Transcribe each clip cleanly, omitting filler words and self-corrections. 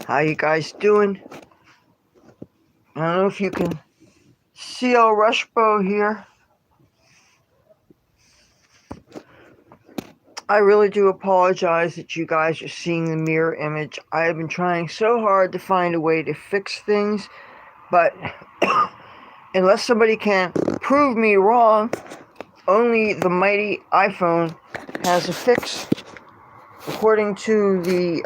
How you guys doing? I don't know if you can see El Rushbo here. I really do apologize that you guys are seeing the mirror image. I have been trying so hard to find a way to fix things, but unless somebody can prove me wrong, only the mighty iPhone has a fix. According to the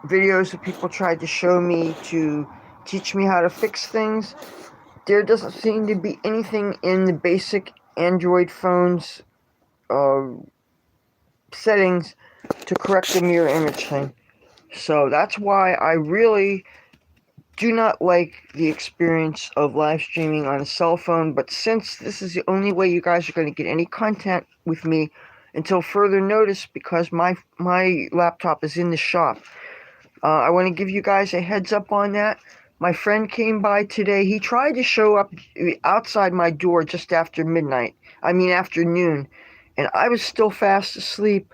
videos that people tried to show me to teach me how to fix things, there doesn't seem to be anything in the basic Android phone's settings to correct the mirror image thing. So that's why I really do not like the experience of live streaming on a cell phone. But since this is the only way you guys are going to get any content with me until further notice, because my laptop is in the shop, I want to give you guys a heads up on that. My friend came by today. He tried to show up outside my door just after afternoon, and I was still fast asleep.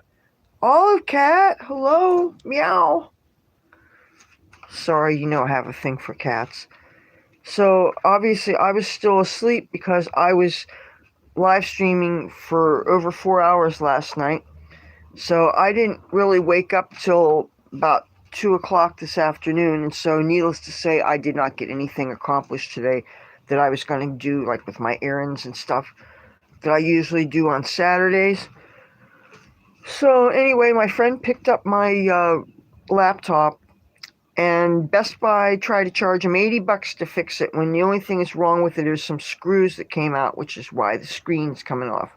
Olive cat, hello, meow. Sorry, I have a thing for cats. So obviously I was still asleep because I was live streaming for over 4 hours last night. So I didn't really wake up till about 2 o'clock this afternoon, and so needless to say, I did not get anything accomplished today that I was going to do, like with my errands and stuff that I usually do on Saturdays. So anyway, my friend picked up my laptop, and Best Buy tried to charge him $80 to fix it, when the only thing that's wrong with it is some screws that came out, which is why the screen's coming off.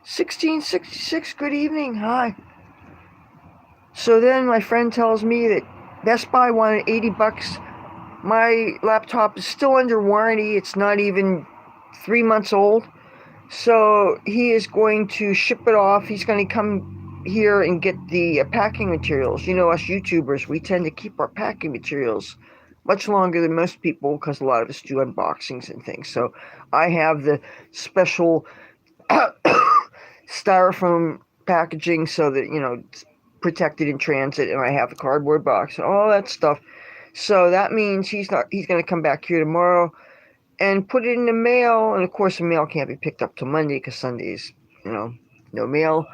1666, good evening, hi. So then my friend tells me that Best Buy wanted $80. My laptop is still under warranty. It's not even 3 months old. So he is going to ship it off. He's going to come here and get the packing materials. Us YouTubers, we tend to keep our packing materials much longer than most people because a lot of us do unboxings and things. So I have the special styrofoam packaging so that, it's protected in transit, and I have the cardboard box and all that stuff. So that means he's going to come back here tomorrow and put it in the mail. And of course the mail can't be picked up till Monday because Sunday's, no mail.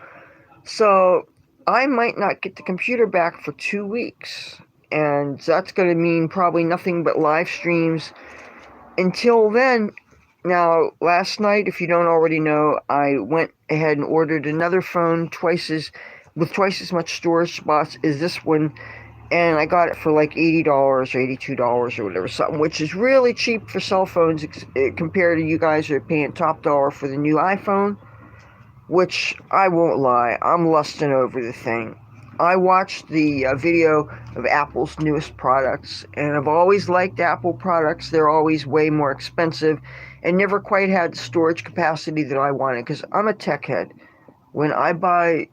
So I might not get the computer back for 2 weeks, and that's going to mean probably nothing but live streams until then. Now, last night, if you don't already know, I went ahead and ordered another phone with twice as much storage spots as this one, and I got it for like $80 or $82 or whatever, something, which is really cheap for cell phones compared to you guys who are paying top dollar for the new iPhone, which I won't lie, I'm lusting over the thing. I watched the video of Apple's newest products, and I've always liked Apple products. They're always way more expensive and never quite had the storage capacity that I wanted, because I'm a tech head. When I buy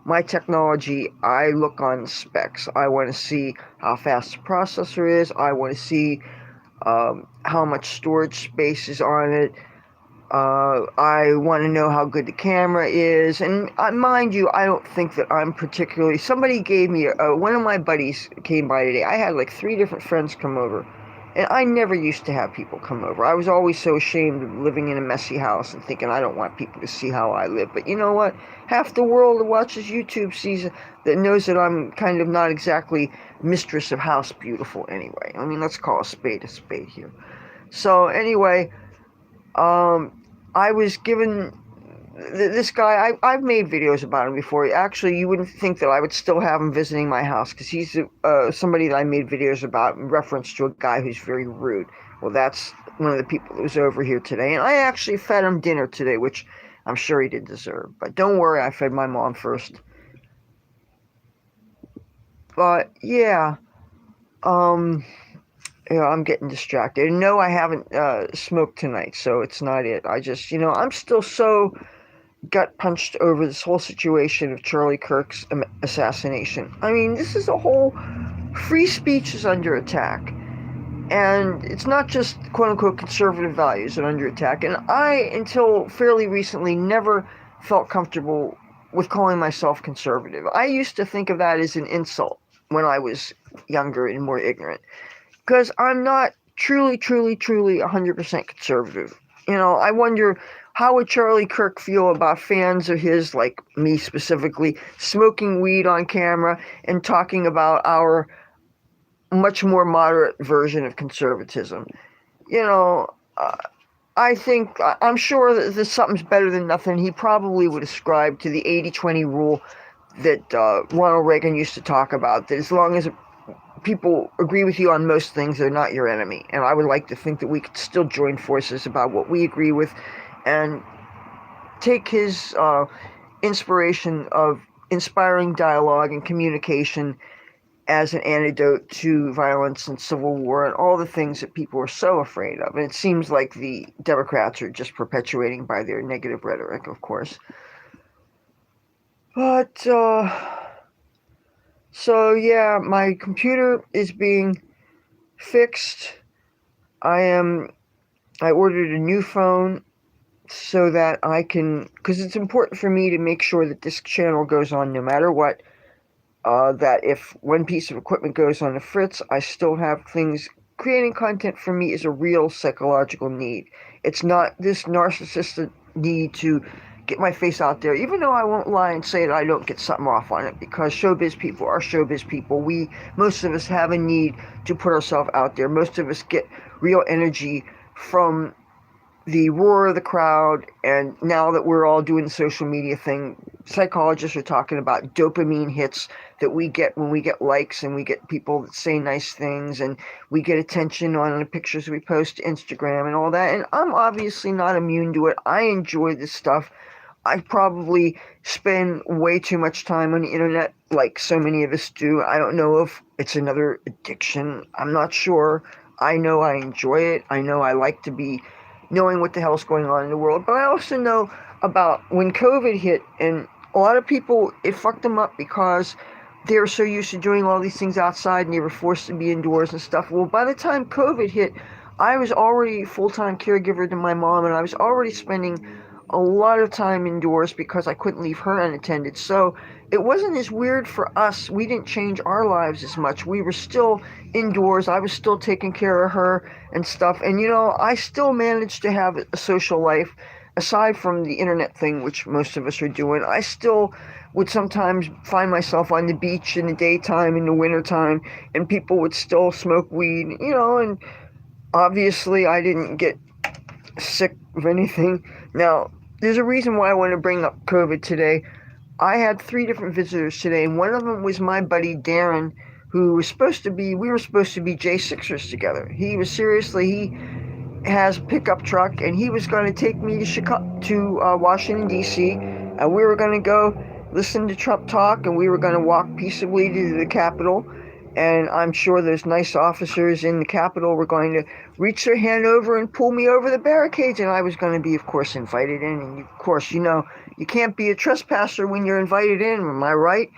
my technology, I look on specs. I want to see how fast the processor is. I want to see how much storage space is on it. I want to know how good the camera is. And mind you, I don't think that I'm particularly... Somebody gave me... one of my buddies came by today. I had like 3 different friends come over. And I never used to have people come over. I was always so ashamed of living in a messy house and thinking I don't want people to see how I live. But you know what? Half the world that watches YouTube that knows that I'm kind of not exactly mistress of house beautiful anyway. I mean, let's call a spade here. So anyway, I was given this guy. I've made videos about him before. Actually, you wouldn't think that I would still have him visiting my house, because he's somebody that I made videos about in reference to a guy who's very rude. Well, that's one of the people that was over here today, and I actually fed him dinner today, which I'm sure he did deserve. But don't worry, I fed my mom first. But yeah, I'm getting distracted. And no, I haven't smoked tonight, so it's not it. I just, I'm still so gut punched over this whole situation of Charlie Kirk's assassination. I mean, this is a whole... Free speech is under attack. And it's not just quote-unquote conservative values that are under attack. And I, until fairly recently, never felt comfortable with calling myself conservative. I used to think of that as an insult when I was younger and more ignorant. Because I'm not truly 100% conservative. I wonder, how would Charlie Kirk feel about fans of his, like me specifically, smoking weed on camera and talking about our much more moderate version of conservatism? You know, uh, I'm sure that something's better than nothing. He probably would ascribe to the 80-20 rule that Ronald Reagan used to talk about, that as long as people agree with you on most things, they're not your enemy. And I would like to think that we could still join forces about what we agree with and take his inspiration of inspiring dialogue and communication as an antidote to violence and civil war and all the things that people are so afraid of. And it seems like the Democrats are just perpetuating by their negative rhetoric, of course. But, so yeah, my computer is being fixed. I ordered a new phone so that I can, because it's important for me to make sure that this channel goes on no matter what. That if one piece of equipment goes on the fritz, I still have things. Creating content for me is a real psychological need. It's not this narcissistic need to get my face out there, even though I won't lie and say that I don't get something off on it, because showbiz people are showbiz people. Most of us have a need to put ourselves out there. Most of us get real energy from the roar of the crowd, and now that we're all doing the social media thing, psychologists are talking about dopamine hits that we get when we get likes and we get people that say nice things and we get attention on the pictures we post to Instagram and all that. And I'm obviously not immune to it. I enjoy this stuff. I probably spend way too much time on the internet, like so many of us do. I don't know if it's another addiction. I'm not sure. I know I enjoy it. I know I like to be knowing what the hell's going on in the world. But I also know about when COVID hit, and a lot of people, it fucked them up because they were so used to doing all these things outside and they were forced to be indoors and stuff. Well, by the time COVID hit, I was already a full-time caregiver to my mom, and I was already spending a lot of time indoors because I couldn't leave her unattended. So it wasn't as weird for us. We didn't change our lives as much. We were still indoors. I was still taking care of her and stuff. And, I still managed to have a social life aside from the internet thing, which most of us are doing. I still would sometimes find myself on the beach in the daytime, in the wintertime, and people would still smoke weed, and obviously I didn't get sick of anything. Now, there's a reason why I want to bring up COVID today. I had 3 different visitors today, and one of them was my buddy Darren, who was we were supposed to be J6ers together. He has a pickup truck, and he was going to take me to Washington, D.C., and we were going to go listen to Trump talk, and we were going to walk peaceably to the Capitol. And I'm sure those nice officers in the Capitol were going to reach their hand over and pull me over the barricades. And I was going to be, of course, invited in. And, of course, you can't be a trespasser when you're invited in, am I right?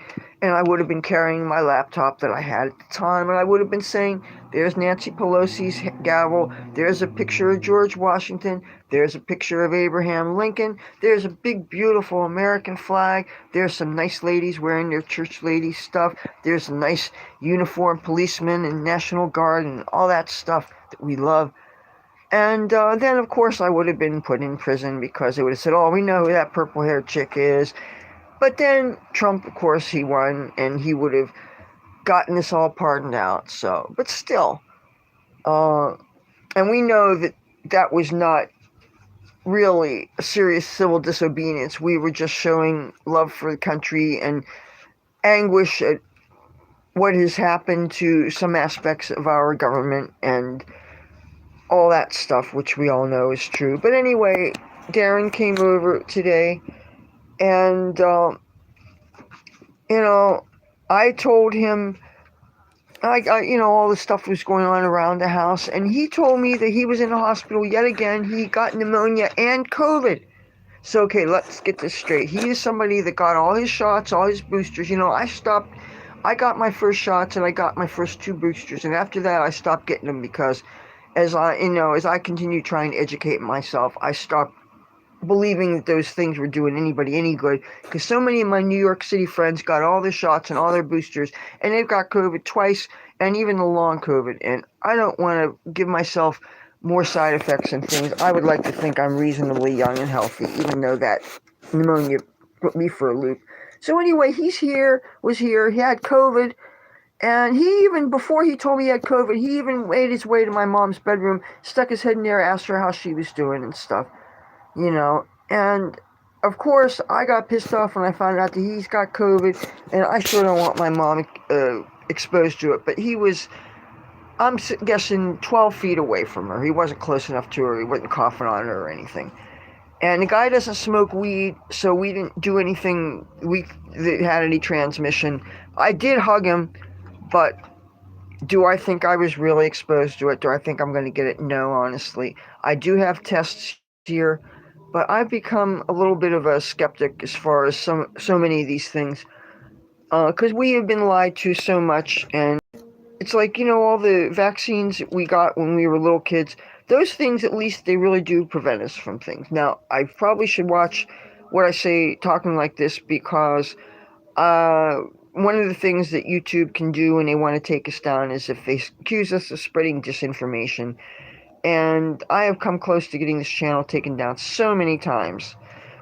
And I would have been carrying my laptop that I had at the time. And I would have been saying, there's Nancy Pelosi's gavel. There's a picture of George Washington. There's a picture of Abraham Lincoln. There's a big, beautiful American flag. There's some nice ladies wearing their church lady stuff. There's a nice uniformed policemen and National Guard and all that stuff that we love. And then, of course, I would have been put in prison because they would have said, oh, we know who that purple-haired chick is. But then Trump, of course, he won, and he would have gotten this all pardoned out. So, but still. And we know that was not really a serious civil disobedience. We were just showing love for the country and anguish at what has happened to some aspects of our government and all that stuff, which we all know is true. But anyway, Darren came over today, and I told him all the stuff was going on around the house, and he told me that he was in the hospital yet again. He got pneumonia and COVID. So, okay, let's get this straight. He is somebody that got all his shots, all his boosters. I got my first shots and I got my first 2 boosters, and after that I stopped getting them because as I continue trying to educate myself, I stopped believing that those things were doing anybody any good, because so many of my New York City friends got all their shots and all their boosters, and they've got COVID twice, and even the long COVID. And I don't want to give myself more side effects and things. I would like to think I'm reasonably young and healthy, even though that pneumonia put me for a loop. So anyway, was here, he had COVID, and he even, before he told me he had COVID, he even made his way to my mom's bedroom, stuck his head in there, asked her how she was doing and stuff, you know. And of course, I got pissed off when I found out that he's got COVID, and I sure don't want my mom exposed to it. But he was, I'm guessing, 12 feet away from her. He wasn't close enough to her. He wasn't coughing on her or anything. And the guy doesn't smoke weed, so we didn't do anything that had any transmission. I did hug him, but do I think I was really exposed to it? Do I think I'm going to get it? No, honestly. I do have tests here, but I've become a little bit of a skeptic as far as so many of these things, because we have been lied to so much. And it's like, all the vaccines we got when we were little kids, those things, at least, they really do prevent us from things. Now, I probably should watch what I say talking like this, because one of the things that YouTube can do when they want to take us down is if they accuse us of spreading disinformation. And I have come close to getting this channel taken down so many times.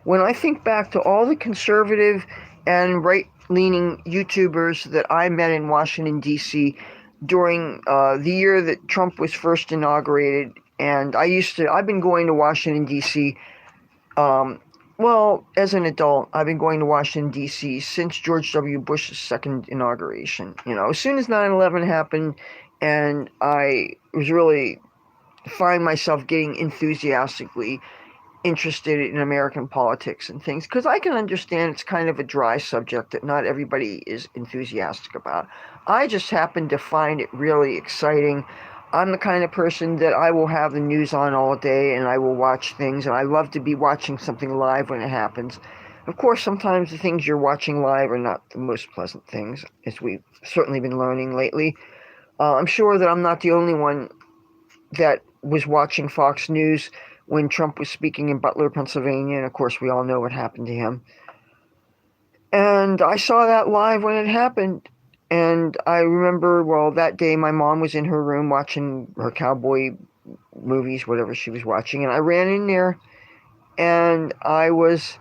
When I think back to all the conservative and right-leaning YouTubers that I met in Washington, D.C. during the year that Trump was first inaugurated, and I've been going to Washington, D.C. Well, as an adult, I've been going to Washington, D.C. since George W. Bush's second inauguration. As soon as 9/11 happened, and I was really find myself getting enthusiastically interested in American politics and things, because I can understand it's kind of a dry subject that not everybody is enthusiastic about. I just happen to find it really exciting. I'm the kind of person that I will have the news on all day, and I will watch things, and I love to be watching something live when it happens. Of course, sometimes the things you're watching live are not the most pleasant things, as we've certainly been learning lately. I'm sure that I'm not the only one that was watching Fox News when Trump was speaking in Butler, Pennsylvania, and of course we all know what happened to him. And I saw that live when it happened, and I remember, well, that day my mom was in her room watching her cowboy movies, whatever she was watching, and I ran in there, and I was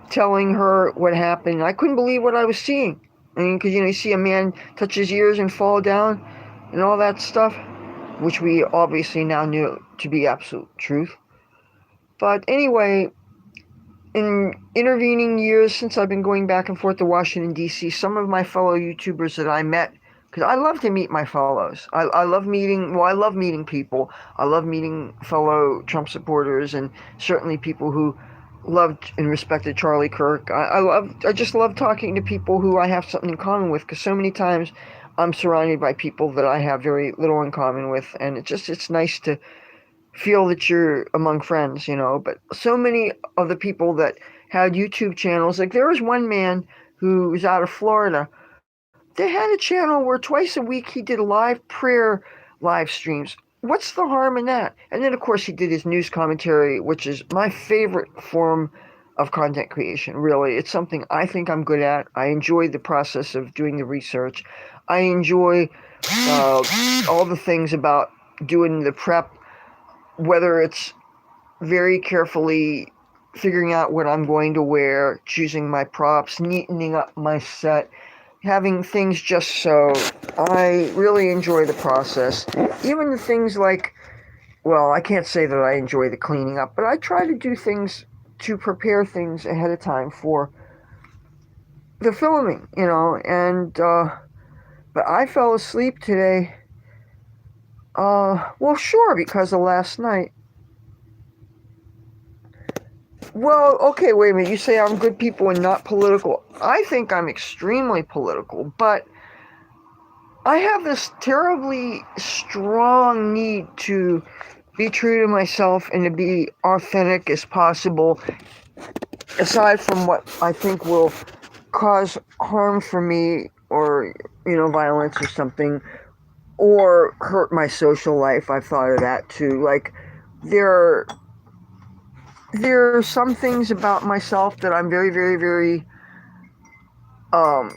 telling her what happened. I couldn't believe what I was seeing. I mean, because, you see a man touch his ears and fall down and all that stuff, which we obviously now knew to be absolute truth. But anyway, in intervening years since I've been going back and forth to Washington, D.C., some of my fellow YouTubers that I met, because I love to meet my fellows. I love meeting people. I love meeting fellow Trump supporters, and certainly people who loved and respected Charlie Kirk. I just love talking to people who I have something in common with, because so many times I'm surrounded by people that I have very little in common with, and it's nice to feel that you're among friends, But so many of the people that had YouTube channels, like there was one man who was out of Florida. They had a channel where twice a week he did live prayer live streams. What's the harm in that? And then, of course, he did his news commentary, which is my favorite form of content creation, really. It's something I think I'm good at. I enjoy the process of doing the research. I enjoy all the things about doing the prep, whether it's very carefully figuring out what I'm going to wear, choosing my props, neatening up my set, having things just so. I really enjoy the process. Even the things like, well, I can't say that I enjoy the cleaning up, but I try to do things to prepare things ahead of time for the filming, and, but I fell asleep today. Well, sure, because of last night. Well, okay, wait a minute. You say I'm good people and not political. I think I'm extremely political, but I have this terribly strong need to be true to myself and to be authentic as possible, aside from what I think will cause harm for me, or, violence or something, or hurt my social life. I've thought of that too. Like, there are there are some things about myself that I'm very, very, very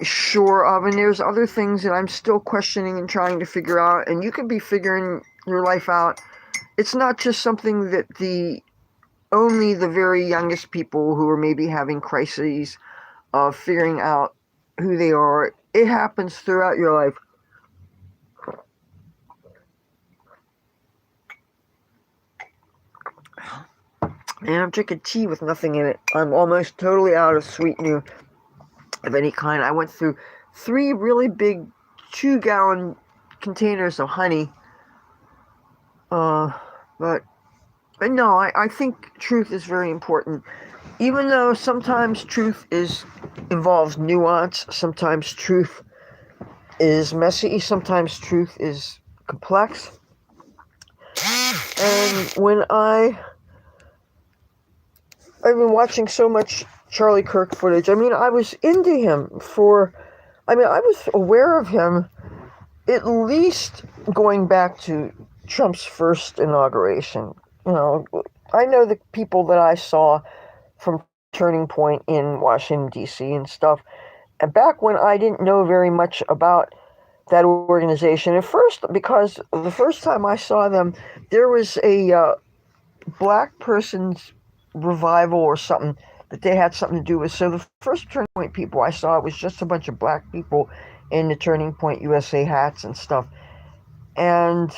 sure of, and there's other things that I'm still questioning and trying to figure out. And you could be figuring your life out. It's not just something that the only the very youngest people who are maybe having crises of figuring out who they are. It happens throughout your life. And I'm drinking tea with nothing in it. I'm almost totally out of sweetener of any kind. I went through 3 really big 2-gallon containers of honey. Uh, but, but no, I think truth is very important. Even though sometimes truth involves nuance, sometimes truth is messy, sometimes truth is complex. And when I've been watching so much Charlie Kirk footage. I mean, I was into him I was aware of him at least going back to Trump's first inauguration. You know, I know the people that I saw from Turning Point in Washington, D.C. and stuff. And back when I didn't know very much about that organization at first, because the first time I saw them, there was a black person's revival or something that they had something to do with. So the first Turning Point people I saw was just a bunch of black people in the Turning Point USA hats and stuff. And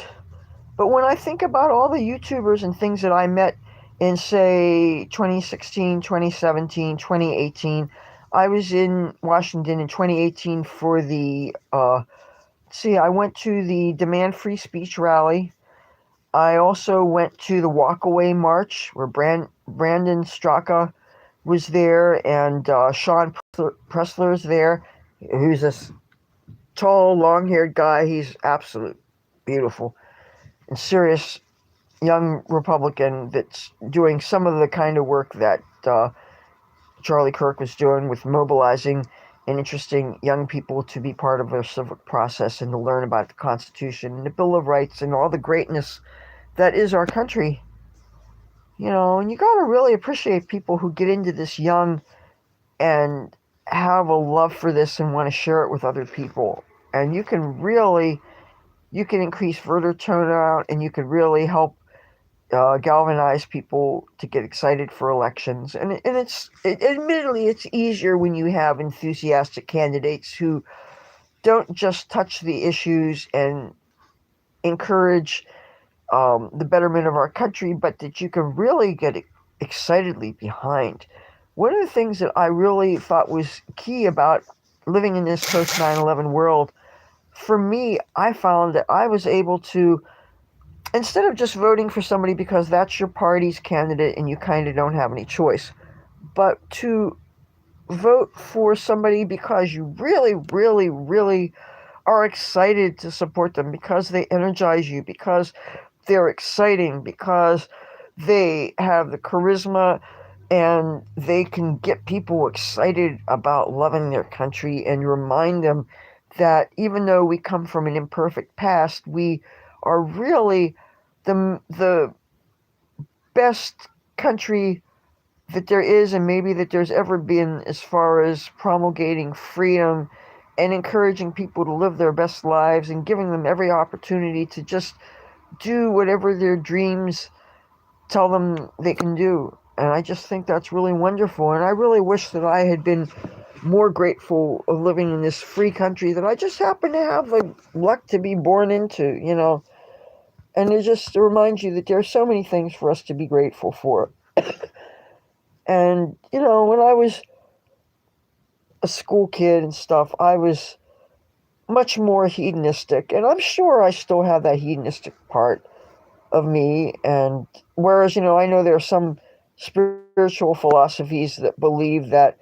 but when I think about all the YouTubers and things that I met in, say, 2016, 2017, 2018, I was in Washington in 2018 for I went to the Demand Free Speech rally. I also went to the Walkaway March where Brandon Straka was there, and Sean Pressler's there, who's this tall, long-haired guy. He's absolute beautiful and serious young Republican that's doing some of the kind of work that Charlie Kirk was doing with mobilizing and interesting young people to be part of their civic process and to learn about the Constitution and the Bill of Rights and all the greatness that is our country. You know, and you got to really appreciate people who get into this young and have a love for this and want to share it with other people. And you can increase voter turnout, and you can really help galvanize people to get excited for elections. And admittedly, it's easier when you have enthusiastic candidates who don't just touch the issues and encourage the betterment of our country, but that you can really get excitedly behind. One of the things that I really thought was key about living in this post 9/11 world, for me, I found that I was able to, instead of just voting for somebody because that's your party's candidate and you kind of don't have any choice, but to vote for somebody because you really, really, really are excited to support them, because they energize you, because they're exciting, because they have the charisma and they can get people excited about loving their country and remind them that even though we come from an imperfect past, we are really the best country that there is and maybe that there's ever been, as far as promulgating freedom and encouraging people to live their best lives and giving them every opportunity to just do whatever their dreams tell them they can do. And I just think that's really wonderful. And I really wish that I had been more grateful of living in this free country that I just happen to have the luck to be born into, you know. And it just reminds you that there are so many things for us to be grateful for. And, you know, when I was a school kid and stuff, I was much more hedonistic. And I'm sure I still have that hedonistic part of me. And whereas, you know, I know there are some spiritual philosophies that believe that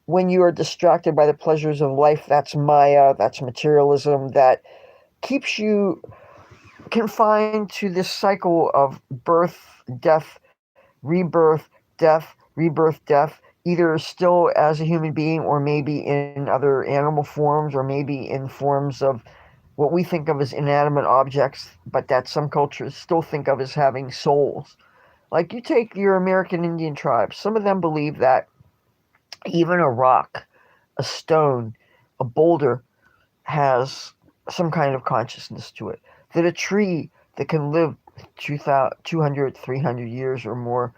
when you are distracted by the pleasures of life, that's Maya, that's materialism, that keeps you confined to this cycle of birth, death, rebirth, death, rebirth, death, either still as a human being or maybe in other animal forms or maybe in forms of what we think of as inanimate objects, but that some cultures still think of as having souls. Like you take your American Indian tribes, some of them believe that even a rock, a stone, a boulder has some kind of consciousness to it. That a tree that can live 200, 300 years or more,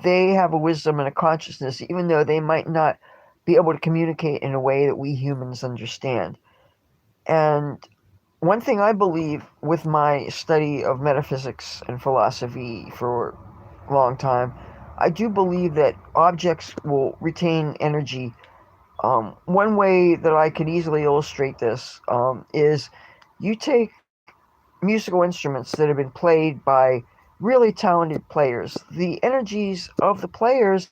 they have a wisdom and a consciousness, even though they might not be able to communicate in a way that we humans understand. And one thing I believe with my study of metaphysics and philosophy for a long time, I do believe that objects will retain energy. One way that I could easily illustrate this is you take musical instruments that have been played by really talented players. The energies of the players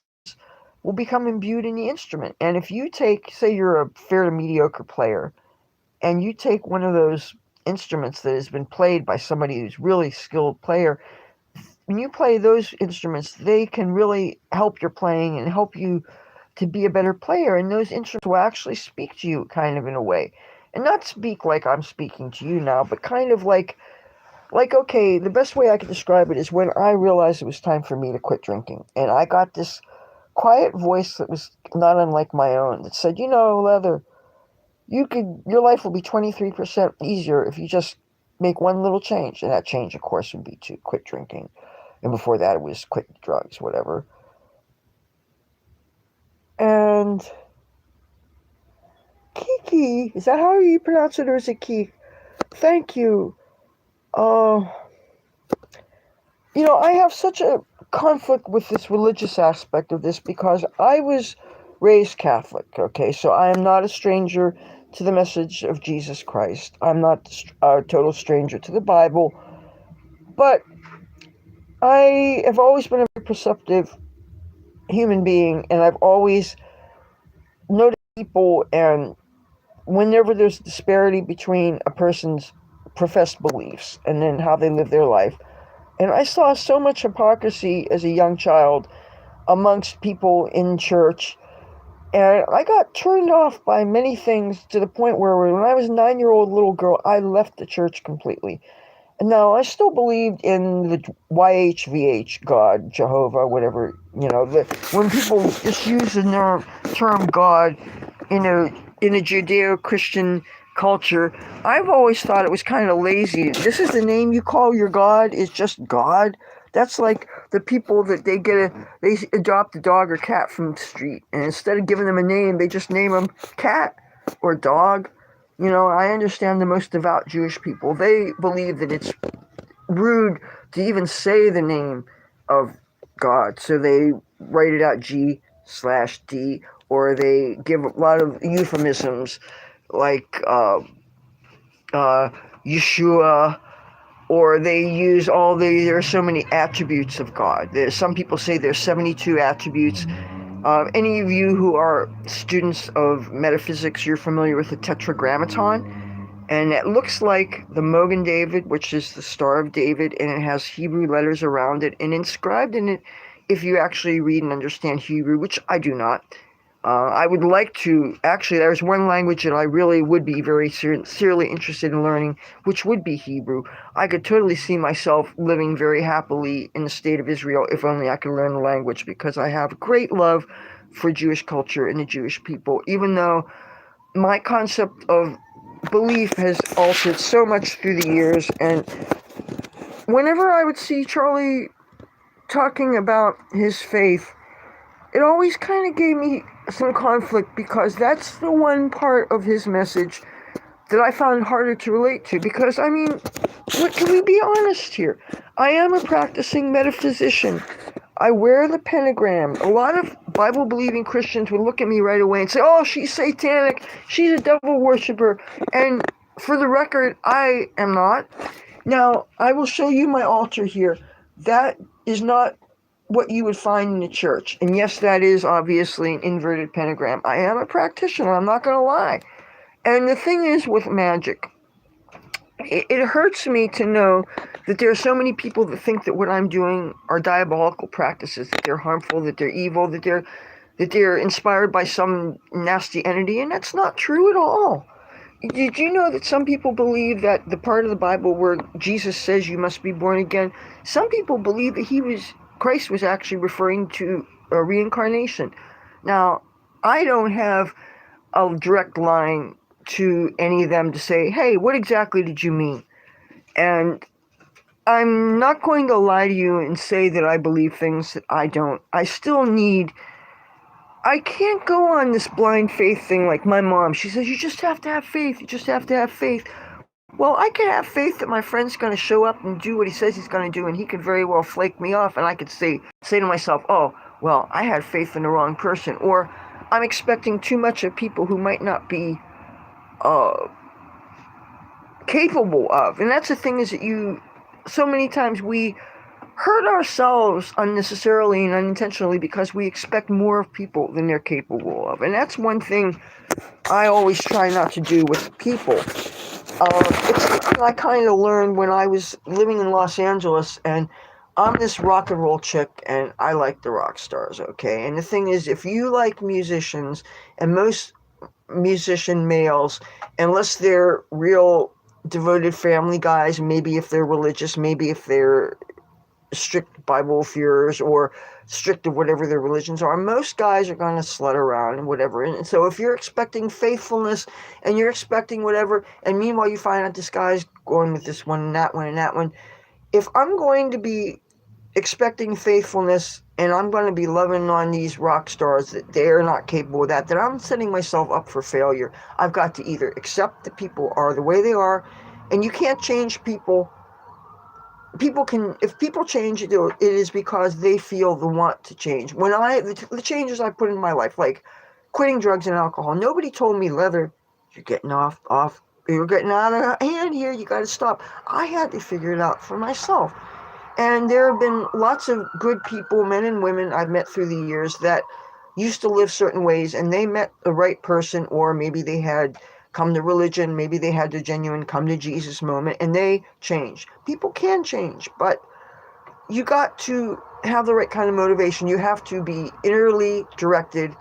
will become imbued in the instrument. And if you take, say, you're a fair to mediocre player, and you take one of those instruments that has been played by somebody who's really skilled player, when you play those instruments, they can really help your playing and help you to be a better player. And those instruments will actually speak to you kind of in a way. And not speak like I'm speaking to you now, but kind of like okay, the best way I could describe it is when I realized it was time for me to quit drinking. And I got this quiet voice that was not unlike my own that said, Leather, your life will be 23% easier if you just make one little change. And that change, of course, would be to quit drinking. And before that, it was quit drugs, whatever. And Kiki, is that how you pronounce it, or is it Keith? Thank you. Uh, I have such a conflict with this religious aspect of this because I was raised Catholic, okay? So I am not a stranger to the message of Jesus Christ. I'm not a total stranger to the Bible. But I have always been a very perceptive human being, and I've always noticed people, and whenever there's disparity between a person's professed beliefs and then how they live their life. And I saw so much hypocrisy as a young child amongst people in church. And I got turned off by many things to the point where when I was a 9-year-old little girl, I left the church completely. And now I still believed in the YHVH, God, Jehovah, whatever, when people just use the term God in a Judeo-Christian culture, I've always thought it was kind of lazy. This is the name you call your God, is just God. That's like the people that they adopt a dog or cat from the street, and instead of giving them a name, they just name them cat or dog. I understand the most devout Jewish people. They believe that it's rude to even say the name of God, so they write it out G/D, or they give a lot of euphemisms like Yeshua, or they use there are so many attributes of God. Some people say there's 72 attributes. Any of you who are students of metaphysics, you're familiar with the Tetragrammaton, and it looks like the Mogan David, which is the Star of David, and it has Hebrew letters around it, and inscribed in it, if you actually read and understand Hebrew, which I do not. I would like to, actually, there's one language that I really would be very sincerely interested in learning, which would be Hebrew. I could totally see myself living very happily in the state of Israel if only I could learn the language, because I have great love for Jewish culture and the Jewish people, even though my concept of belief has altered so much through the years. And whenever I would see Charlie talking about his faith, it always kind of gave me some conflict, because that's the one part of his message that I found harder to relate to. Because, what can we be honest here? I am a practicing metaphysician. I wear the pentagram. A lot of Bible-believing Christians would look at me right away and say, oh, she's satanic, she's a devil worshiper. And for the record, I am not. Now, I will show you my altar here. That is not what you would find in a church. And yes, that is obviously an inverted pentagram. I am a practitioner, I'm not going to lie. And the thing is with magic, it hurts me to know that there are so many people that think that what I'm doing are diabolical practices, that they're harmful, that they're evil, that they're inspired by some nasty entity, and that's not true at all. Did you know that some people believe that the part of the Bible where Jesus says you must be born again, some people believe that he was Christ was actually referring to reincarnation. Now, I don't have a direct line to any of them to say, hey, what exactly did you mean? And I'm not going to lie to you and say that I believe things that I don't. I can't go on this blind faith thing like my mom. She says, you just have to have faith. You just have to have faith. Well, I could have faith that my friend's going to show up and do what he says he's going to do, and he could very well flake me off, and I could say to myself, oh, well, I had faith in the wrong person. Or I'm expecting too much of people who might not be capable of. And that's the thing, is that so many times we hurt ourselves unnecessarily and unintentionally because we expect more of people than they're capable of. And that's one thing I always try not to do with people. It's something I kind of learned when I was living in Los Angeles, and I'm this rock and roll chick, and I like the rock stars, okay? And the thing is, if you like musicians, and most musician males, unless they're real devoted family guys, maybe if they're religious, maybe if they're strict Bible fearers or strict of whatever their religions are, most guys are going to slut around and whatever. And so if you're expecting faithfulness and you're expecting whatever, and meanwhile you find out this guy's going with this one and that one and that one, if I'm going to be expecting faithfulness and I'm going to be loving on these rock stars that they're not capable of that, then I'm setting myself up for failure. I've got to either accept that people are the way they are, and you can't change people. If people change, it is because they feel the want to change. When the changes I put in my life, like quitting drugs and alcohol, nobody told me, Leather, you're getting you're getting out of hand here, you got to stop. I had to figure it out for myself. And there have been lots of good people, men and women I've met through the years that used to live certain ways, and they met the right person, or maybe they had come to religion, maybe they had the genuine come to Jesus moment, and they changed. People can change, but you got to have the right kind of motivation. You have to be innerly directed,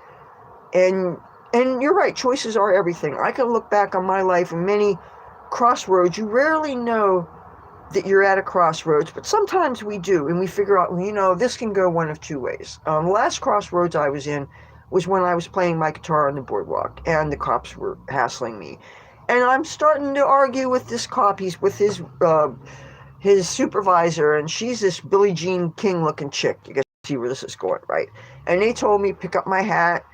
and you're right, choices are everything. I can look back on my life and many crossroads. You rarely know that you're at a crossroads, but sometimes we do, and we figure out, this can go one of two ways. The last crossroads I was in was when I was playing my guitar on the boardwalk, and the cops were hassling me. And I'm starting to argue with this cop. He's with his supervisor, and she's this Billie Jean King-looking chick. You guys see where this is going, right? And they told me, pick up my hat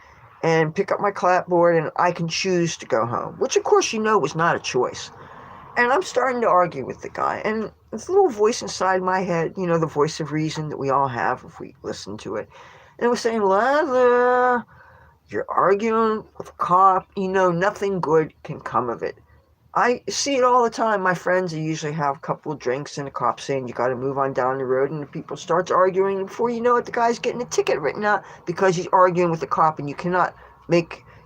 and pick up my clapboard, and I can choose to go home, which, of course, was not a choice. And I'm starting to argue with the guy, and this little voice inside my head, the voice of reason that we all have if we listen to it, and it was saying, Leather, you're arguing with a cop, nothing good can come of it. I see it all the time. My friends, I usually have a couple of drinks, and the cop's saying, you got to move on down the road, and the people starts arguing, and before you know it, the guy's getting a ticket written out because he's arguing with the cop, and you cannot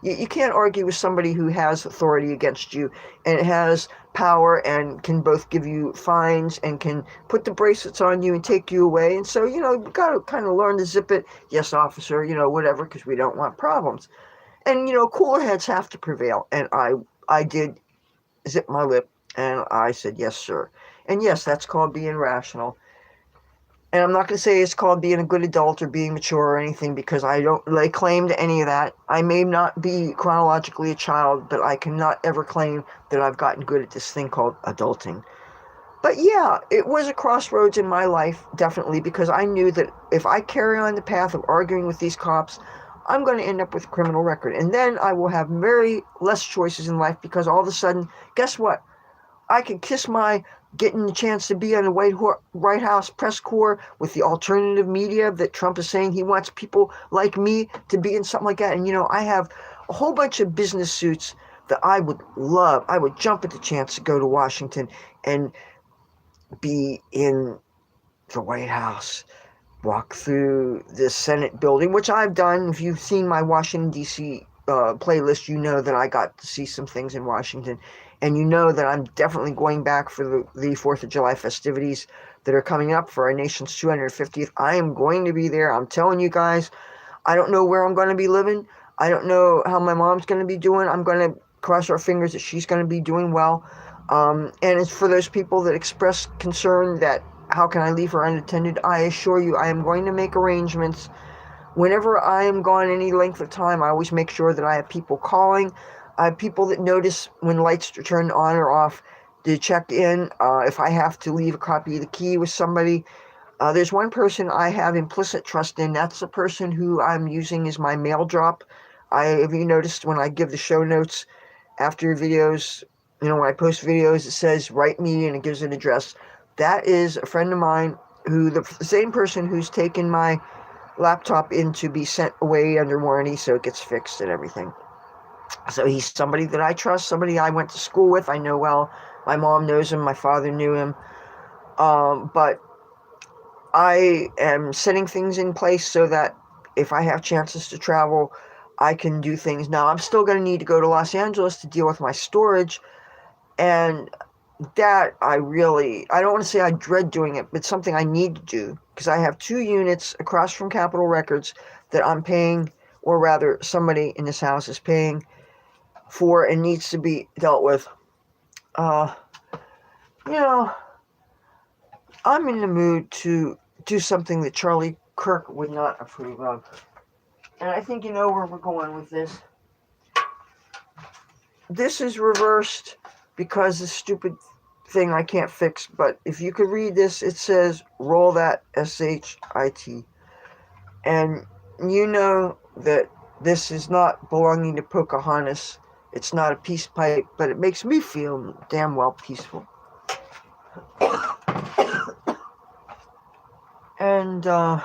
you can't argue with somebody who has authority against you and has power and can both give you fines and can put the bracelets on you and take you away. And so, you've got to kind of learn to zip it. Yes, officer, whatever, because we don't want problems. And, cooler heads have to prevail. And I did zip my lip and I said, yes, sir. And yes, that's called being rational. And I'm not going to say it's called being a good adult or being mature or anything, because I don't lay claim to any of that. I may not be chronologically a child, but I cannot ever claim that I've gotten good at this thing called adulting. But yeah, it was a crossroads in my life, definitely, because I knew that if I carry on the path of arguing with these cops, I'm going to end up with a criminal record. And then I will have very less choices in life, because all of a sudden, guess what? I can kiss my getting the chance to be on the White House press corps with the alternative media that Trump is saying he wants people like me to be in something like that. And, I have a whole bunch of business suits that I would love. I would jump at the chance to go to Washington and be in the White House, walk through the Senate building, which I've done. If you've seen my Washington, D.C. Playlist, you know that I got to see some things in Washington. And you know that I'm definitely going back for the 4th of July festivities that are coming up for our nation's 250th. I am going to be there. I'm telling you guys, I don't know where I'm going to be living. I don't know how my mom's going to be doing. I'm going to cross our fingers that she's going to be doing well. And it's for those people that express concern that how can I leave her unattended? I assure you, I am going to make arrangements. Whenever I am gone any length of time, I always make sure that I have people calling. I have people that notice when lights are turned on or off to check in. If I have to leave a copy of the key with somebody, there's one person I have implicit trust in. That's the person who I'm using as my mail drop. Have you noticed when I give the show notes after videos, when I post videos, it says write me and it gives an address. That is a friend of mine who, the same person who's taken my laptop in to be sent away under warranty so it gets fixed and everything. So he's somebody that I trust, somebody I went to school with, I know well. My mom knows him, my father knew him. But I am setting things in place so that if I have chances to travel, I can do things. Now, I'm still going to need to go to Los Angeles to deal with my storage, and that I don't want to say I dread doing it, but it's something I need to do because I have 2 units across from Capitol Records that I'm paying, or rather somebody in this house is paying for and needs to be dealt with. You know, I'm in the mood to do something that Charlie Kirk would not approve of. And I think you know where we're going with this. This is reversed because the stupid thing I can't fix, but if you could read this, it says roll that S-H-I-T. And you know that this is not belonging to Pocahontas. It's not a peace pipe, but it makes me feel damn well peaceful. And, but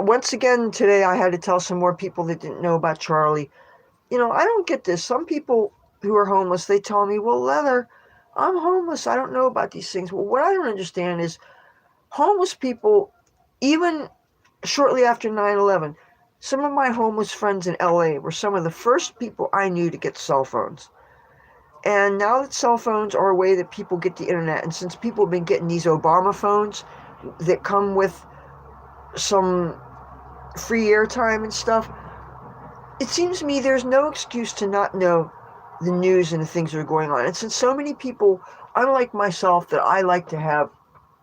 once again today I had to tell some more people that didn't know about Charlie. I don't get this. Some people who are homeless, they tell me, well, Leathur, I'm homeless. I don't know about these things. Well, what I don't understand is homeless people, even shortly after 9/11, some of my homeless friends in LA were some of the first people I knew to get cell phones. And now that cell phones are a way that people get the internet, and since people have been getting these Obama phones that come with some free airtime and stuff, it seems to me there's no excuse to not know the news and the things that are going on. And since so many people, unlike myself, that I like to have,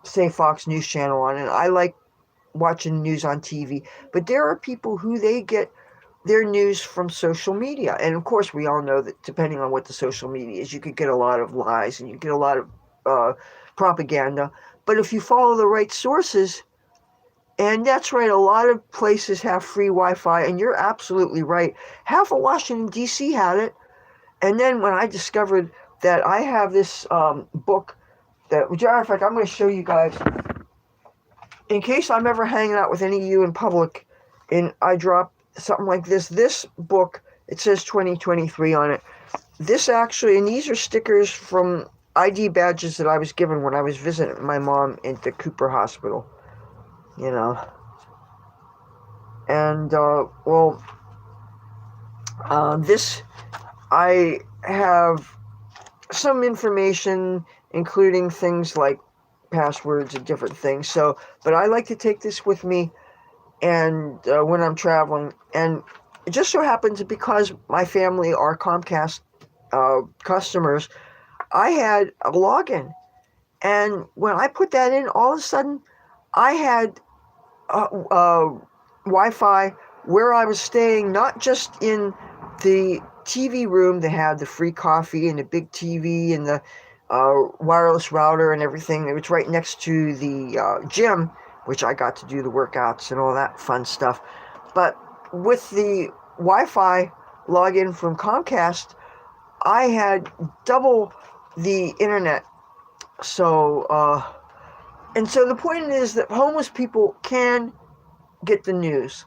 say, Fox News Channel on, and I like watching news on TV, but there are people who they get their news from social media. And of course, we all know that depending on what the social media is, you could get a lot of lies and you get a lot of propaganda. But if you follow the right sources, and that's right, a lot of places have free Wi-Fi, and you're absolutely right. Half of Washington, D.C. had it. And then when I discovered that I have this book that, as a matter of fact, I'm going to show you guys, in case I'm ever hanging out with any of you in public, and I drop something like this book, it says 2023 on it. This actually, and these are stickers from ID badges that I was given when I was visiting my mom at the Cooper Hospital. And, this, I have some information, including things like passwords and different things. So, but I like to take this with me, and when I'm traveling, and it just so happens because my family are Comcast customers, I had a login, and when I put that in, all of a sudden, I had Wi-Fi where I was staying, not just in the TV room that had the free coffee and the big TV and the wireless router and everything. It was right next to the gym, which I got to do the workouts and all that fun stuff. But with the Wi-Fi login from Comcast, I had double the internet. So, and so the point is that homeless people can get the news.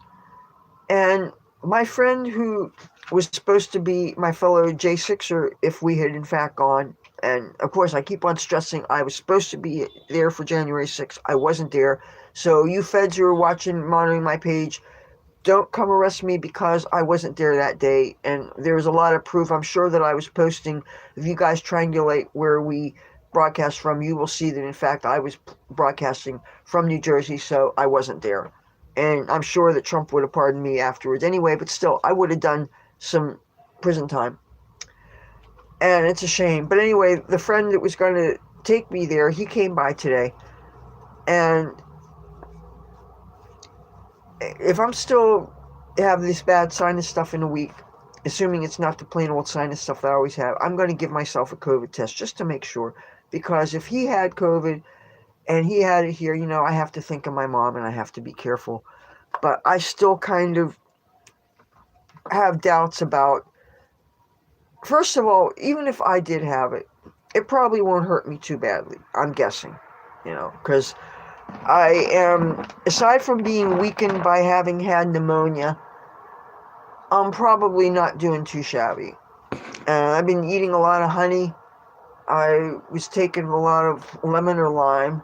And my friend who was supposed to be my fellow J6er if we had in fact gone, and of course I keep on stressing I was supposed to be there for January 6th. I wasn't there. So you feds who are watching, monitoring my page, don't come arrest me because I wasn't there that day. And there's a lot of proof, I'm sure, that I was posting. If you guys triangulate where we broadcast from, you will see that in fact I was broadcasting from New Jersey, so I wasn't there. And I'm sure that Trump would have pardoned me afterwards anyway, but still, I would have done some prison time. And it's a shame. But anyway, the friend that was going to take me there. He came by today, and if I'm still have this bad sinus stuff in a week, assuming it's not the plain old sinus stuff that I always have, I'm going to give myself a COVID test just to make sure. Because if he had COVID and he had it here, I have to think of my mom and I have to be careful. But I still kind of have doubts about, first of all, even if I did have it, it probably won't hurt me too badly, I'm guessing, because I am, aside from being weakened by having had pneumonia, I'm probably not doing too shabby. I've been eating a lot of honey. I was taking a lot of lemon or lime,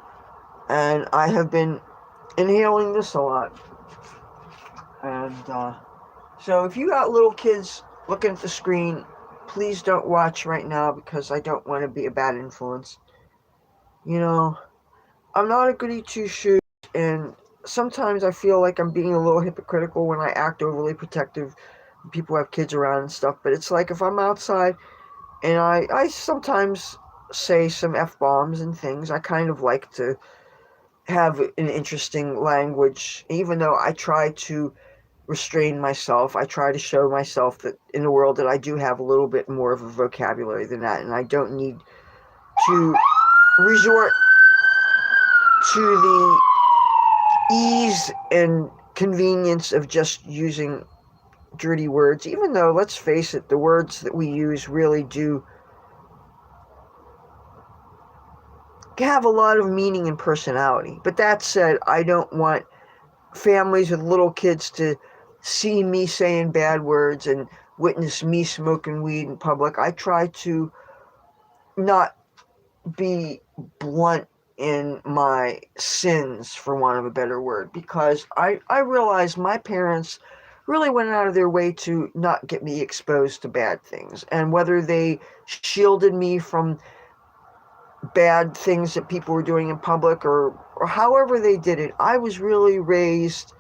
and I have been inhaling this a lot. And so if you got little kids looking at the screen, please don't watch right now because I don't want to be a bad influence. I'm not a goody two-shoes, and sometimes I feel like I'm being a little hypocritical when I act overly protective. People have kids around and stuff, but it's like if I'm outside and I sometimes say some F-bombs and things, I kind of like to have an interesting language, even though I try to restrain myself. I try to show myself that in the world that I do have a little bit more of a vocabulary than that, and I don't need to resort to the ease and convenience of just using dirty words, even though, let's face it, the words that we use really do have a lot of meaning and personality. But that said, I don't want families with little kids to see me saying bad words and witness me smoking weed in public. I try to not be blunt in my sins, for want of a better word, because I realize my parents really went out of their way to not get me exposed to bad things. And whether they shielded me from bad things that people were doing in public or however they did it, I was really raised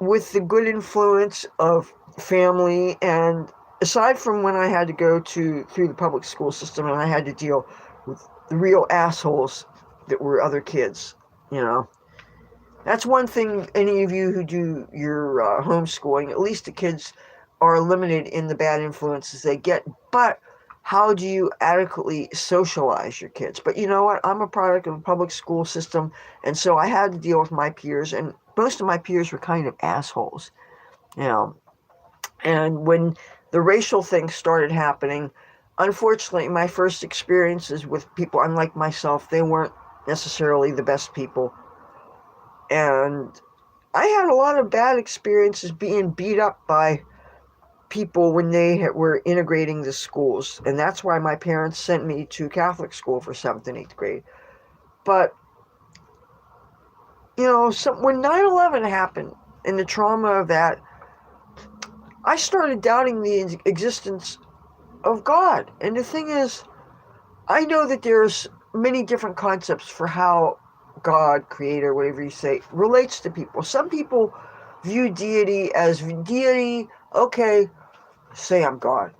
with the good influence of family. And aside from when I had to go through the public school system and I had to deal with the real assholes that were other kids, that's one thing. Any of you who do your homeschooling, at least the kids are limited in the bad influences they get. But how do you adequately socialize your kids? But you know what? I'm a product of a public school system, and so I had to deal with my peers, and most of my peers were kind of assholes, And when the racial thing started happening, unfortunately, my first experiences with people unlike myself, they weren't necessarily the best people. And I had a lot of bad experiences being beat up by people when they were integrating the schools. And that's why my parents sent me to Catholic school for 7th and 8th grade. But, when 9/11 happened and the trauma of that, I started doubting the existence of God. And the thing is, I know that there's many different concepts for how God, creator, whatever you say, relates to people. Some people view deity as deity, okay, say I'm God.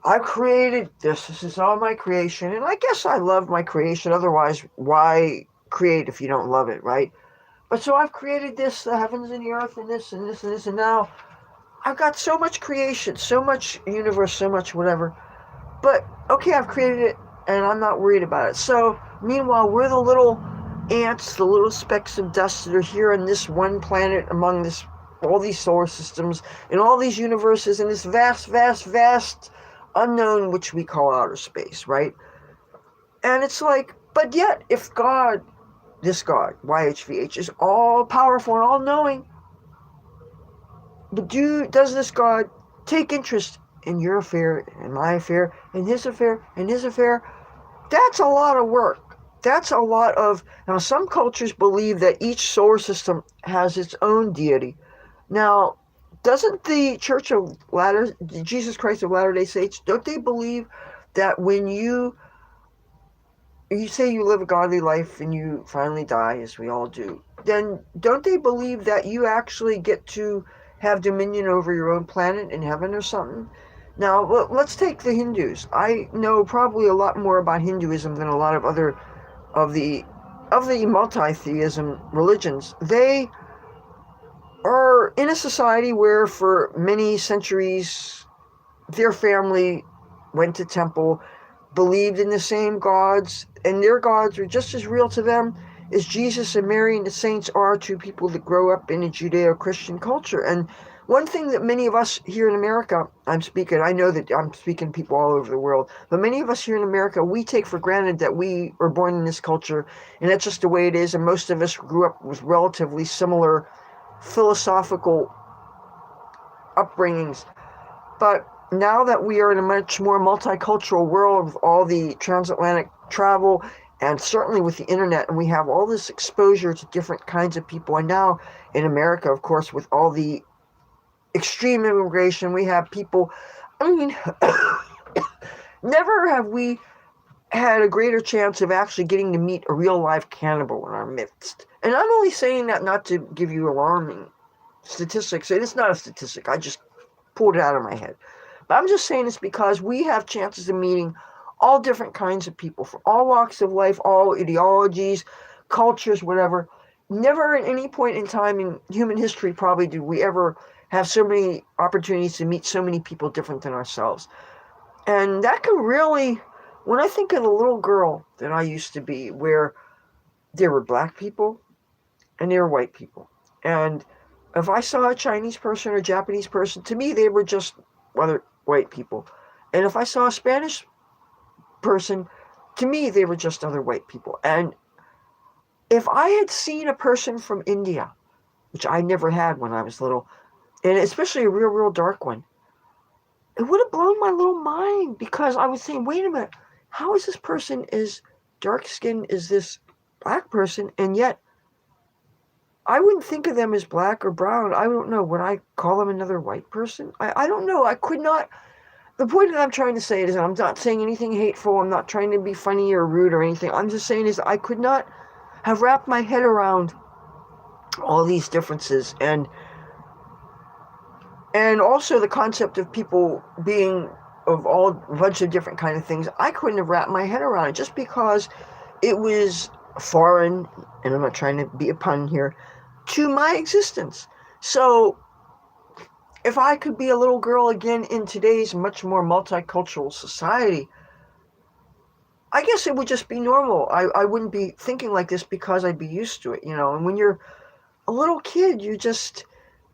I created this. This is all my creation. And I guess I love my creation. Otherwise, why create if you don't love it, right? But so I've created this, the heavens and the earth, and this and this and this. And now I've got so much creation, so much universe, so much whatever. But, okay, I've created it, and I'm not worried about it. So, meanwhile, we're the little ants, the little specks of dust that are here on this one planet among all these solar systems and all these universes in this vast, vast, vast unknown which we call outer space, right? And it's like, but yet, if God, this God, YHVH, is all powerful and all knowing, but does this God take interest in your affair, in my affair, in his affair, in his affair? That's a lot of work. That's a lot of... Now, some cultures believe that each solar system has its own deity. Now, doesn't the Church of Jesus Christ of Latter-day Saints, don't they believe that when you say you live a godly life and you finally die, as we all do, then don't they believe that you actually get to have dominion over your own planet in heaven or something? Now, let's take the Hindus. I know probably a lot more about Hinduism than a lot of other of the multi-theism religions. They are in a society where for many centuries their family went to temple, believed in the same gods, and their gods were just as real to them as Jesus and Mary and the saints are to people that grow up in a Judeo-Christian culture. And one thing that many of us here in America, I know that I'm speaking to people all over the world, but many of us here in America, we take for granted that we are born in this culture, and that's just the way it is, and most of us grew up with relatively similar philosophical upbringings. But now that we are in a much more multicultural world with all the transatlantic travel and certainly with the internet, and we have all this exposure to different kinds of people, and now in America, of course, with all the extreme immigration, we have people, I mean, never have we had a greater chance of actually getting to meet a real live cannibal in our midst. And I'm only saying that not to give you alarming statistics. It is not a statistic. I just pulled it out of my head. But I'm just saying this because we have chances of meeting all different kinds of people from all walks of life, all ideologies, cultures, whatever. Never at any point in time in human history probably did we ever have so many opportunities to meet so many people different than ourselves. And that can really, when I think of the little girl that I used to be, where there were black people and there were white people. And if I saw a Chinese person or a Japanese person, to me they were just other white people. And if I saw a Spanish person, to me they were just other white people. And if I had seen a person from India, which I never had when I was little, and especially a real, real dark one, it would have blown my little mind because I was saying, wait a minute, how is this person as dark skinned as this black person, and yet I wouldn't think of them as black or brown. I don't know. Would I call them another white person? I don't know. I could not. The point that I'm trying to say is I'm not saying anything hateful. I'm not trying to be funny or rude or anything. I'm just saying is I could not have wrapped my head around all these differences and also the concept of people being of all a bunch of different kind of things. I couldn't have wrapped my head around it just because it was foreign, and I'm not trying to be a pun here, to my existence. So if I could be a little girl again in today's much more multicultural society, I guess it would just be normal. I wouldn't be thinking like this because I'd be used to it, you know. And when you're a little kid, you just,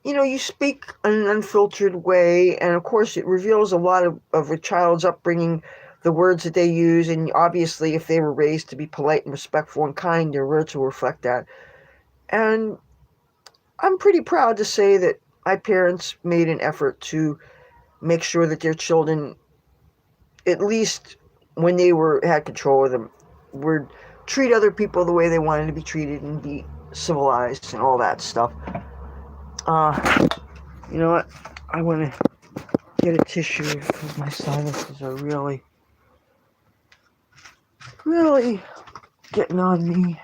you know, you speak in an unfiltered way. And of course, it reveals a lot of a child's upbringing, the words that they use. And obviously, if they were raised to be polite and respectful and kind, their words will reflect that. And I'm pretty proud to say that my parents made an effort to make sure that their children, at least when they had control of them, would treat other people the way they wanted to be treated and be civilized and all that stuff. You know what? I want to get a tissue because my sinuses are really, really getting on me.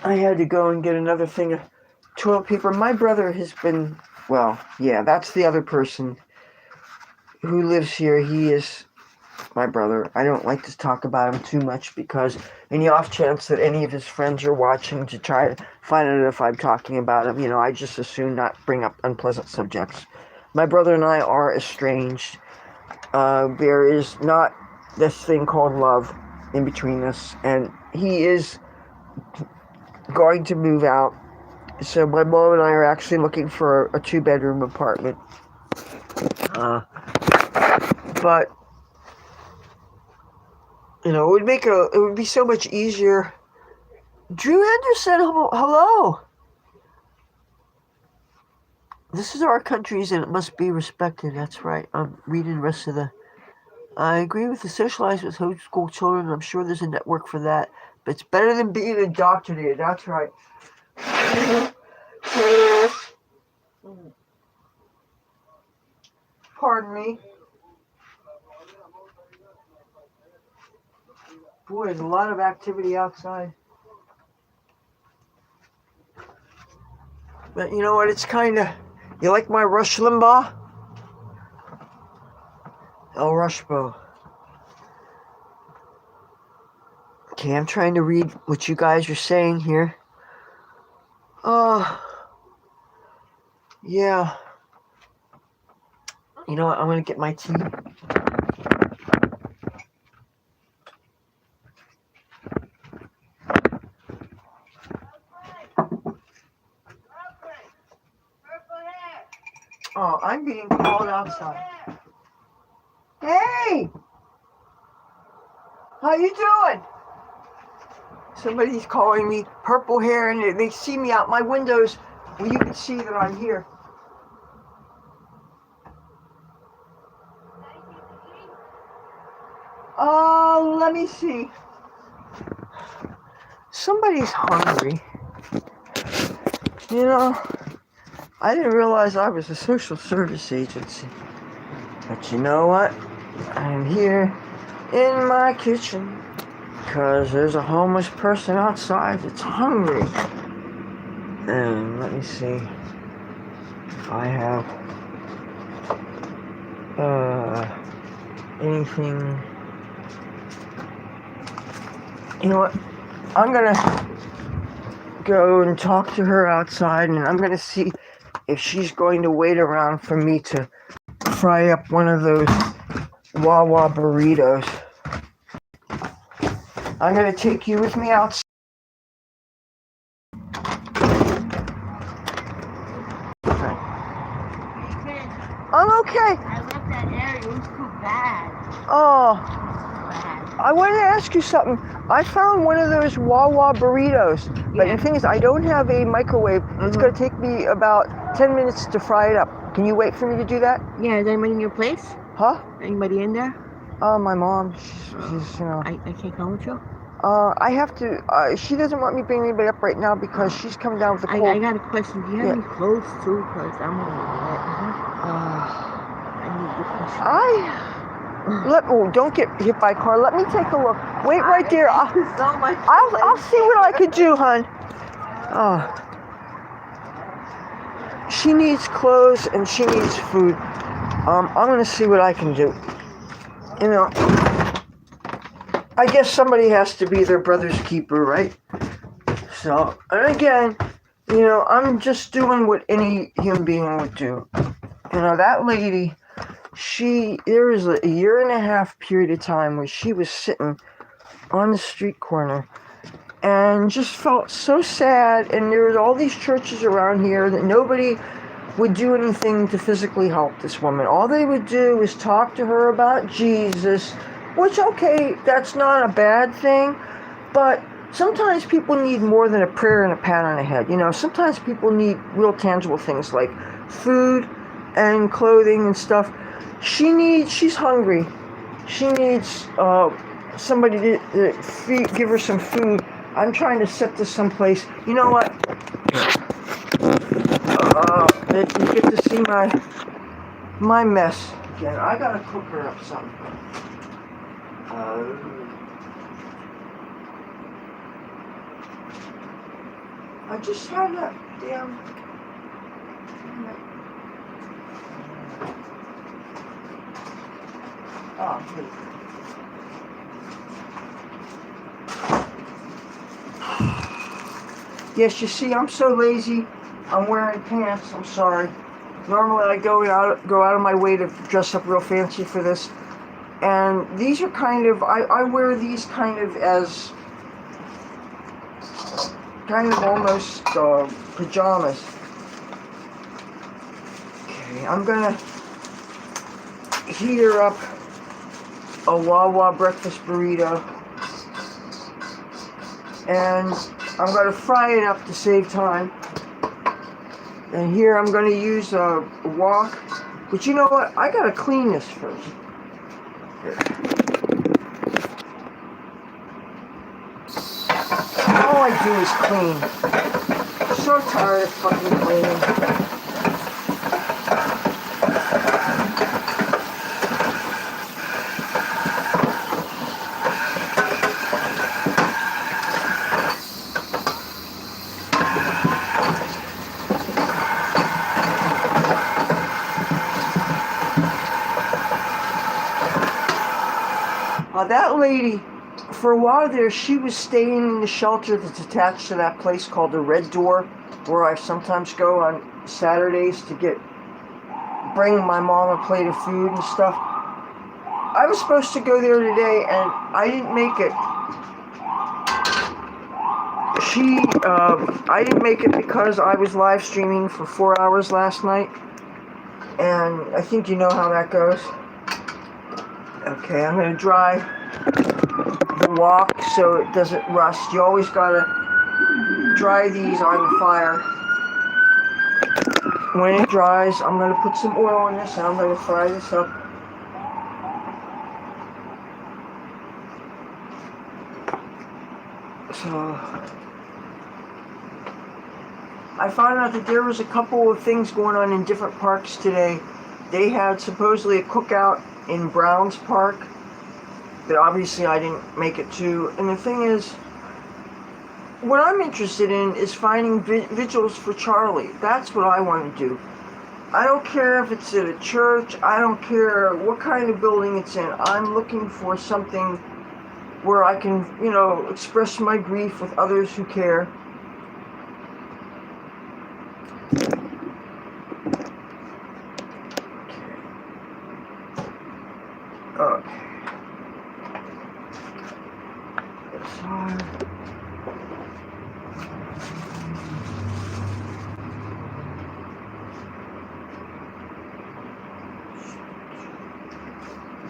I had to go and get another thing of toilet paper. My brother has been, well, yeah, that's the other person who lives here. He is my brother. I don't like to talk about him too much because in the off chance that any of his friends are watching to try to find out if I'm talking about him, you know, I just assume not bring up unpleasant subjects. My brother and I are estranged. There is not this thing called love in between us, and he is going to move out. So my mom and I are actually looking for a 2-bedroom apartment. But you know, it would be so much easier. Drew Anderson, hello. This is our country's and it must be respected. That's right. I'm reading the rest of the. I agree with the socialized with homeschool children. I'm sure there's a network for that, but it's better than being indoctrinated. That's right. Pardon me. Boy, there's a lot of activity outside. But you know what? It's kind of... You like my Rush Limbaugh? El Rushbo. Okay, I'm trying to read what you guys are saying here. Yeah. You know what? I'm going to get my tea. Oh, I'm being called outside. Hey! How you doing? Somebody's calling me purple hair, and they see me out my windows. Well, you can see that I'm here. Let me see. Somebody's hungry. You know, I didn't realize I was a social service agency. But you know what? I'm here in my kitchen because there's a homeless person outside that's hungry. And let me see if I have anything. You know what? I'm gonna go and talk to her outside, and I'm gonna see if she's going to wait around for me to fry up one of those Wawa burritos. I'm gonna take you with me outside. I'm okay. I left that area. It was too bad. Oh. I wanted to ask you something. I found one of those Wawa burritos, but the thing is, I don't have a microwave. It's going to take me about 10 minutes to fry it up. Can you wait for me to do that? Yeah, is anybody in your place? Huh? Anybody in there? My mom. She's, you know. I can't come with you? I have to. She doesn't want me bringing anybody up right now because she's coming down with a cold. I got a question. Do you have any clothes too? Because I'm a little wet. I need your question. Don't get hit by a car. Let me take a look. Wait right there. Thank you so much. I'll see what I could do, hon. She needs clothes and she needs food. I'm gonna see what I can do. You know, I guess somebody has to be their brother's keeper, right? So, and again, you know, I'm just doing what any human being would do. You know, that lady, there was a 1.5 year period of time where she was sitting on the street corner and just felt so sad, and there was all these churches around here that nobody would do anything to physically help this woman. All they would do is talk to her about Jesus, which, okay, that's not a bad thing, but sometimes people need more than a prayer and a pat on the head. You know, sometimes people need real tangible things like food and clothing and stuff. She's hungry. She needs somebody to give her some food. I'm trying to set this someplace. You know what? You get to see my mess again. I gotta cook her up something. I just had that damn. Oh, please. Yes, you see, I'm so lazy. I'm wearing pants. I'm sorry. Normally, I go out of my way to dress up real fancy for this, and these are kind of. I wear these kind of as almost pajamas. Okay, I'm gonna heat her up a Wawa breakfast burrito, and I'm going to fry it up to save time. And here I'm going to use a wok, but you know what? I got to clean this first. Here. All I do is clean. So tired of fucking cleaning. That lady, for a while there, she was staying in the shelter that's attached to that place called the Red Door, where I sometimes go on Saturdays to bring my mom a plate of food and stuff. I was supposed to go there today, and I didn't make it. I didn't make it because I was live streaming for 4 hours last night, and I think you know how that goes. Okay, I'm going to dry the wok so it doesn't rust. You always got to dry these on the fire. When it dries, I'm going to put some oil in this and I'm going to fry this up. So, I found out that there was a couple of things going on in different parks today. They had supposedly a cookout in Browns Park that obviously I didn't make it to. And the thing is, what I'm interested in is finding vigils for Charlie. That's what I want to do. I don't care if it's at a church. I don't care what kind of building it's in. I'm looking for something where I can, express my grief with others who care. Okay. It's hard.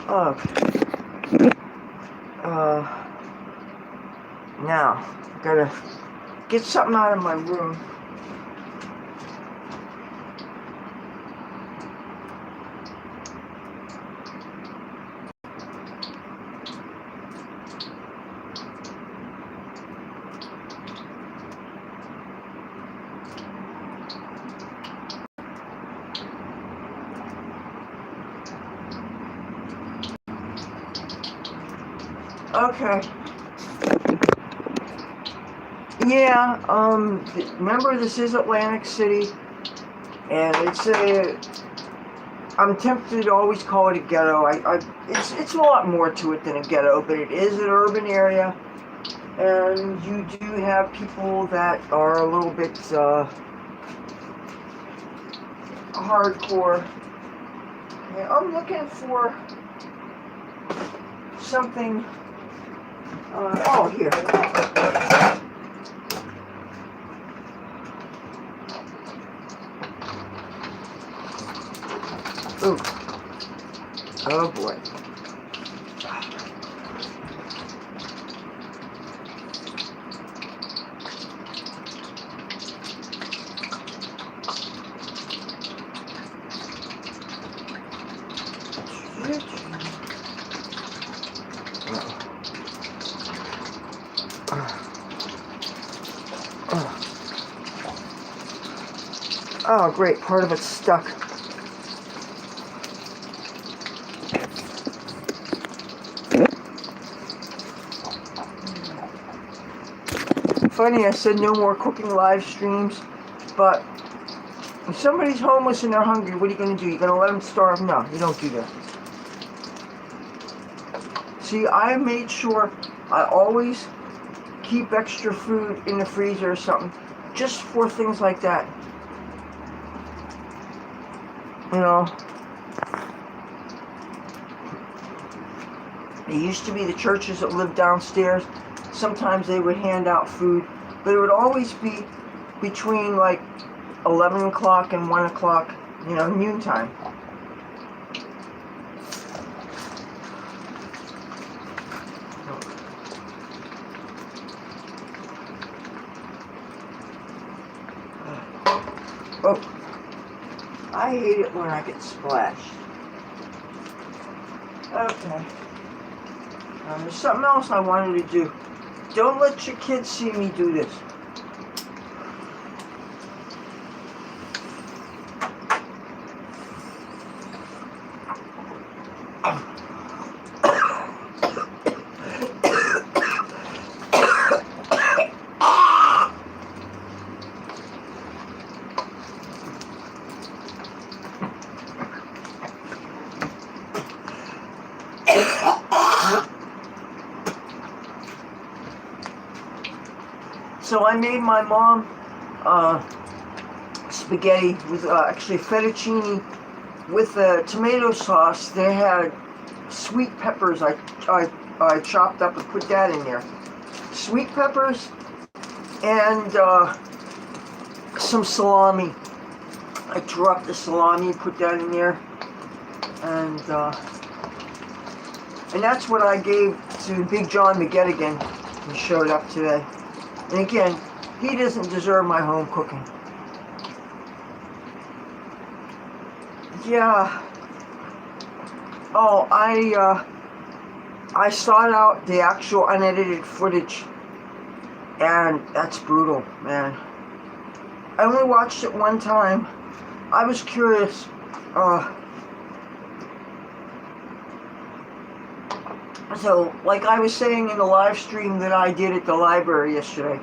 Okay. Now, I gotta get something out of my room. Okay. Yeah, remember this is Atlantic City, and I'm tempted to always call it a ghetto. It's a lot more to it than a ghetto, but it is an urban area, and you do have people that are a little bit, hardcore. Yeah, I'm looking for something, here. Ooh. Oh boy. Oh great, part of it's stuck. Funny, I said no more cooking live streams, but if somebody's homeless and they're hungry, what are you going to do? You're going to let them starve? No, you don't do that. See, I made sure I always keep extra food in the freezer or something, just for things like that. It used to be the churches that lived downstairs. Sometimes they would hand out food, but it would always be between like 11 o'clock and 1 o'clock, noontime. Oh, I hate it when I get splashed. Okay. There's something else I wanted to do. Don't let your kids see me do this. So I made my mom spaghetti with actually fettuccine with tomato sauce. They had sweet peppers. I chopped up and put that in there. Sweet peppers and some salami. I tore up the salami, put that in there, and that's what I gave to Big John McGettigan, who showed up today. And again, he doesn't deserve my home cooking. Yeah. Oh, I sought out the actual unedited footage, and that's brutal, man. I only watched it one time. I was curious. So, like I was saying in the live stream that I did at the library yesterday,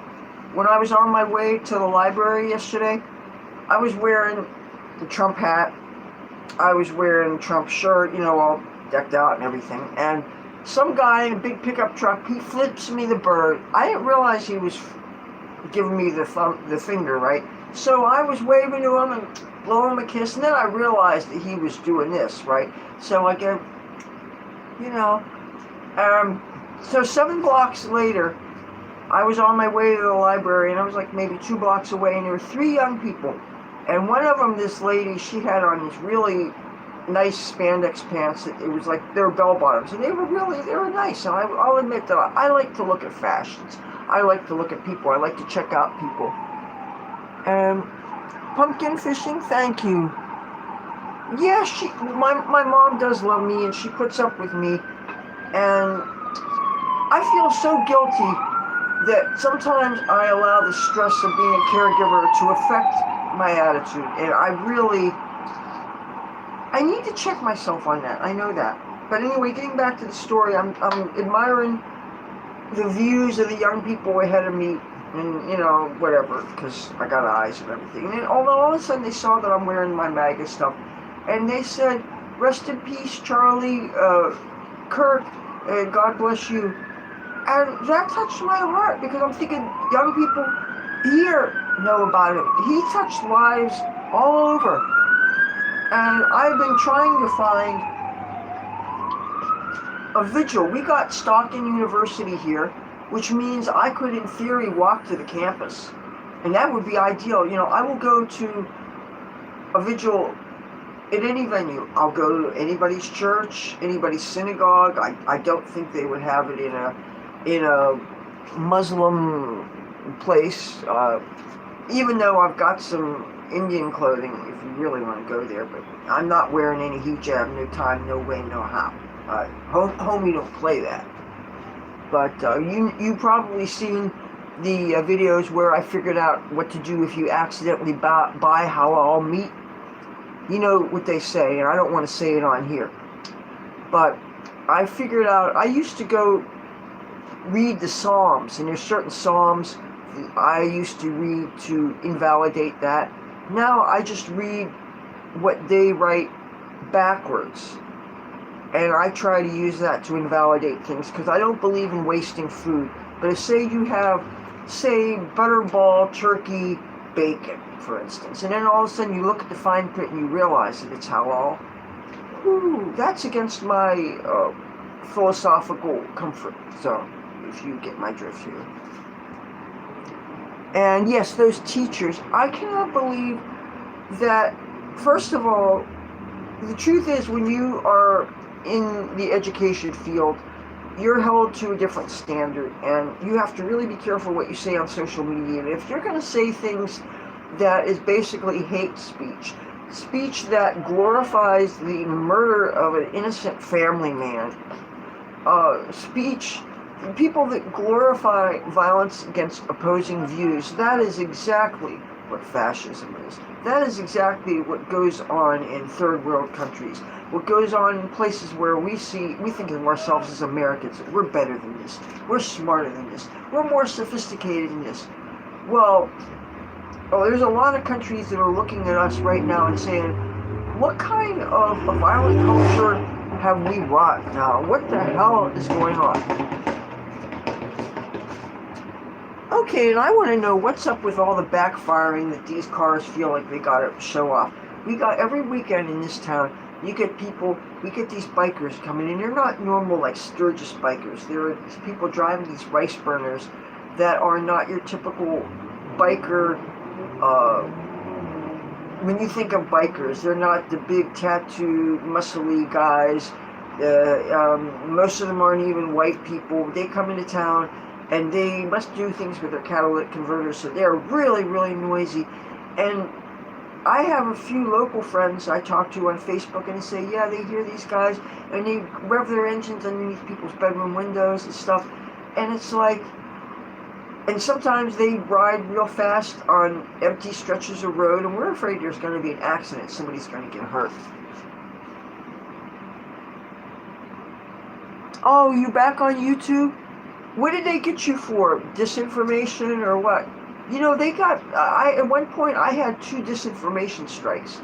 when I was on my way to the library yesterday, I was wearing the Trump hat, I was wearing a Trump shirt, you know, all decked out and everything, and some guy in a big pickup truck, he flips me the bird. I didn't realize he was giving me the finger, right? So I was waving to him and blowing him a kiss, and then I realized that he was doing this, right? So I go, you know, so 7 blocks later, I was on my way to the library, and I was like maybe 2 blocks away, and there were 3 young people. And one of them, this lady, she had on these really nice spandex pants. It was like, they were bell bottoms, and they were nice. And I'll admit that I like to look at fashions. I like to look at people. I like to check out people. Pumpkin fishing, thank you. Yeah, my mom does love me, and she puts up with me. And I feel so guilty that sometimes I allow the stress of being a caregiver to affect my attitude. And I need to check myself on that. I know that. But anyway, getting back to the story, I'm admiring the views of the young people ahead of me, and, you know, whatever, because I got eyes and everything. And then all of a sudden they saw that I'm wearing my MAGA stuff, and they said, "Rest in peace, Charlie, Kirk, and God bless you." And that touched my heart, because I'm thinking young people here know about it. He touched lives all over. And I've been trying to find a vigil. We got Stockton University here, which means I could, in theory, walk to the campus. And that would be ideal. You know, I will go to a vigil at any venue. I'll go to anybody's church, anybody's synagogue. I don't think they would have it in a Muslim place, even though I've got some Indian clothing if you really want to go there, but I'm not wearing any hijab, no time, no way, no how. Homie don't play that. But you probably seen the videos where I figured out what to do if you accidentally buy halal meat. You know what they say, and I don't want to say it on here, but I figured out, I used to go read the Psalms, and there's certain Psalms I used to read to invalidate that. Now I just read what they write backwards, and I try to use that to invalidate things, because I don't believe in wasting food. But if, say you have, say, butterball turkey bacon, for instance, and then all of a sudden you look at the fine print and you realize that it's halal, ooh, that's against my philosophical comfort zone, if you get my drift here. And yes, those teachers, I cannot believe that, first of all, the truth is, when you are in the education field, you're held to a different standard, and you have to really be careful what you say on social media. And if you're going to say things that is basically hate speech, speech that glorifies the murder of an innocent family man, speech, people that glorify violence against opposing views, that is exactly what fascism is. That is exactly what goes on in third world countries. What goes on in places where we think of ourselves as Americans. We're better than this. We're smarter than this. We're more sophisticated than this. Well, there's a lot of countries that are looking at us right now and saying, what kind of a violent culture have we wrought now? What the hell is going on? Okay, and I want to know what's up with all the backfiring that these cars feel like they got to show off. We got every weekend in this town. We get these bikers coming in. They're not normal like Sturgis bikers. There are these people driving these rice burners that are not your typical biker. When you think of bikers, they're not the big tattooed, muscly guys. Most of them aren't even white people. They come into town and they must do things with their catalytic converters, so they're really, really noisy. And I have a few local friends I talk to on Facebook, and they say, yeah, they hear these guys, and they rev their engines underneath people's bedroom windows and stuff. And it's like, and sometimes they ride real fast on empty stretches of road, and we're afraid there's going to be an accident. Somebody's going to get hurt. Oh, you back on YouTube? What did they get you for? Disinformation or what? You know, they got, at one point I had 2 disinformation strikes.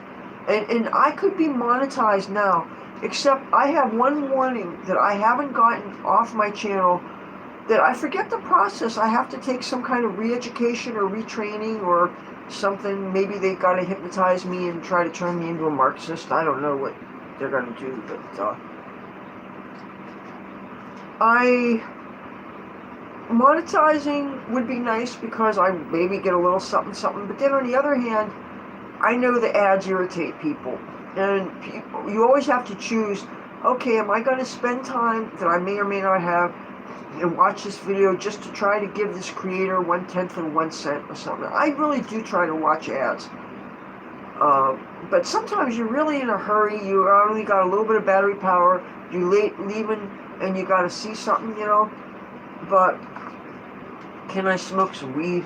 And I could be monetized now, except I have one warning that I haven't gotten off my channel, that I forget the process. I have to take some kind of re-education or retraining or something. Maybe they got to hypnotize me and try to turn me into a Marxist. I don't know what they're going to do, but monetizing would be nice because I maybe get a little something, but then on the other hand, I know the ads irritate people, and you always have to choose, okay, am I going to spend time that I may or may not have and watch this video just to try to give this creator 1/10 of 1 cent or something? I really do try to watch ads, but sometimes you're really in a hurry, you only got a little bit of battery power, you're leaving and you got to see something, you know, but can I smoke some weed?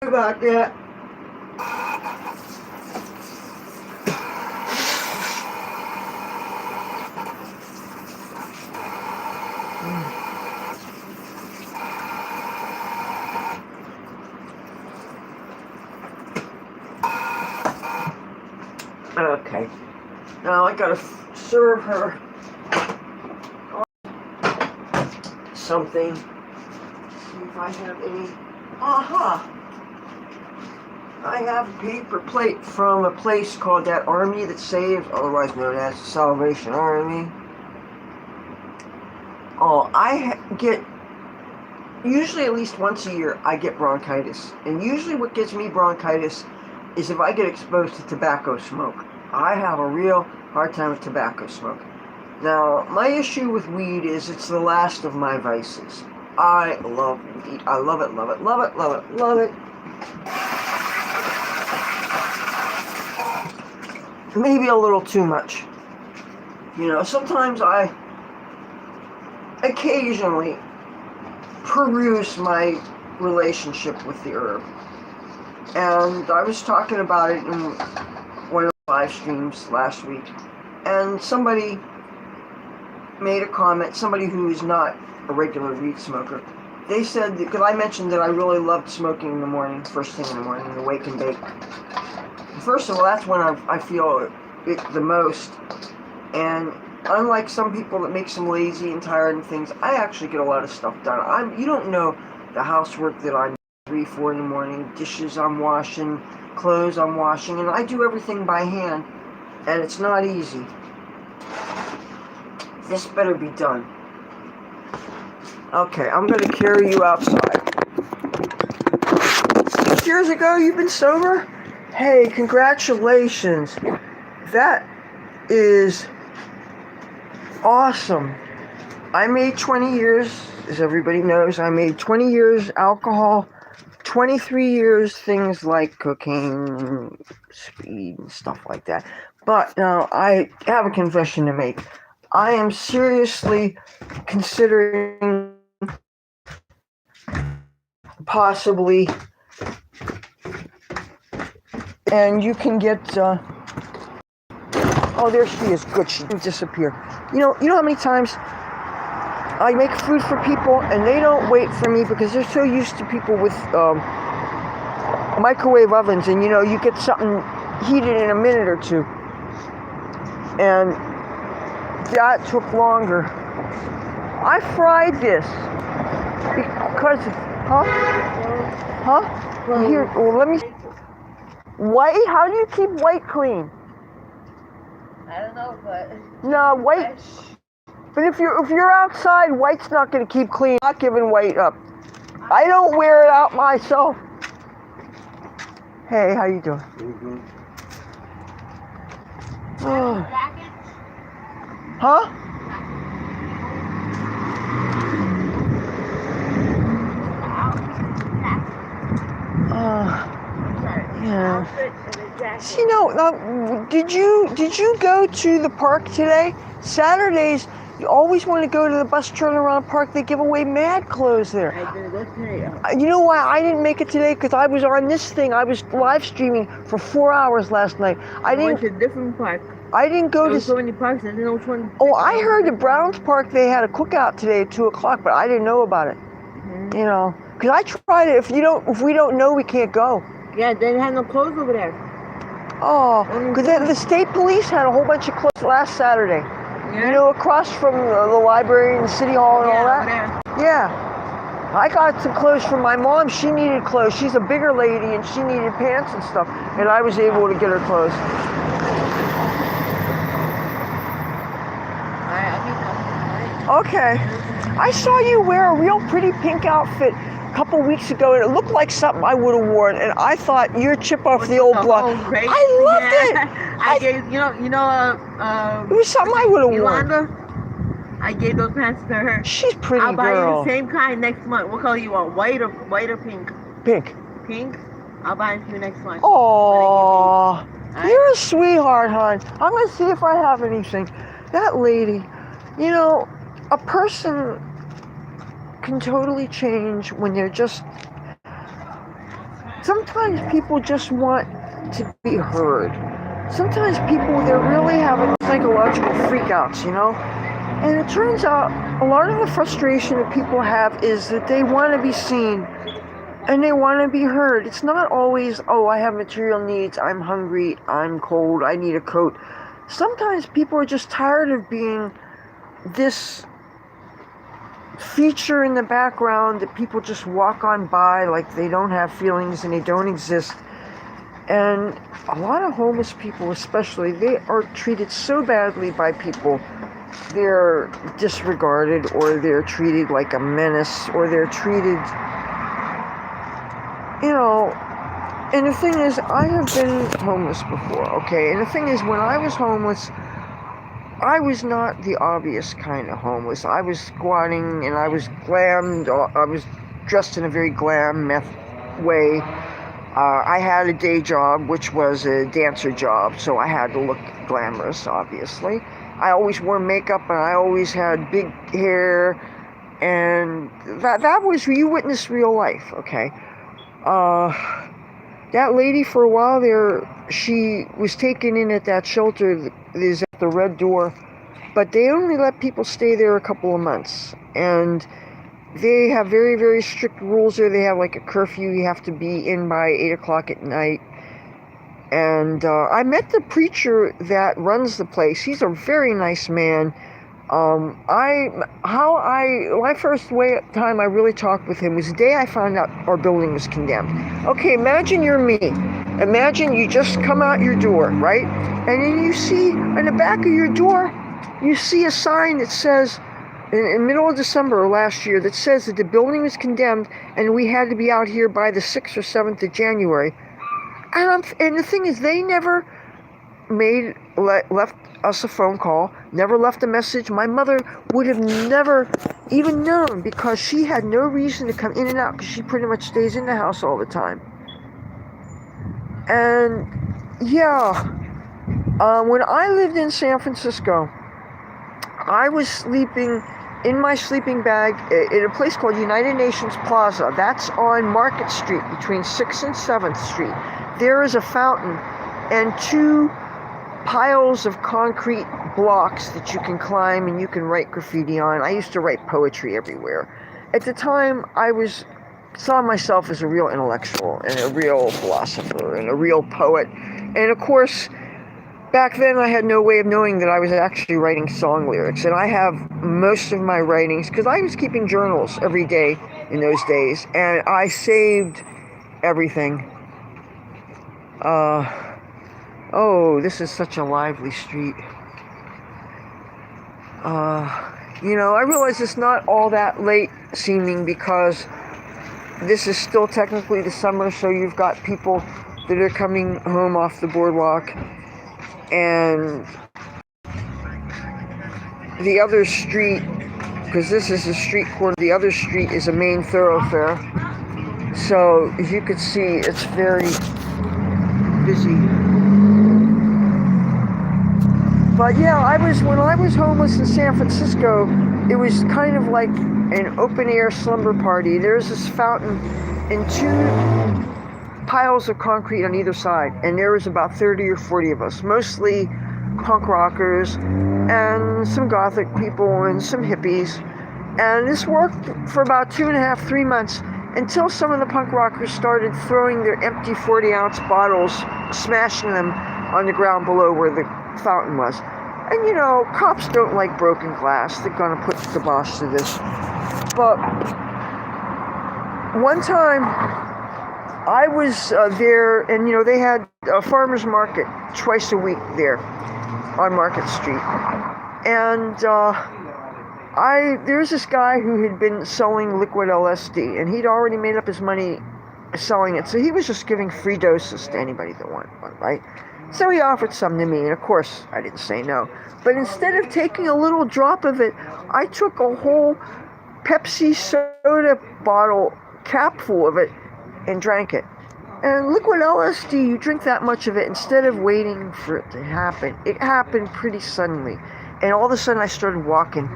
About that. Okay, now I gotta serve her something. See if I have any. I have a paper plate from a place called That Army That Saves, otherwise known as the Salvation Army. Oh, I get, usually at least once a year, I get bronchitis. And usually what gives me bronchitis is if I get exposed to tobacco smoke. I have a real hard time with tobacco smoke. Now, my issue with weed is it's the last of my vices. I love weed. I love it, love it, love it, love it, love it. Maybe a little too much. You know, sometimes I occasionally peruse my relationship with the herb. And I was talking about it in one of the live streams last week. And somebody made a comment, somebody who is not a regular weed smoker. They said, because I mentioned that I really loved smoking in the morning, first thing in the morning, the wake and bake. First of all, that's when I feel it the most. And unlike some people that makes them lazy and tired and things, I actually get a lot of stuff done. You don't know the housework that I'm 3, 4 in the morning, dishes I'm washing, clothes I'm washing, and I do everything by hand, and it's not easy. This better be done. Okay, I'm going to carry you outside. 6 years ago, you've been sober? Hey, congratulations. That is awesome. I made 20 years, as everybody knows, I made 20 years alcohol, 23 years things like cocaine and speed and stuff like that. But now I have a confession to make. I am seriously considering possibly, and you can get. Oh, there she is. Good, she didn't disappear. You know how many times I make food for people and they don't wait for me because they're so used to people with microwave ovens, and you get something heated in a minute or two, and that took longer. I fried this because, Here, well, let me. White? How do you keep white clean? I don't know, but No, white. But if you're outside, white's not going to keep clean. I'm not giving white up. I don't wear it out myself. Hey, how you doing? Mm-hmm. Oh. Huh? Yeah. Did you go to the park today? Saturdays, you always want to go to the bus turnaround park. They give away mad clothes there. I didn't go today. You know why I didn't make it today? Because I was on this thing. I was live streaming for 4 hours last night. I went to a different park. I didn't go There to. were so many parks. I didn't know which one. Oh, I heard the Browns Park. They had a cookout today at 2:00, but I didn't know about it. Mm-hmm. Because I tried it. If we don't know, we can't go. Yeah, they had no clothes over there. Oh, because the state police had a whole bunch of clothes last Saturday. Yeah. Across from the library and the city hall and all that. Yeah. I got some clothes from my mom. She needed clothes. She's a bigger lady and she needed pants and stuff. And I was able to get her clothes. Okay. I saw you wear a real pretty pink outfit a couple weeks ago, and it looked like something I would have worn, and I thought you're chip off the old block. I loved it. I gave It was something I would have worn. Yolanda, I gave those pants to her. She's pretty I'll buy girl. you the same kind next month. What color you want? White or pink? Pink. Pink? I'll buy it for you next month. Oh, you're a sweetheart, hon. I'm gonna see if I have anything. That lady, a person can totally change when they're just. Sometimes people just want to be heard. Sometimes they're really having psychological freakouts, And it turns out a lot of the frustration that people have is that they want to be seen and they want to be heard. It's not always, I have material needs, I'm hungry, I'm cold, I need a coat. Sometimes people are just tired of being this feature in the background that people just walk on by like they don't have feelings and they don't exist. And a lot of homeless people especially, they are treated so badly by people. They're disregarded, or they're treated like a menace, or they're treated, and the thing is, I have been homeless before, okay? And the thing is, when I was homeless, I was not the obvious kind of homeless. I was squatting and I was glammed. I was dressed in a very glam meth way. I had a day job, which was a dancer job, so I had to look glamorous, obviously. I always wore makeup and I always had big hair, and that was, you witnessed real life, okay? That lady, for a while there, she was taken in at that shelter that is at the Red Door, but they only let people stay there a couple of months, and they have very, very strict rules there. They have like a curfew. You have to be in by 8:00 at night. And I met the preacher that runs the place. He's a very nice man. My first time I really talked with him was the day I found out our building was condemned. Okay, imagine you're me. Imagine you just come out your door, right? And then you see in the back of your door, you see a sign that says, in the middle of December last year, that says that the building was condemned and we had to be out here by the 6th or 7th of January. And the thing is, they never left us a phone call, never left a message. My mother would have never even known, because she had no reason to come in and out, because she pretty much stays in the house all the time. And yeah, when I lived in San Francisco, I was sleeping in my sleeping bag in a place called United Nations Plaza. That's on Market Street between 6th and 7th Street. There is a fountain and 2 piles of concrete blocks that you can climb and you can write graffiti on. I used to write poetry everywhere. At the time, I saw myself as a real intellectual and a real philosopher and a real poet. And of course, back then, I had no way of knowing that I was actually writing song lyrics. And I have most of my writings, because I was keeping journals every day in those days, and I saved everything. Oh, this is such a lively street. I realize it's not all that late seeming, because this is still technically the summer, so you've got people that are coming home off the boardwalk. And the other street, because this is a street corner, the other street is a main thoroughfare. So as you can see, it's very busy. But yeah, when I was homeless in San Francisco, it was kind of like an open air slumber party. There's this fountain and 2 piles of concrete on either side, and there was about 30 or 40 of us, mostly punk rockers and some gothic people and some hippies. And this worked for about 2.5, 3 months, until some of the punk rockers started throwing their empty 40-ounce bottles, smashing them on the ground below where the fountain was. And cops don't like broken glass. They're gonna put the boss to this. But one time I was there, and they had a farmer's market twice a week there on Market Street. And there's this guy who had been selling liquid LSD, and he'd already made up his money selling it. So he was just giving free doses to anybody that wanted one, right? So he offered some to me, and of course I didn't say no. But instead of taking a little drop of it, I took a whole Pepsi soda bottle cap full of it and drank it. And liquid LSD, you drink that much of it, instead of waiting for it to happen, it happened pretty suddenly. And all of a sudden I started walking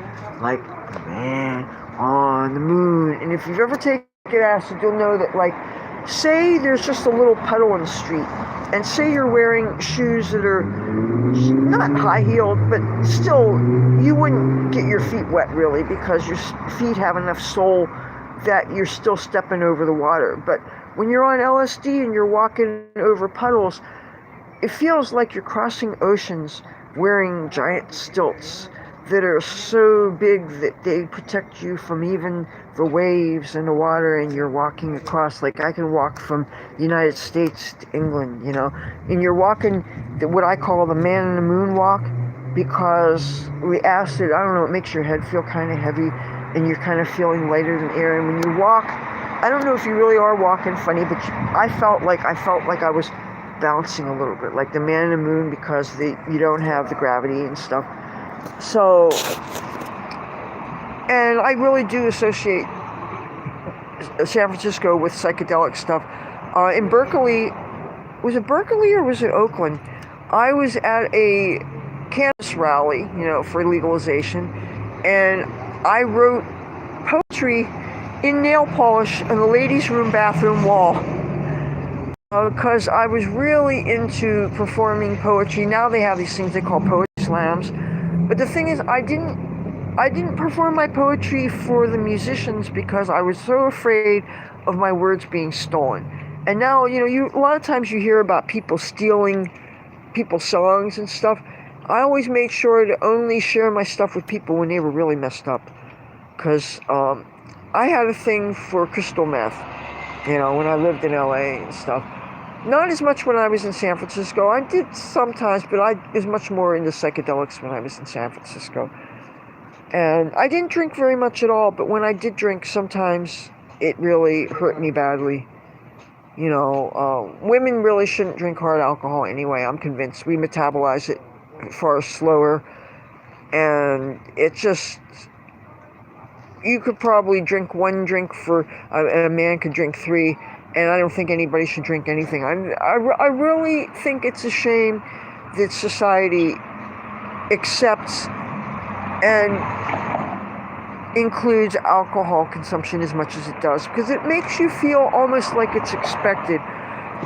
like a man on the moon. And if you've ever taken acid, you'll know that, like, say there's just a little puddle in the street, and say you're wearing shoes that are not high-heeled, but still, you wouldn't get your feet wet, really, because your feet have enough sole that you're still stepping over the water. But when you're on LSD and you're walking over puddles, it feels like you're crossing oceans wearing giant stilts that are so big that they protect you from even the waves and the water, and you're walking across. Like, I can walk from the United States to England, and you're walking what I call the man in the moon walk, because the acid, I don't know, it makes your head feel kind of heavy, and you're kind of feeling lighter than air. And when you walk, I don't know if you really are walking funny, but I felt like I was bouncing a little bit, like the man in the moon, because you don't have the gravity and stuff. So, and I really do associate San Francisco with psychedelic stuff. In Berkeley, was it Berkeley or was it Oakland? I was at a cannabis rally, for legalization, and I wrote poetry in nail polish on the ladies' room bathroom wall, because I was really into performing poetry. Now they have these things they call poetry slams. But the thing is, I didn't perform my poetry for the musicians, because I was so afraid of my words being stolen. And now, a lot of times you hear about people stealing people's songs and stuff. I always made sure to only share my stuff with people when they were really messed up, because I had a thing for crystal meth, when I lived in LA and stuff. Not as much when I was in San Francisco. I did sometimes, but I was much more into psychedelics when I was in San Francisco. And I didn't drink very much at all, but when I did drink, sometimes it really hurt me badly. Women really shouldn't drink hard alcohol anyway, I'm convinced. We metabolize it far slower. And it just, you could probably drink one drink and a man could drink 3. And I don't think anybody should drink anything. I really think it's a shame that society accepts and includes alcohol consumption as much as it does, because it makes you feel almost like it's expected.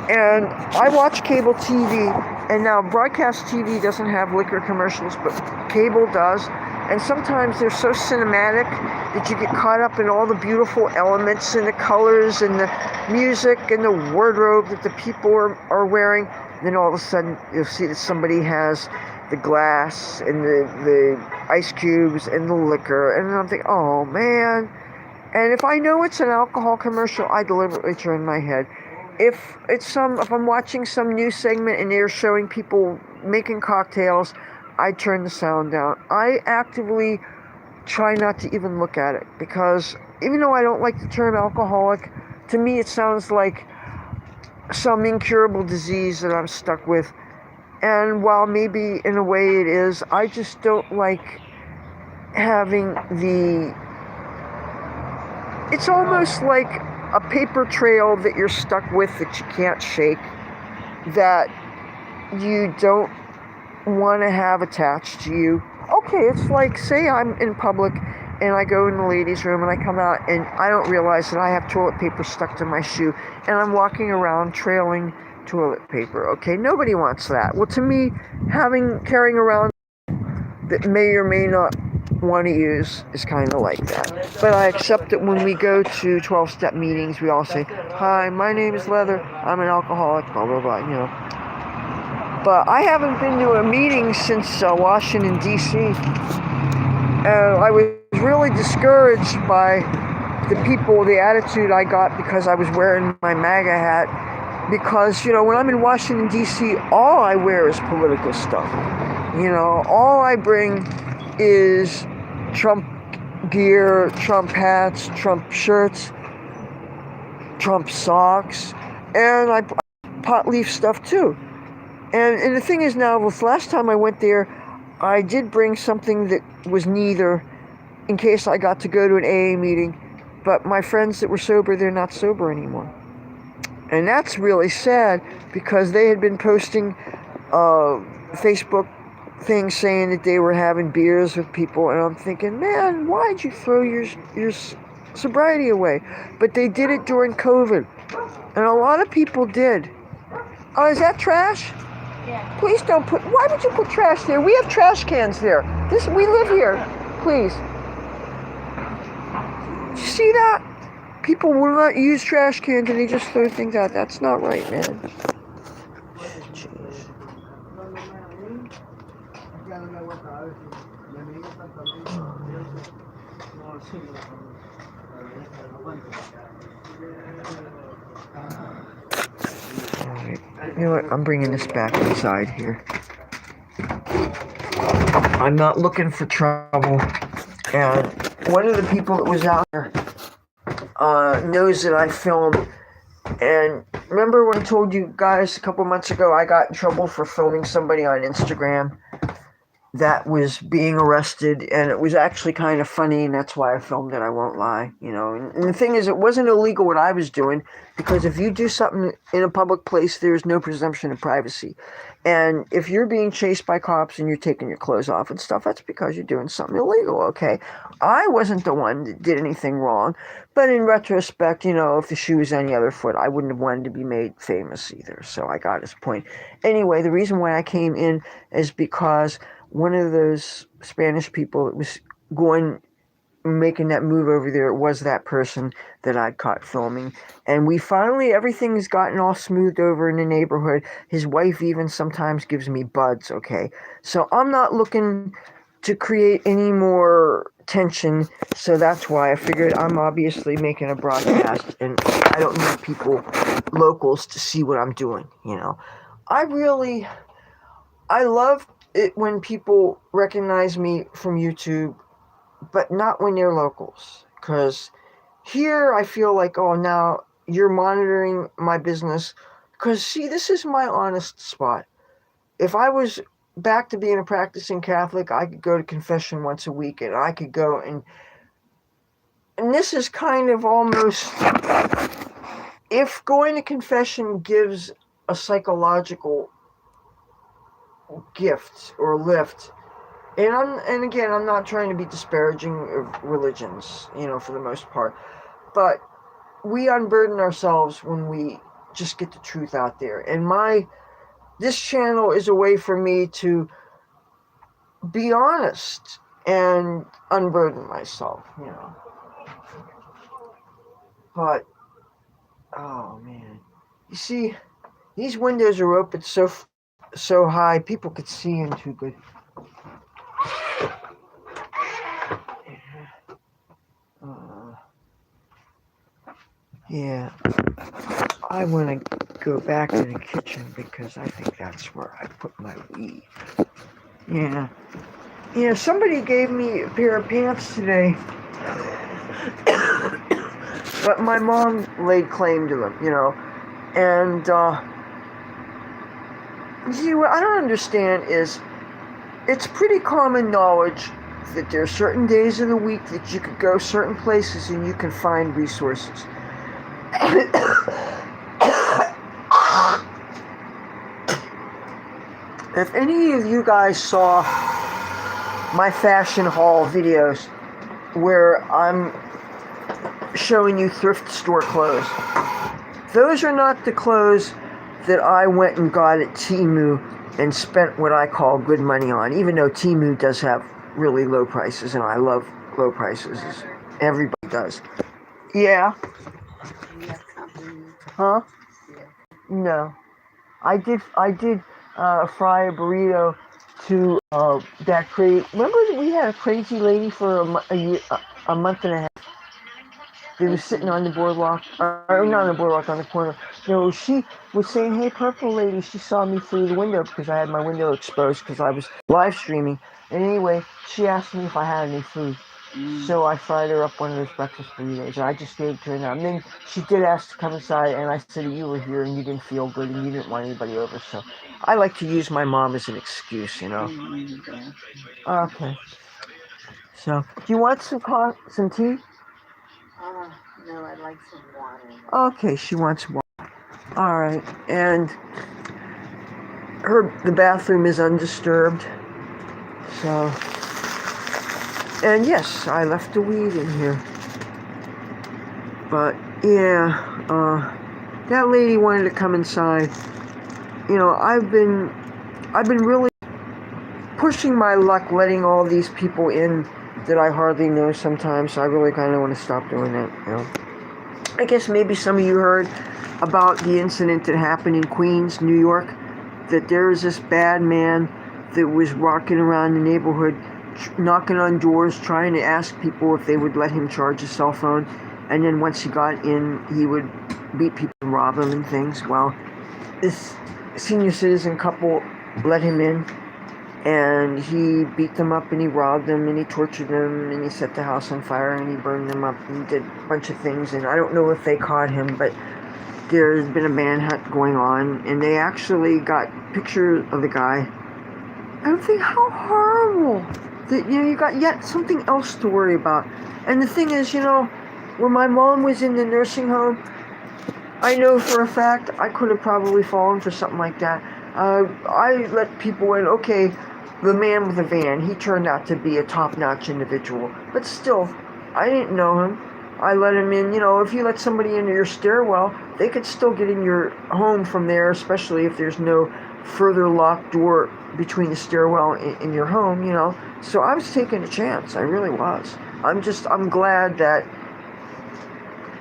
And I watch cable TV, and now broadcast TV doesn't have liquor commercials, but cable does. And sometimes they're so cinematic that you get caught up in all the beautiful elements and the colors and the music and the wardrobe that the people are wearing. And then all of a sudden you'll see that somebody has the glass and the ice cubes and the liquor. And I'm thinking, oh man. And if I know it's an alcohol commercial, I deliberately turn my head. If I'm watching some news segment and they're showing people making cocktails, I turn the sound down. I actively try not to even look at it, because even though I don't like the term alcoholic, to me it sounds like some incurable disease that I'm stuck with. And while maybe in a way it is, I just don't like having it's almost like a paper trail that you're stuck with that you can't shake, that you don't want to have attached to you. Okay, it's like, say I'm in public and I go in the ladies' room and I come out and I don't realize that I have toilet paper stuck to my shoe and I'm walking around trailing toilet paper. Okay, nobody wants that. Well, to me, carrying around that may or may not want to use is kind of like that. But I accept that when we go to 12-step meetings, we all say, hi, my name is Leathur, I'm an alcoholic, blah, blah, blah, you know. But I haven't been to a meeting since Washington, D.C. And I was really discouraged by the attitude I got because I was wearing my MAGA hat. Because, you know, when I'm in Washington, D.C., all I wear is political stuff. You know, all I bring is Trump gear, Trump hats, Trump shirts, Trump socks, and I pot leaf stuff too. And the thing is now, the last time I went there, I did bring something that was neither, in case I got to go to an AA meeting, but my friends that were sober, they're not sober anymore. And that's really sad, because they had been posting Facebook things saying that they were having beers with people, and I'm thinking, man, why'd you throw your sobriety away? But they did it during COVID, and a lot of people did. Oh, is that trash? Yeah. Please don't why would you put trash there? We have trash cans there. We live here. Please. You see that? People will not use trash cans and they just throw things out. That's not right, man. Jeez. Alright. You know what? I'm bringing this back inside here. I'm not looking for trouble. And one of the people that was out there knows that I film. And remember when I told you guys a couple months ago I got in trouble for filming somebody on Instagram that was being arrested, and it was actually kind of funny, and that's why I filmed it, I won't lie, you know. And the thing is, it wasn't illegal what I was doing, because if you do something in a public place, there's no presumption of privacy. And if you're being chased by cops and you're taking your clothes off and stuff, that's because you're doing something illegal, okay? I wasn't the one that did anything wrong, but in retrospect, you know, if the shoe was on the other foot, I wouldn't have wanted to be made famous either, so I got his point. Anyway, the reason why I came in is because one of those Spanish people that was making that move over there was that person that I'd caught filming. And we finally, everything's gotten all smoothed over in the neighborhood. His wife even sometimes gives me buds, okay? So I'm not looking to create any more tension, so that's why I figured I'm obviously making a broadcast, and I don't need people, locals, to see what I'm doing, you know? I love it when people recognize me from YouTube, but not when they're locals. Because here I feel like, oh, now you're monitoring my business. Because, see, this is my honest spot. If I was back to being a practicing Catholic, I could go to confession once a week, and I could go and this is kind of almost, if going to confession gives a psychological gift or lift, And again, I'm not trying to be disparaging of religions, for the most part, but we unburden ourselves when we just get the truth out there. And this channel is a way for me to be honest and unburden myself. But oh man, you see, these windows are open so high people could see in too good. Uh, yeah, I want to go back to the kitchen because I think that's where I put my weed. Yeah. Somebody gave me a pair of pants today, but my mom laid claim to them. And you see, what I don't understand is it's pretty common knowledge that there are certain days of the week that you could go certain places and you can find resources. If any of you guys saw my fashion haul videos where I'm showing you thrift store clothes, those are not the clothes that I went and got at Temu and spent what I call good money on, even though Temu does have really low prices, and I love low prices. Everybody does. Yeah. Huh? No. I did fry a burrito to that crazy. Remember that we had a crazy lady for a month and a half. They was sitting on the boardwalk, or not on the boardwalk, on the corner. She was saying, "Hey, purple lady." She saw me through the window because I had my window exposed because I was live streaming. And anyway, she asked me if I had any food. So I fried her up one of those breakfast burritos, and I just gave it to her. And then she did ask to come inside, and I said you were here and you didn't feel good and you didn't want anybody over. So I like to use my mom as an excuse. Okay. So, do you want some tea? No, I'd like some water. Okay, she wants water. All right, and the bathroom is undisturbed. So, and yes, I left the weed in here. But yeah, that lady wanted to come inside. I've been really pushing my luck, letting all these people in that I hardly know sometimes. So I really kind of want to stop doing that. I guess maybe some of you heard about the incident that happened in Queens, New York, that there was this bad man that was walking around the neighborhood, knocking on doors, trying to ask people if they would let him charge a cell phone. And then once he got in, he would beat people and rob them and things. Well, this senior citizen couple let him in, and he beat them up and he robbed them and he tortured them and he set the house on fire and he burned them up and did a bunch of things. And I don't know if they caught him, but there's been a manhunt going on, and they actually got pictures of the guy. I don't think how horrible that you got yet something else to worry about. And the thing is, when my mom was in the nursing home, I know for a fact I could have probably fallen for something like that. I let people in. Okay, the man with the van, he turned out to be a top-notch individual, but still, I didn't know him. I let him in. If you let somebody into your stairwell, they could still get in your home from there, especially if there's no further locked door between the stairwell and your home. So I was taking a chance. I really was. I'm glad that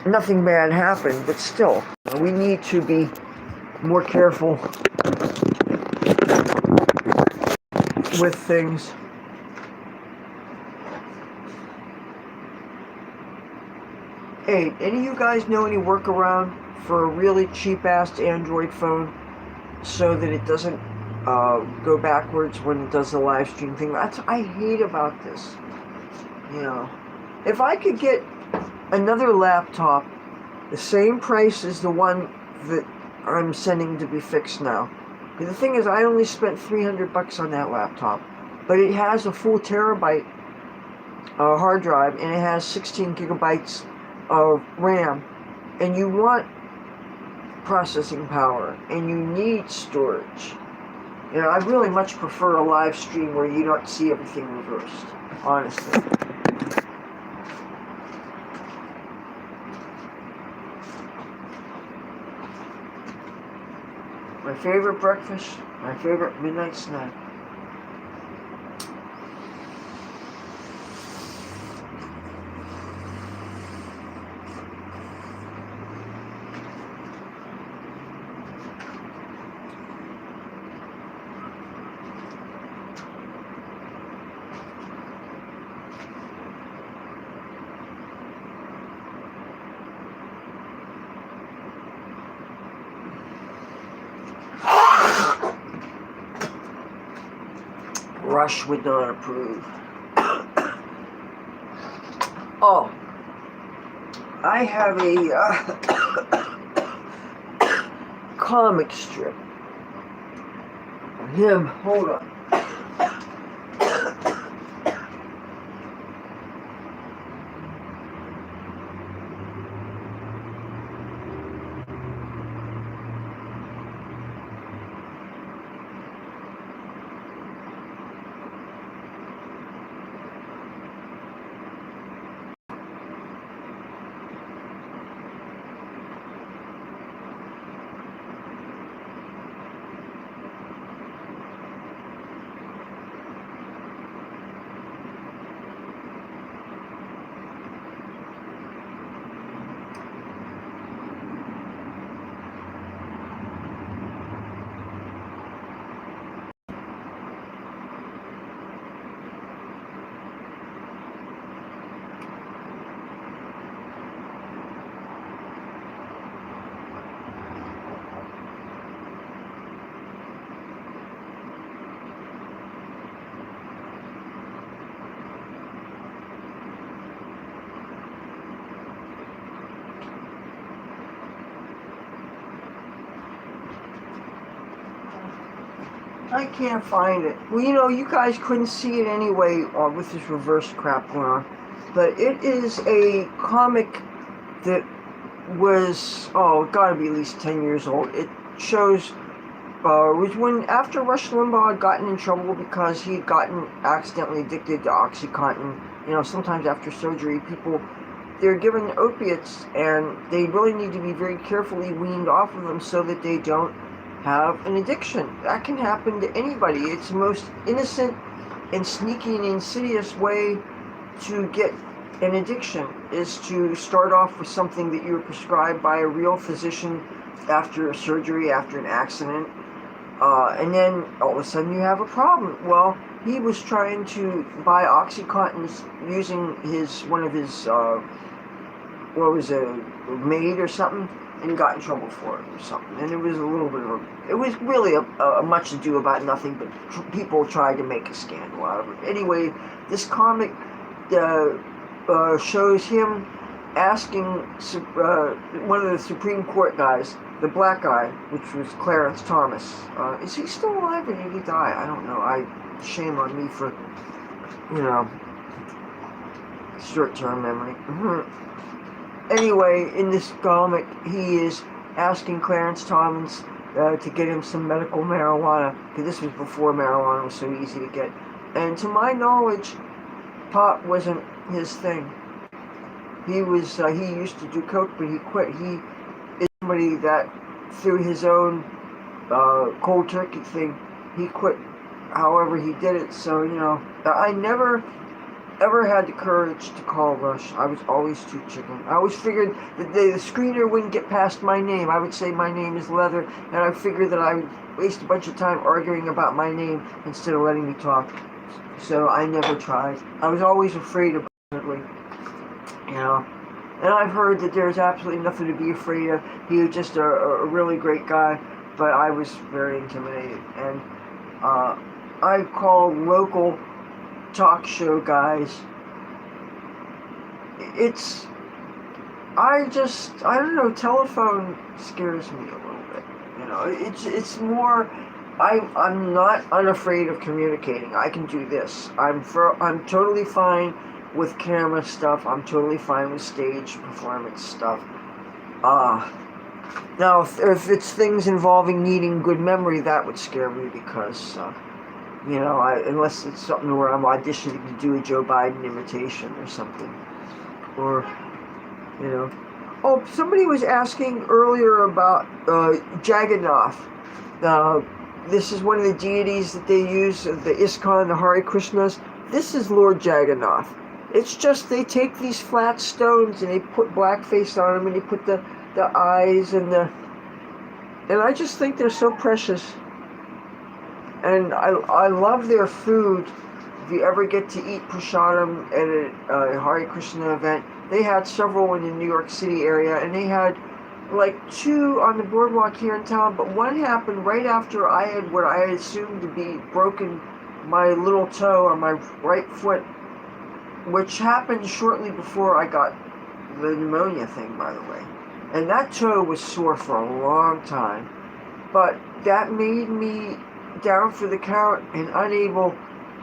nothing bad happened, but still, we need to be more careful with things. Hey, any of you guys know any workaround for a really cheap-ass Android phone so that it doesn't go backwards when it does the live stream thing? That's what I hate about this. If I could get another laptop the same price as the one that I'm sending to be fixed now. But the thing is, I only spent $300 on that laptop, but it has a full terabyte hard drive, and it has 16 gigabytes of RAM, and you want processing power, and you need storage. You know, I really much prefer a live stream where you don't see everything reversed, honestly. My favorite breakfast, my favorite midnight snack. Rush would not approve. Oh, I have a comic strip. Him, hold on. I can't find it. Well, you know, you guys couldn't see it anyway with this reverse crap going on. But it is a comic that was, it gotta be at least 10 years old. It shows, was when, after Rush Limbaugh had gotten in trouble because he had gotten accidentally addicted to OxyContin. You know, sometimes after surgery, people, they're given opiates and they really need to be very carefully weaned off of them so that they don't have an addiction. That can happen to anybody. It's the most innocent and sneaky and insidious way to get an addiction is to start off with something that you were prescribed by a real physician after a surgery, after an accident, and then all of a sudden you have a problem. Well, he was trying to buy OxyContin using one of his, what was it, a maid or something, and got in trouble for it or something. And it was a little bit of it was really a much ado about nothing, but people tried to make a scandal out of it. Anyway, this comic shows him asking one of the Supreme Court guys, the black guy, which was Clarence Thomas. Is he still alive or did he die? I don't know. Shame on me for, short-term memory. Anyway, in this comic, he is asking Clarence Thomas to get him some medical marijuana, because this was before marijuana was so easy to get. And to my knowledge, pot wasn't his thing. He used to do coke, but he quit. He is somebody that, through his own cold turkey thing, he quit however he did it. So, I never ever had the courage to call Rush. I was always too chicken. I always figured that the screener wouldn't get past my name. I would say my name is Leathur, and I figured that I would waste a bunch of time arguing about my name instead of letting me talk. So I never tried. I was always afraid of it, And I've heard that there's absolutely nothing to be afraid of. He was just a really great guy, but I was very intimidated. And I called local talk show guys. I don't know, telephone scares me a little bit. It's more, I'm not unafraid of communicating. I can do this. I'm totally fine with camera stuff. I'm totally fine with stage performance stuff. Now, if it's things involving needing good memory, that would scare me because, unless it's something where I'm auditioning to do a Joe Biden imitation or something, or you know. Oh, somebody was asking earlier about Jagannath. Uh, this is one of the deities that they use, the ISKCON, the Hare Krishnas. This is Lord Jagannath. It's just they take these flat stones and they put blackface on them and they put the eyes and I just think they're so precious. And I love their food. If you ever get to eat prasadam at a Hare Krishna event, they had several in the New York City area, and they had like 2 on the boardwalk here in town, but one happened right after I had what I assumed to be broken my little toe on my right foot, which happened shortly before I got the pneumonia thing, by the way. And that toe was sore for a long time, but that made me down for the count and unable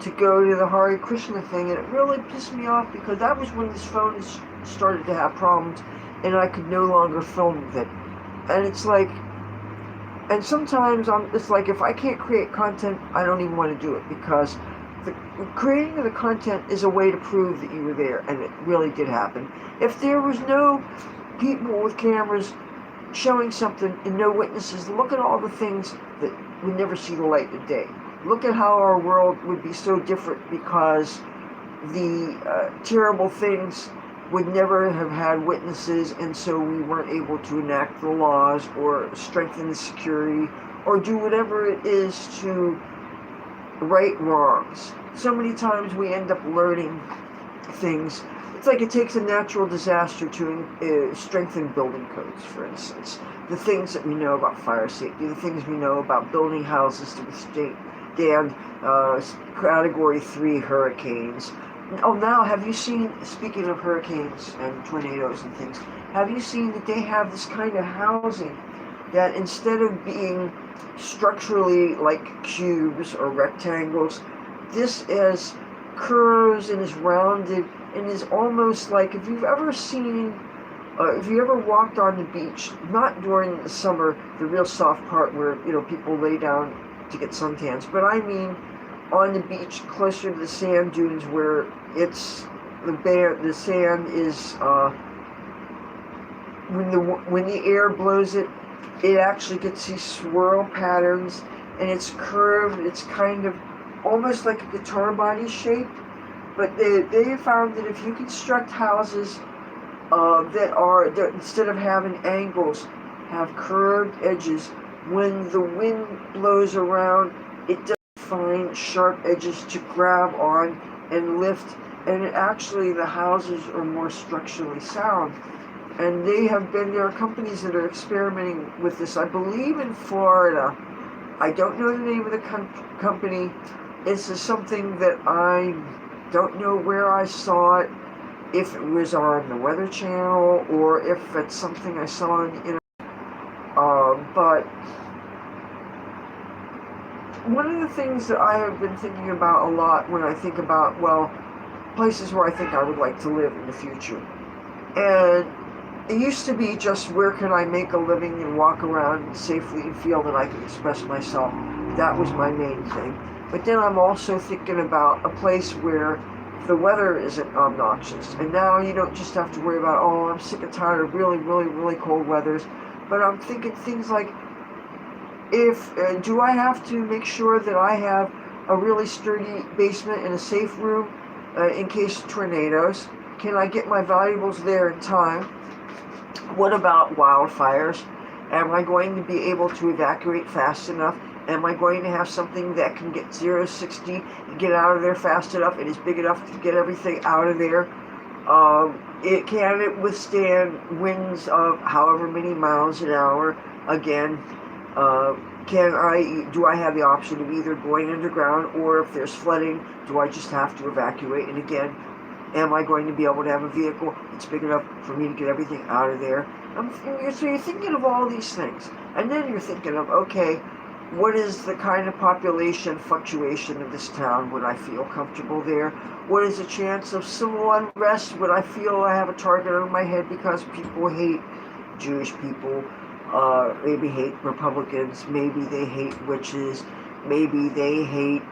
to go to the Hare Krishna thing, and it really pissed me off because that was when this phone started to have problems and I could no longer film with it. And it's like, and sometimes it's like if I can't create content, I don't even want to do it, because the creating of the content is a way to prove that you were there, and it really did happen. If there was no people with cameras showing something and no witnesses, look at all the things that would never see the light of day. Look at how our world would be so different because the terrible things would never have had witnesses, and so we weren't able to enact the laws or strengthen the security or do whatever it is to right wrongs. So many times we end up learning things. It's like it takes a natural disaster to strengthen building codes, for instance. The things that we know about fire safety, the things we know about building houses to withstand Category 3 hurricanes. Oh, now, have you seen, speaking of hurricanes and tornadoes and things, have you seen that they have this kind of housing that instead of being structurally like cubes or rectangles, this is curves and is rounded and is almost like, if you've ever seen, if you ever walked on the beach, not during the summer, the real soft part where, people lay down to get suntans, but I mean on the beach closer to the sand dunes where it's the sand is when the air blows it, it actually gets these swirl patterns, and it's curved. It's kind of almost like a guitar body shape. But they found that if you construct houses that instead of having angles, have curved edges, when the wind blows around, it doesn't find sharp edges to grab on and lift, and the houses are more structurally sound. And there are companies that are experimenting with this, I believe in Florida. I don't know the name of the company. This is something that I don't know where I saw it, if it was on the Weather Channel or if it's something I saw on the internet. But one of the things that I have been thinking about a lot when I think about, places where I think I would like to live in the future. And it used to be just where can I make a living and walk around safely and feel that I can express myself. That was my main thing. But then I'm also thinking about a place where the weather isn't obnoxious. And now you don't just have to worry about, I'm sick and tired of really, really, really cold weathers. But I'm thinking things like, do I have to make sure that I have a really sturdy basement and a safe room in case of tornadoes? Can I get my valuables there in time? What about wildfires? Am I going to be able to evacuate fast enough? Am I going to have something that can get 0-60 and get out of there fast enough and is big enough to get everything out of there? Can it withstand winds of however many miles an hour? Again, do I have the option of either going underground, or if there's flooding, do I just have to evacuate? And again, am I going to be able to have a vehicle that's big enough for me to get everything out of there? So you're thinking of all these things. And then you're thinking of, okay, what is the kind of population fluctuation of this town? Would I feel comfortable there? What is the chance of civil unrest? Would I feel I have a target on my head because people hate Jewish people? maybe hate Republicans, maybe they hate witches, maybe they hate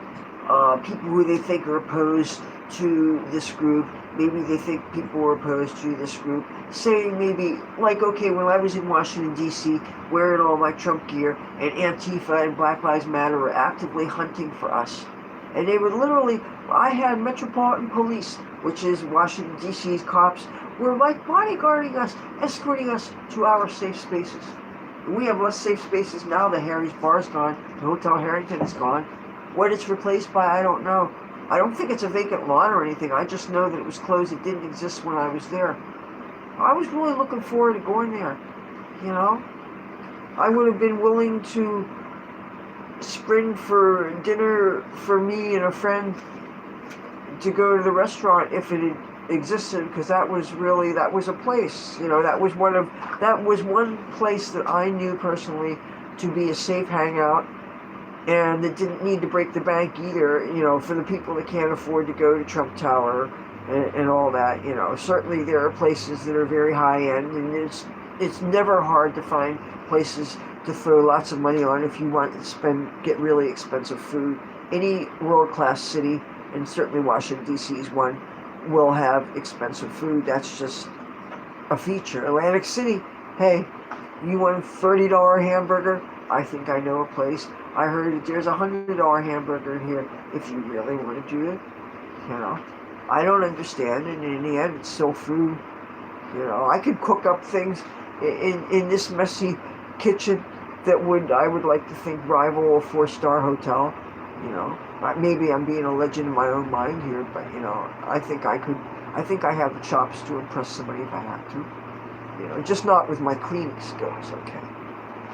people who they think are opposed to this group, maybe they think people are opposed to this group, saying maybe, like, okay, when I was in Washington, D.C., wearing all my Trump gear, and Antifa and Black Lives Matter were actively hunting for us. And they would literally, I had Metropolitan Police, which is Washington, D.C.'s cops, were like bodyguarding us, escorting us to our safe spaces. We have less safe spaces now. The Harry's Bar's gone. The Hotel Harrington is gone. What it's replaced by, I don't know. I don't think it's a vacant lot or anything. I just know that it was closed. It didn't exist when I was there. I was really looking forward to going there. You know? I would have been willing to spring for dinner for me and a friend to go to the restaurant if it had existed, because that was a place, that was one place that I knew personally to be a safe hangout, and it didn't need to break the bank either, for the people that can't afford to go to Trump Tower and all that. Certainly there are places that are very high end, and it's never hard to find places to throw lots of money on if you want to get really expensive food. Any world-class city, and certainly Washington, D.C. is one, will have expensive food. That's just a feature. Atlantic City, hey, you want a $30 hamburger? I think I know a place. I heard that there's a $100 hamburger here if you really want to do it. I don't understand, and in the end, it's still food. I could cook up things in this messy kitchen that I would like to think rival a 4-star hotel. Maybe I'm being a legend in my own mind here, but I think I could. I think I have the chops to impress somebody if I have to. Just not with my cleaning skills, okay.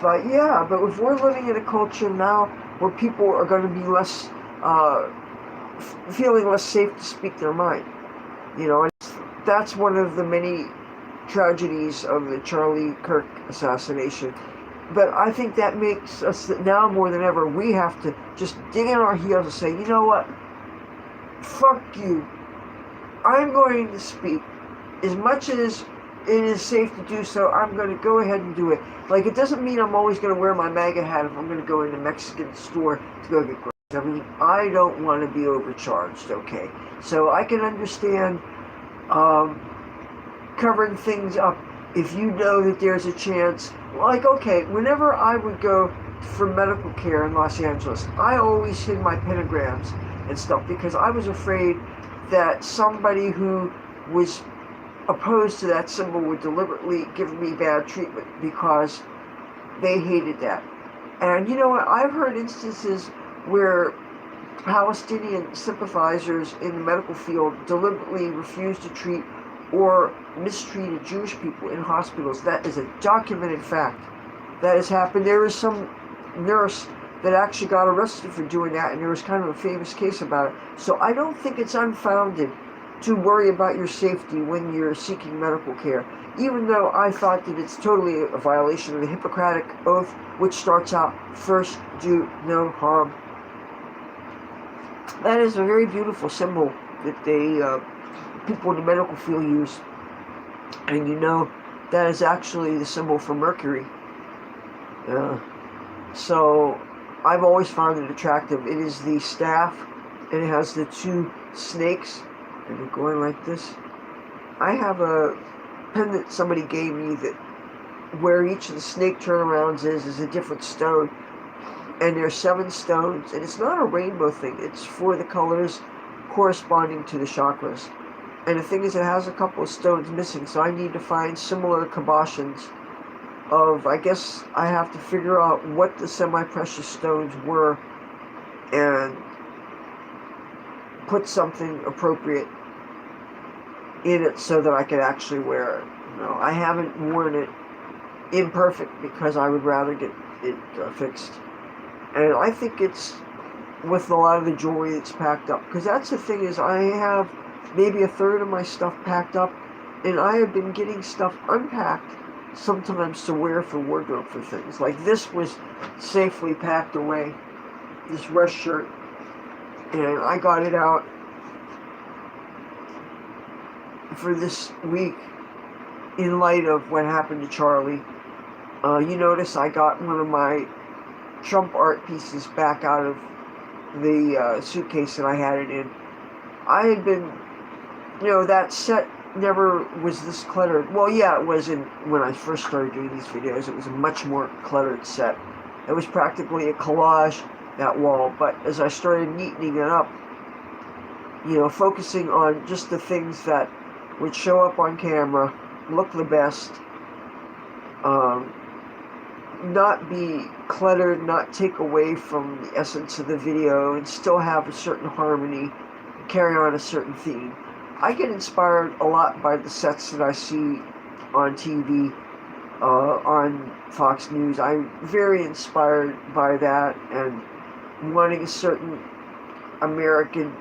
But yeah, but if we're living in a culture now where people are going to be less, feeling less safe to speak their mind, and that's one of the many tragedies of the Charlie Kirk assassination. But I think that makes us, now more than ever, we have to just dig in our heels and say, you know what? Fuck you. I'm going to speak. As much as it is safe to do so, I'm going to go ahead and do it. Like, it doesn't mean I'm always going to wear my MAGA hat if I'm going to go in the Mexican store to go get groceries. I mean, I don't want to be overcharged, okay? So I can understand covering things up if you know that there's a chance. Like, okay, whenever I would go for medical care in Los Angeles, I always hid my pentagrams and stuff because I was afraid that somebody who was opposed to that symbol would deliberately give me bad treatment because they hated that. And you know what? I've heard instances where Palestinian sympathizers in the medical field deliberately refused to treat or mistreated Jewish people in hospitals. That is a documented fact. That has happened. There is some nurse that actually got arrested for doing that, and there was kind of a famous case about it. So I don't think it's unfounded to worry about your safety when you're seeking medical care, even though I thought that it's totally a violation of the Hippocratic Oath, which starts out, first do no harm. That is a very beautiful symbol that people in the medical field use. And that is actually the symbol for Mercury. So I've always found it attractive. It is the staff, and it has the 2 snakes, and they're going like this. I have a pen that somebody gave me that where each of the snake turnarounds is a different stone. And there are 7 stones, and it's not a rainbow thing. It's for the colors corresponding to the chakras. And the thing is, it has a couple of stones missing, so I need to find similar cabochons of, I guess I have to figure out what the semi-precious stones were and put something appropriate in it so that I could actually wear it. I haven't worn it imperfect because I would rather get it fixed. And I think it's with a lot of the jewelry that's packed up, because that's the thing is, I have maybe a third of my stuff packed up, and I have been getting stuff unpacked sometimes to wear for wardrobe for things. Like this was safely packed away, this rest shirt, and I got it out for this week in light of what happened to Charlie. You notice I got one of my Trump art pieces back out of the suitcase that I had it in. I had been, that set never was this cluttered. Well, yeah, it was when I first started doing these videos. It was a much more cluttered set. It was practically a collage, that wall. But as I started neatening it up, focusing on just the things that would show up on camera, look the best, not be cluttered, not take away from the essence of the video, and still have a certain harmony, carry on a certain theme. I get inspired a lot by the sets that I see on TV, on Fox News. I'm very inspired by that and wanting a certain American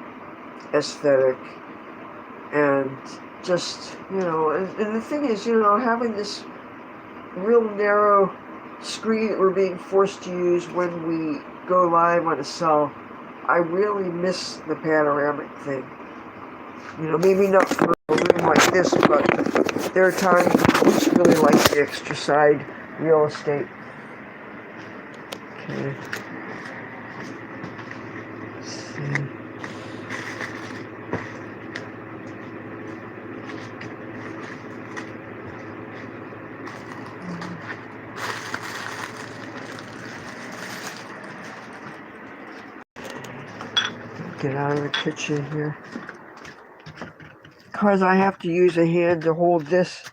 aesthetic, and just, and the thing is, having this real narrow screen that we're being forced to use when we go live on a cell, I really miss the panoramic thing. Maybe not for a room like this, but there are times I just really like the extra side real estate. Okay. Let's see. Get out of the kitchen here, because I have to use a hand to hold this.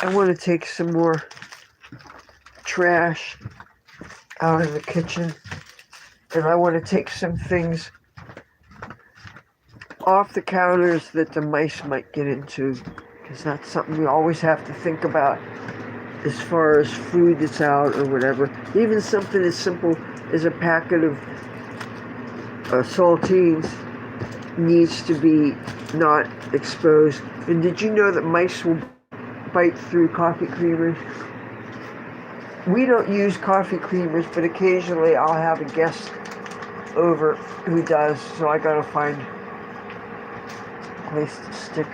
I want to take some more trash out of the kitchen, and I want to take some things off the counters that the mice might get into, because that's something we always have to think about as far as food that's out or whatever. Even something as simple as a packet of saltines needs to be not exposed. And did you know that mice will bite through coffee creamers? We don't use coffee creamers, but occasionally I'll have a guest over who does, so I gotta find a place to stick.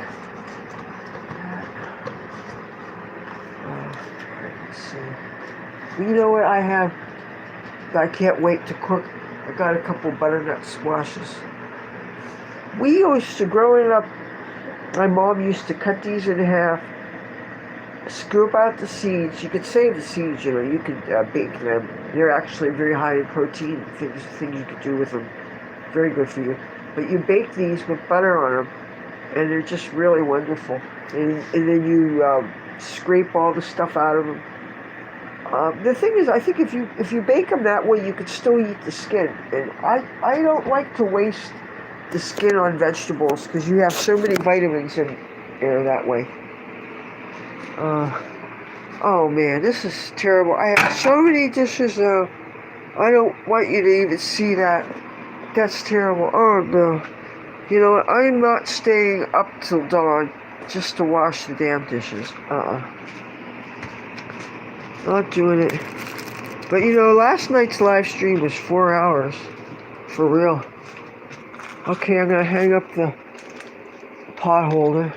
You know what I have that I can't wait to cook? I got a couple butternut squashes. We used to, growing up, my mom used to cut these in half, scoop out the seeds. You could save the seeds, you could bake them. They're actually very high in protein, things you could do with them. Very good for you. But you bake these with butter on them, and they're just really wonderful. And then you scrape all the stuff out of them. The thing is, I think if you bake them that way, you could still eat the skin. And I don't like to waste the skin on vegetables, because you have so many vitamins in there that way. Oh man, this is terrible. I have so many dishes now. I don't want you to even see that. That's terrible. Oh no. You know what? I'm not staying up till dawn just to wash the damn dishes. Not doing it. But last night's live stream was 4 hours. For real. Okay, I'm gonna hang up the pot holder.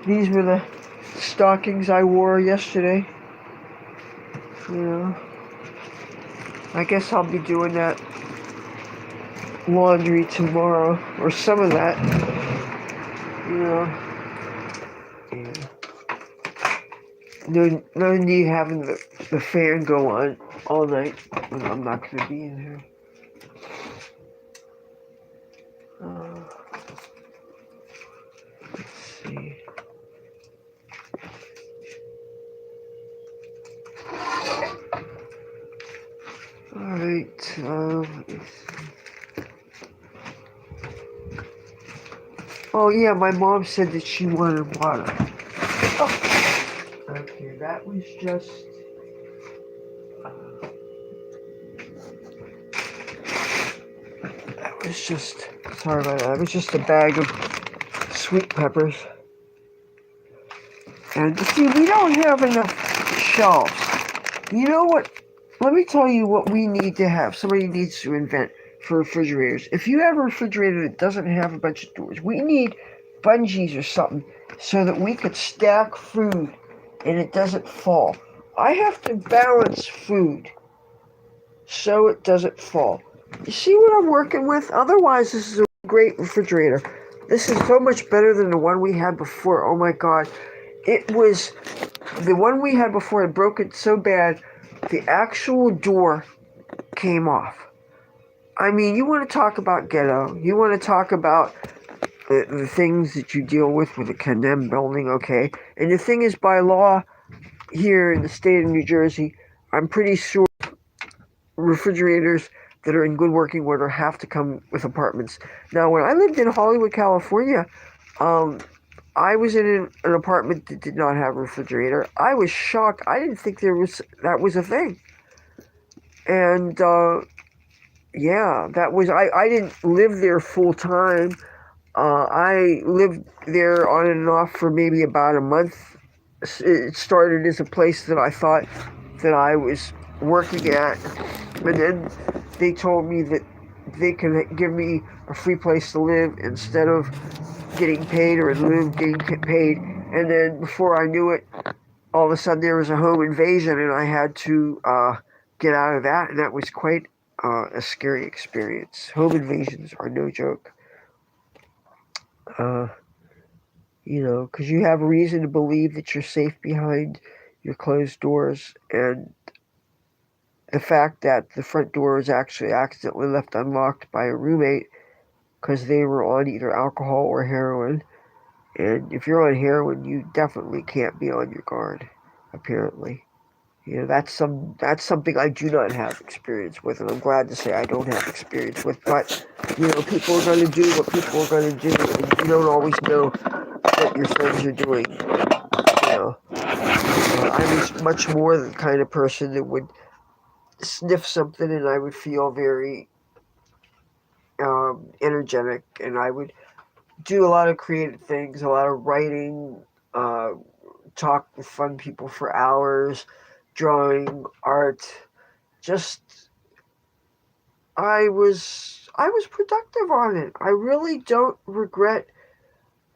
These were the stockings I wore yesterday. I guess I'll be doing that laundry tomorrow, or some of that. No need having the fan go on all night when I'm not going to be in here. Let's see. Alright, oh yeah, my mom said that she wanted water. Okay, that was just sorry about that. It was just a bag of sweet peppers. And see, we don't have enough shelves. You know what? Let me tell you what we need to have. Somebody needs to invent for refrigerators. If you have a refrigerator that doesn't have a bunch of doors, we need bungees or something so that we could stack food and it doesn't fall. I have to balance food so it doesn't fall. You see what I'm working with? Otherwise, this is a great refrigerator. This is so much better than the one we had before. Oh my God. It was, the one we had before had broken so bad, the actual door came off. I mean, you want to talk about ghetto. You want to talk about the things that you deal with a condemned building, okay? And the thing is, by law, here in the state of New Jersey, I'm pretty sure refrigerators that are in good working order have to come with apartments. Now, when I lived in Hollywood, California, I was in an apartment that did not have a refrigerator. I was shocked. I didn't think that was a thing. And yeah, that was I didn't live there full time. I lived there on and off for maybe about a month. It started as a place that I thought that I was working at, and then they told me that they can give me a free place to live instead of getting paid, or in lieu of getting paid. And then before I knew it, all of a sudden there was a home invasion, and I had to get out of that, and that was quite a scary experience. Home invasions are no joke. Uh, because you have a reason to believe that you're safe behind your closed doors, and the fact that the front door was actually accidentally left unlocked by a roommate because they were on either alcohol or heroin. And if you're on heroin, you definitely can't be on your guard, apparently. That's something I do not have experience with, and I'm glad to say I don't have experience with. But people are going to do what people are going to do, and you don't always know what your friends are doing. I was much more the kind of person that would sniff something and I would feel very energetic, and I would do a lot of creative things, a lot of writing, uh, talk with fun people for hours, drawing, art. Just I was productive on it. I really don't regret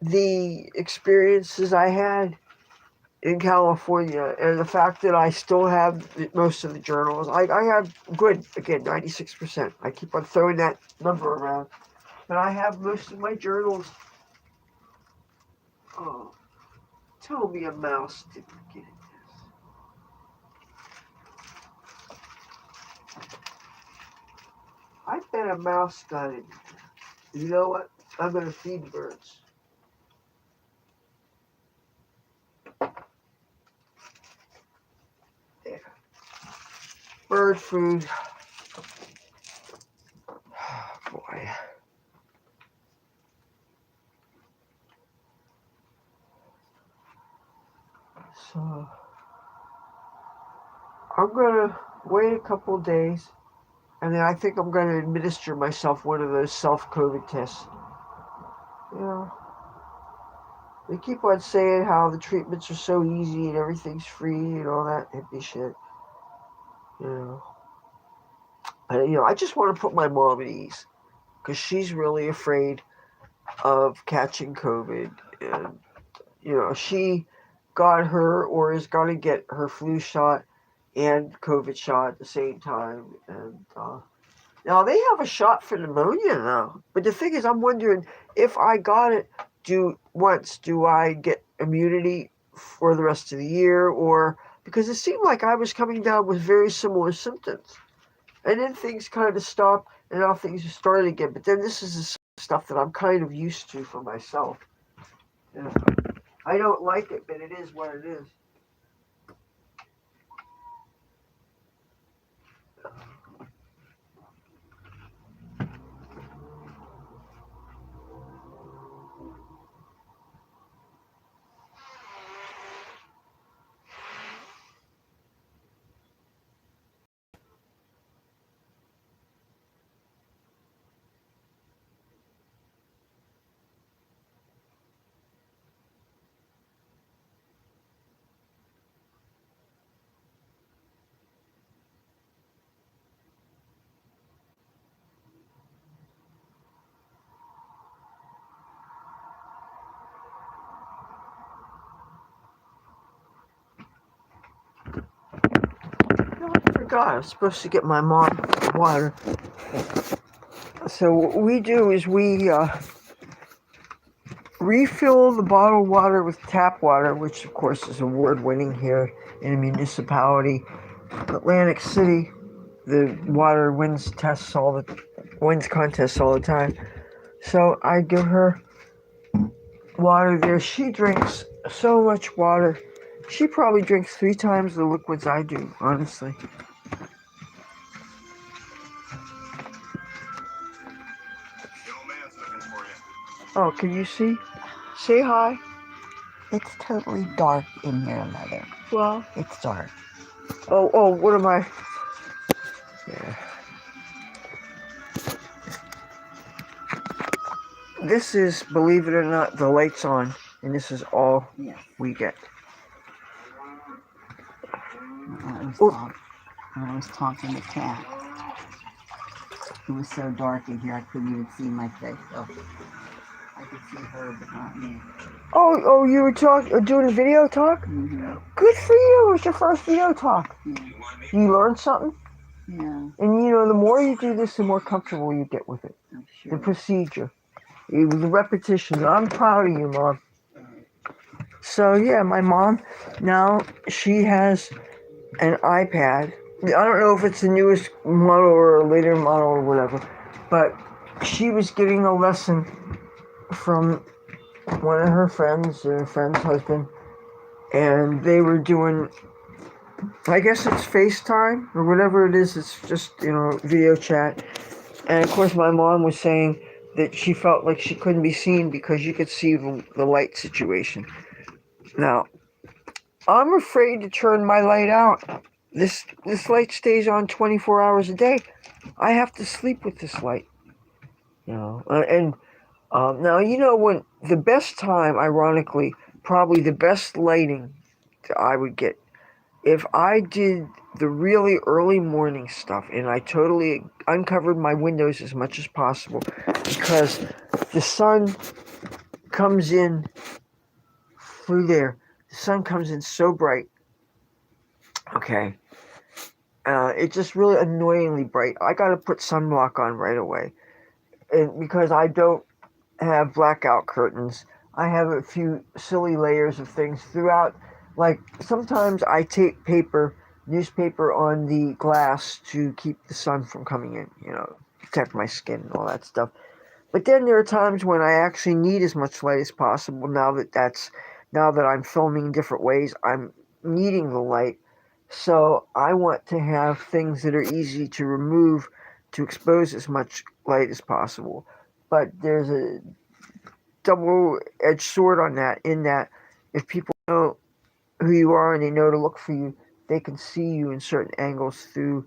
the experiences I had in California, and the fact that I still have most of the journals. I have good, again, 96%. I keep on throwing that number around, but I have most of my journals. Oh, tell me a mouse didn't get it. I bet a mouse got it. You know what? I'm gonna feed birds. There. Bird food. Boy. So I'm gonna wait a couple of days, and then I think I'm gonna administer myself one of those self-COVID tests. You know, they keep on saying how the treatments are so easy and everything's free and all that hippie shit. You know, I just want to put my mom at ease because she's really afraid of catching COVID, and she got her or is going to get her flu shot and COVID shot at the same time, and now they have a shot for pneumonia though. But the thing is, I'm wondering if I got it, do I get immunity for the rest of the year, or because it seemed like I was coming down with very similar symptoms, and then things kind of stopped, and now things are starting again. But then this is the stuff that I'm kind of used to for myself. Yeah. I don't like it, but it is what it is. forgot. I was supposed to get my mom water. So what we do is we refill the bottled water with tap water, which of course is award-winning here in a municipality, Atlantic City. The water wins contests all the time. So I give her water there. She drinks so much water. She probably drinks 3 times the liquids I do, honestly. Oh, can you see? Say hi. It's totally dark in here, Mother. Well, It's dark. oh, what am I? Yeah. This is, believe it or not, the light's on, and this is all we get. When I was talking to Kat, it was so dark in here I couldn't even see my face. So I could see her, but not me. Oh, you were doing a video talk? Mm-hmm. Good for you. It was your first video talk. Yeah. You learned something? Yeah. And you know, the more you do this, the more comfortable you get with it. I'm sure. The procedure. The repetition. I'm proud of you, Mom. So, yeah, my mom, now she has an iPad. I don't know if it's the newest model or a later model or whatever, but she was getting a lesson from one of her friends, or her friend's husband, and they were doing, I guess it's FaceTime or whatever it is. It's just, video chat. And of course, my mom was saying that she felt like she couldn't be seen because you could see the light situation. Now, I'm afraid to turn my light out. This light stays on 24 hours a day. I have to sleep with this light. Now, when the best time, ironically, probably the best lighting that I would get, if I did the really early morning stuff and I totally uncovered my windows as much as possible, because the sun comes in through there. The sun comes in so bright. Okay. It's just really annoyingly bright. I got to put sunblock on right away. And because I don't have blackout curtains, I have a few silly layers of things throughout. Like, sometimes I tape newspaper on the glass to keep the sun from coming in, protect my skin and all that stuff. But then there are times when I actually need as much light as possible. Now that I'm filming in different ways, I'm needing the light. So I want to have things that are easy to remove to expose as much light as possible. But there's a double-edged sword on that, in that if people know who you are and they know to look for you, they can see you in certain angles through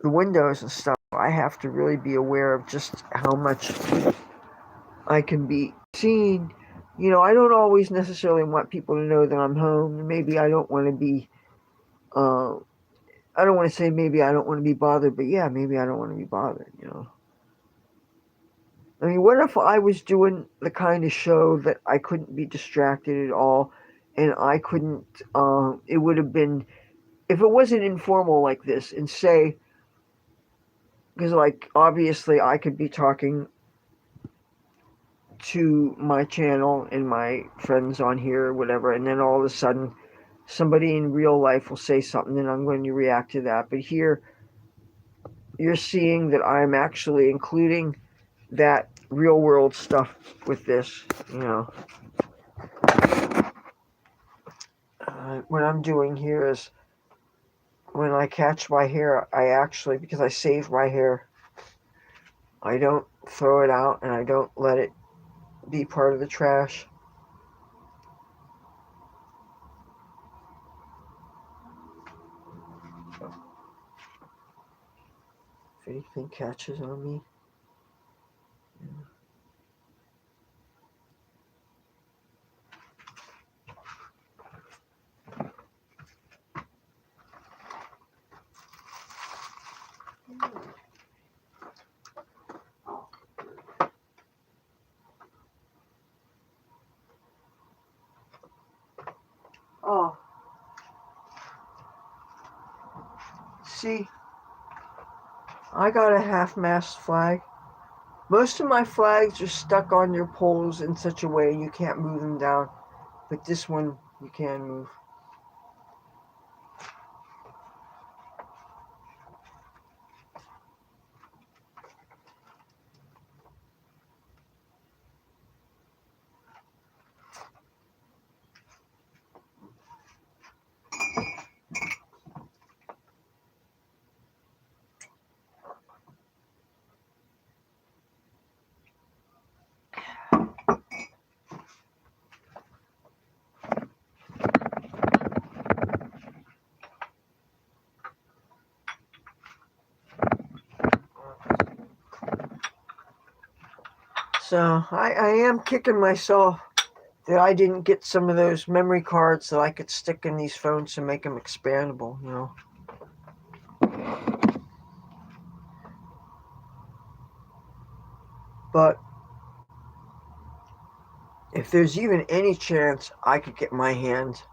the windows and stuff. I have to really be aware of just how much I can be seen. I don't always necessarily want people to know that I'm home. Maybe I don't want to be, I don't want to say maybe I don't want to be bothered, but yeah, maybe I don't want to be bothered, I mean, what if I was doing the kind of show that I couldn't be distracted at all, and I couldn't, it would have been, if it wasn't informal like this, and say, because, like, obviously I could be talking to my channel and my friends on here or whatever, and then all of a sudden somebody in real life will say something and I'm going to react to that. But here you're seeing that I'm actually including that real world stuff with this, what I'm doing here is, when I catch my hair, I actually, because I save my hair, I don't throw it out and I don't let it be part of the trash. If anything catches on me. Oh. see, I got a half-mast flag. Most of my flags are stuck on your poles in such a way you can't move them down, but this one you can move. So I am kicking myself that I didn't get some of those memory cards that I could stick in these phones to make them expandable, you know. But if there's even any chance I could get my hands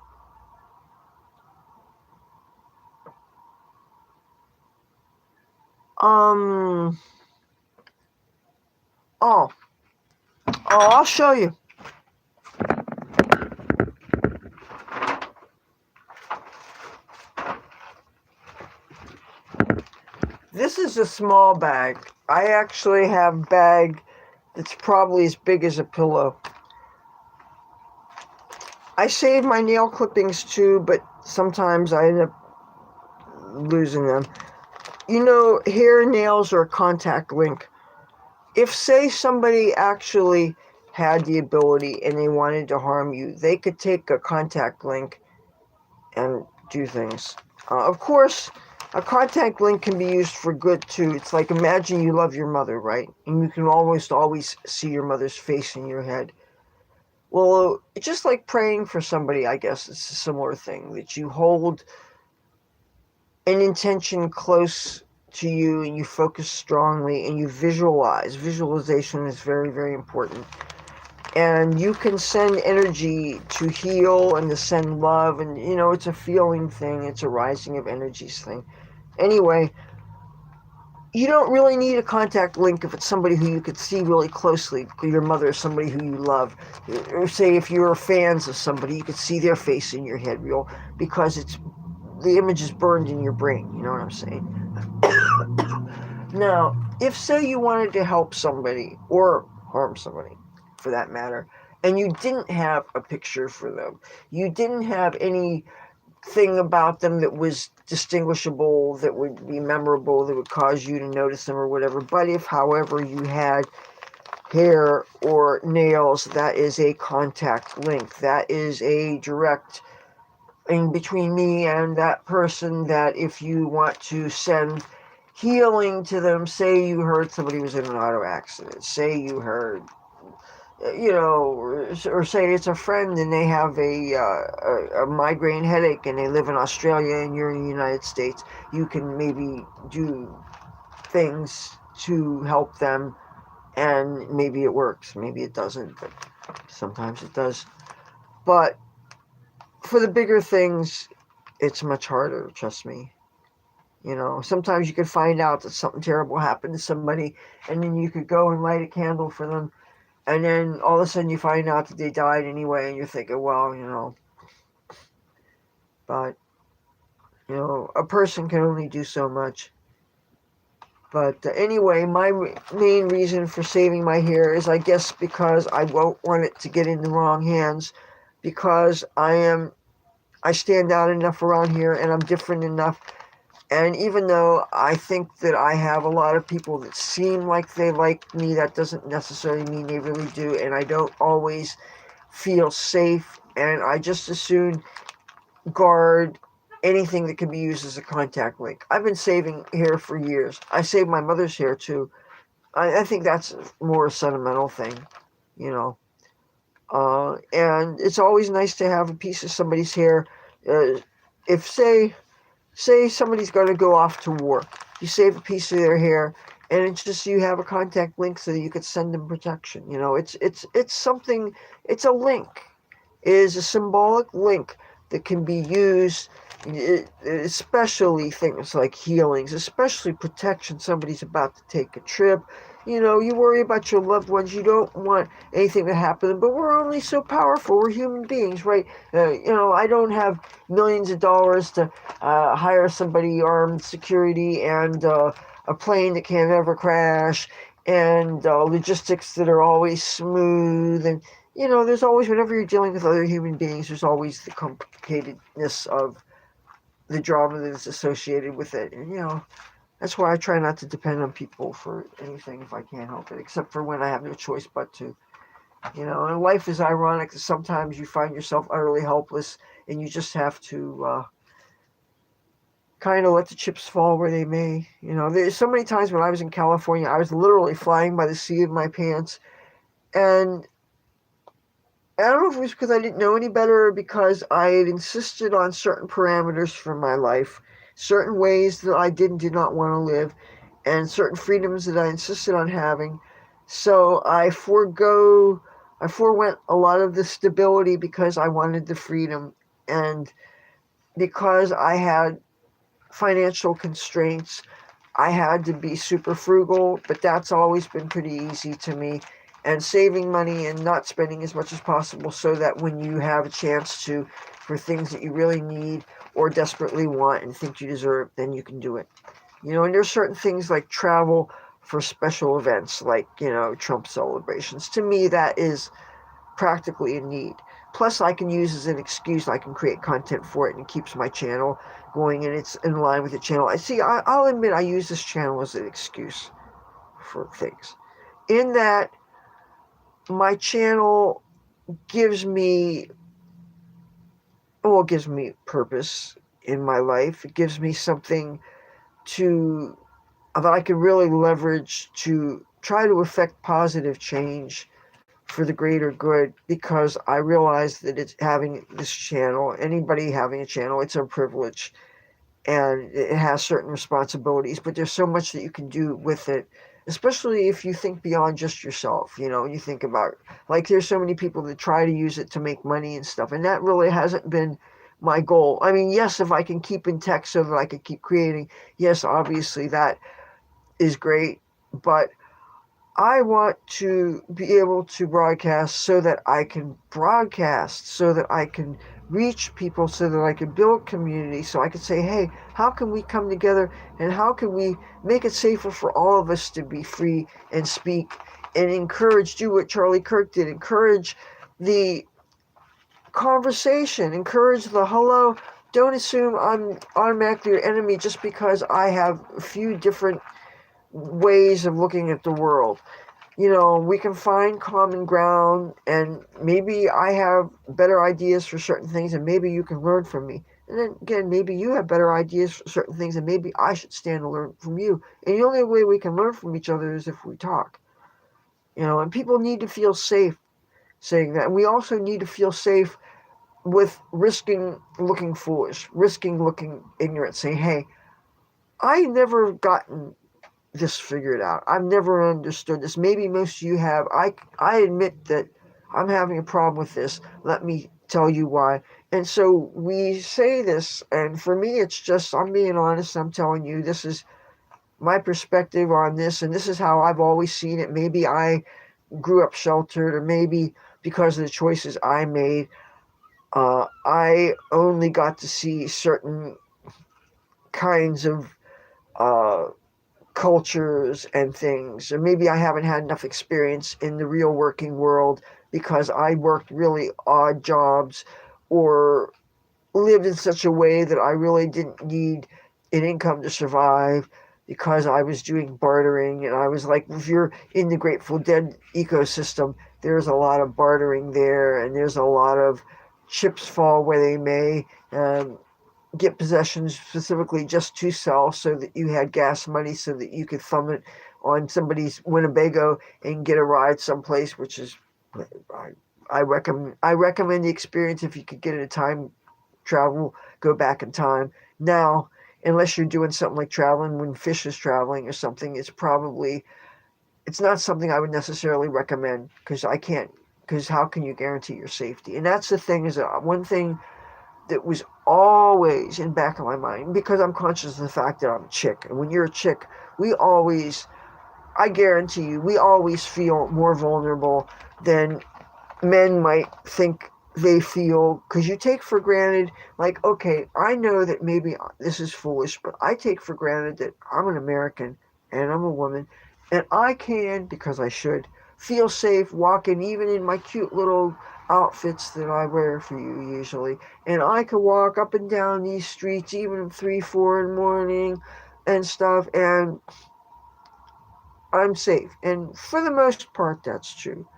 oh, I'll show you. This is a small bag. I actually have a bag that's probably as big as a pillow. I save my nail clippings too, but sometimes I end up losing them. You know, hair and nails are a contact link. If, say, somebody actually had the ability and they wanted to harm you, they could take a contact link and do things. Of course, a contact link can be used for good too. It's like, imagine you love your mother, right? And you can almost always see your mother's face in your head. Well, it's just like praying for somebody, I guess it's a similar thing, that you hold an intention close to you and you focus strongly and you visualize. Visualization is very, very important. And you can send energy to heal and to send love, and you know, it's a feeling thing, it's a rising of energies thing. Anyway, you don't really need a contact link if it's somebody who you could see really closely, your mother or somebody who you love. Or say if you're fans of somebody, you could see their face in your head real, because it's the image is burned in your brain, you know what I'm saying? Now, if say you wanted to help somebody or harm somebody for that matter, and you didn't have a picture for them, you didn't have anything about them that was distinguishable, that would be memorable, that would cause you to notice them or whatever, but if, however, you had hair or nails, that is a contact link. That is a direct in between me and that person, that if you want to send healing to them, say you heard somebody was in an auto accident, say you heard, you know, or say it's a friend and they have a migraine headache and they live in Australia and you're in the United States, you can maybe do things to help them, and maybe it works, maybe it doesn't, but sometimes it does. But for the bigger things, it's much harder, trust me. You know, sometimes you could find out that something terrible happened to somebody, and then you could go and light a candle for them, and then all of a sudden you find out that they died anyway, and you're thinking, well, you know, but, you know, a person can only do so much. But anyway, my main reason for saving my hair is, I guess, because I won't want it to get in the wrong hands, because I stand out enough around here and I'm different enough. And even though I think that I have a lot of people that seem like they like me, that doesn't necessarily mean they really do. And I don't always feel safe. And I just as soon guard anything that can be used as a contact link. I've been saving hair for years. I saved my mother's hair too. I think that's more a sentimental thing, you know. And it's always nice to have a piece of somebody's hair. If, say somebody's going to go off to war, you save a piece of their hair, and it's just you have a contact link so that you could send them protection. You know, it's something. It's a link. It is a symbolic link that can be used especially things like healings, especially protection. Somebody's about to take a trip. You worry about your loved ones. You don't want anything to happen to them, but we're only so powerful. We're human beings, right? I don't have millions of dollars to hire somebody armed security and a plane that can't ever crash and logistics that are always smooth. And, there's always, whenever you're dealing with other human beings, there's always the complicatedness of the drama that is associated with it. And, that's why I try not to depend on people for anything if I can't help it, except for when I have no choice but to. And life is ironic that sometimes you find yourself utterly helpless and you just have to kind of let the chips fall where they may. There's so many times when I was in California, I was literally flying by the seat of my pants. And I don't know if it was because I didn't know any better or because I had insisted on certain parameters for my life, certain ways that I did not want to live, and certain freedoms that I insisted on having. So I forewent a lot of the stability because I wanted the freedom, and because I had financial constraints, I had to be super frugal, but that's always been pretty easy to me. And saving money and not spending as much as possible so that when you have a chance to, for things that you really need or desperately want and think you deserve, then you can do it. And there's certain things like travel for special events, like, Trump celebrations. To me, that is practically a need. Plus, I can use as an excuse. I can create content for it, and it keeps my channel going, and it's in line with the channel. I'll admit I use this channel as an excuse for things. In that, my channel gives me purpose in my life. It gives me something to that I can really leverage to try to affect positive change for the greater good, because I realize that it's having this channel, anybody having a channel, it's a privilege and it has certain responsibilities, but there's so much that you can do with it, especially if you think beyond just yourself. You think about, like, there's so many people that try to use it to make money and stuff, and that really hasn't been my goal. I mean, yes, if I can keep in tech so that I can keep creating, yes, obviously that is great, but I want to be able to broadcast so that I can reach people, so that I can build community, so I can say, hey, how can we come together and how can we make it safer for all of us to be free and speak and do what Charlie Kirk did, encourage the conversation, encourage the hello. Don't assume I'm automatically your enemy just because I have a few different ways of looking at the world. We can find common ground, and maybe I have better ideas for certain things, and maybe you can learn from me. And then again, maybe you have better ideas for certain things, and maybe I should stand to learn from you. And the only way we can learn from each other is if we talk. And people need to feel safe saying that. And we also need to feel safe with risking looking foolish, risking looking ignorant, saying, hey, I never gotten this figured out. I've never understood this. Maybe most of you have. I admit that I'm having a problem with this. Let me tell you why. And so we say this, and for me, it's just, I'm being honest. I'm telling you, this is my perspective on this, and this is how I've always seen it. Maybe I grew up sheltered, or maybe because of the choices I made, I only got to see certain kinds of uh, cultures and things, or maybe I haven't had enough experience in the real working world because I worked really odd jobs or lived in such a way that I really didn't need an income to survive, because I was doing bartering. And I was like, if you're in the Grateful Dead ecosystem, there's a lot of bartering there, and there's a lot of chips fall where they may. Get possessions specifically just to sell, so that you had gas money so that you could thumb it on somebody's Winnebago and get a ride someplace, which is, I recommend the experience. If you could get it a time travel, go back in time. Now, unless you're doing something like traveling when Fish is traveling or something, it's not something I would necessarily recommend, because how can you guarantee your safety? And that's the thing, is one thing that was always in the back of my mind, because I'm conscious of the fact that I'm a chick. And when you're a chick, I guarantee you, we always feel more vulnerable than men might think they feel, because you take for granted, like, okay, I know that maybe this is foolish, but I take for granted that I'm an American and I'm a woman, and I can, because I should, feel safe walking even in my cute little outfits that I wear for you usually, and I can walk up and down these streets even at 3, 4 in the morning and stuff, and I'm safe. And for the most part, that's true.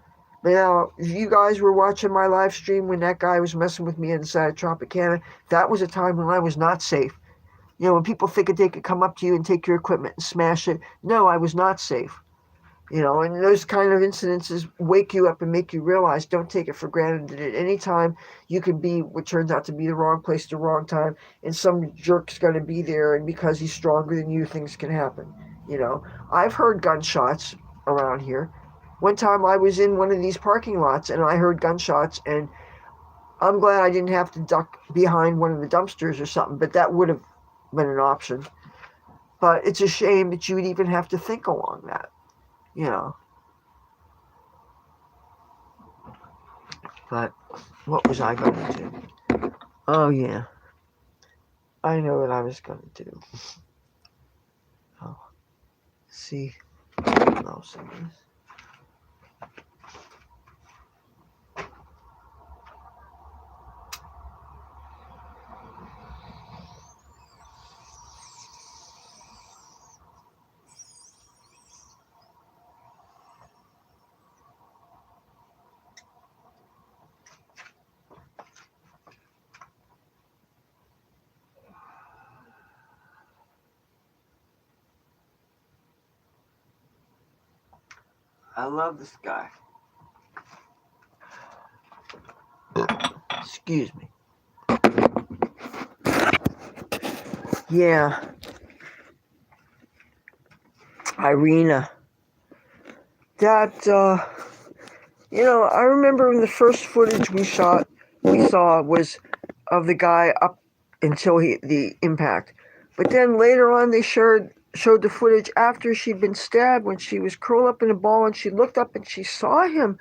Now, if you guys were watching my live stream when that guy was messing with me inside of Tropicana, that was a time when I was not safe. You know, when people think that they could come up to you and take your equipment and smash it, no, I was not safe. You know, and those kind of incidences wake you up and make you realize, don't take it for granted that at any time you could be what turns out to be the wrong place at the wrong time, and some jerk's going to be there, and because he's stronger than you, things can happen. You know, I've heard gunshots around here. One time I was in one of these parking lots and I heard gunshots, and I'm glad I didn't have to duck behind one of the dumpsters or something, but that would have been an option. But it's a shame that you would even have to think along that, you know. But what was I going to do? Oh, yeah. I know what I was going to do. Oh, see. What else it is. I love this guy. Excuse me. Yeah. Irina. That, you know, I remember when the first footage we saw was of the guy up until the impact. But then later on they showed the footage after she'd been stabbed, when she was curled up in a ball and she looked up and she saw him.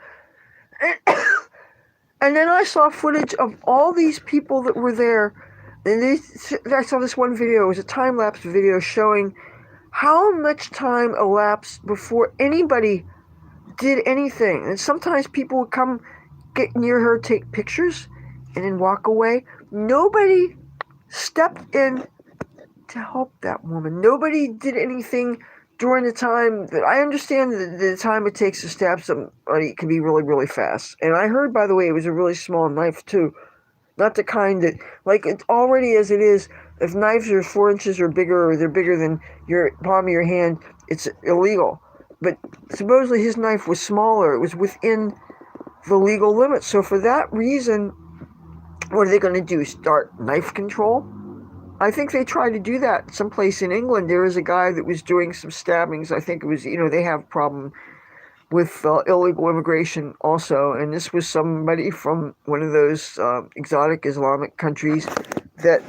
And then I saw footage of all these people that were there. And I saw this one video. It was a time-lapse video showing how much time elapsed before anybody did anything. And sometimes people would come get near her, take pictures, and then walk away. Nobody stepped in to help that woman. Nobody did anything during the time that I understand that the time it takes to stab somebody can be really, really fast. And I heard, by the way, it was a really small knife too. Not the kind that, like, it already as it is, if knives are 4 inches or bigger, or they're bigger than your palm of your hand, it's illegal. But supposedly his knife was smaller. It was within the legal limits. So for that reason, what are they going to do? Start knife control? I think they tried to do that someplace in England. There was a guy that was doing some stabbings. I think it was, you know, they have a problem with illegal immigration also. And this was somebody from one of those exotic Islamic countries that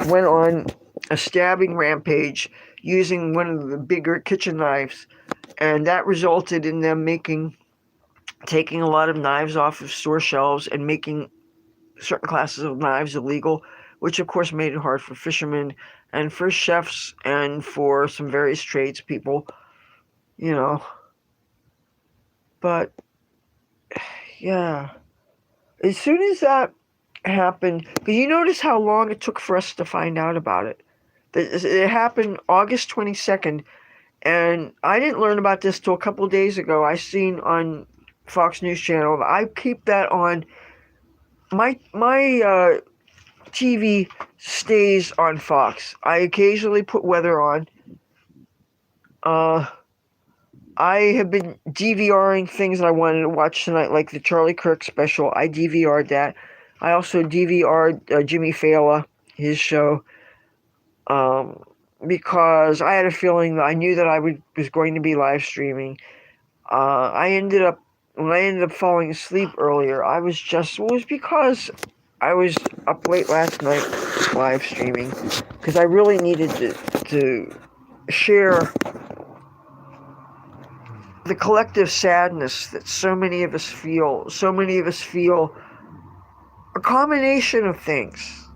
went on a stabbing rampage using one of the bigger kitchen knives. And that resulted in them taking a lot of knives off of store shelves and making certain classes of knives illegal, which of course made it hard for fishermen and for chefs and for some various tradespeople, you know. But, yeah. As soon as that happened, because you notice how long it took for us to find out about it. It happened August 22nd, and I didn't learn about this till a couple of days ago. I seen on Fox News Channel. I keep that on. My TV stays on Fox. I occasionally put weather on. I have been DVRing things that I wanted to watch tonight, like the Charlie Kirk special. I DVR'd that. I also DVR'd Jimmy Fallon, his show, because I had a feeling that I knew that I was going to be live streaming. When I ended up falling asleep earlier, it was because I was up late last night live streaming because I really needed to share the collective sadness that so many of us feel. So many of us feel a combination of things.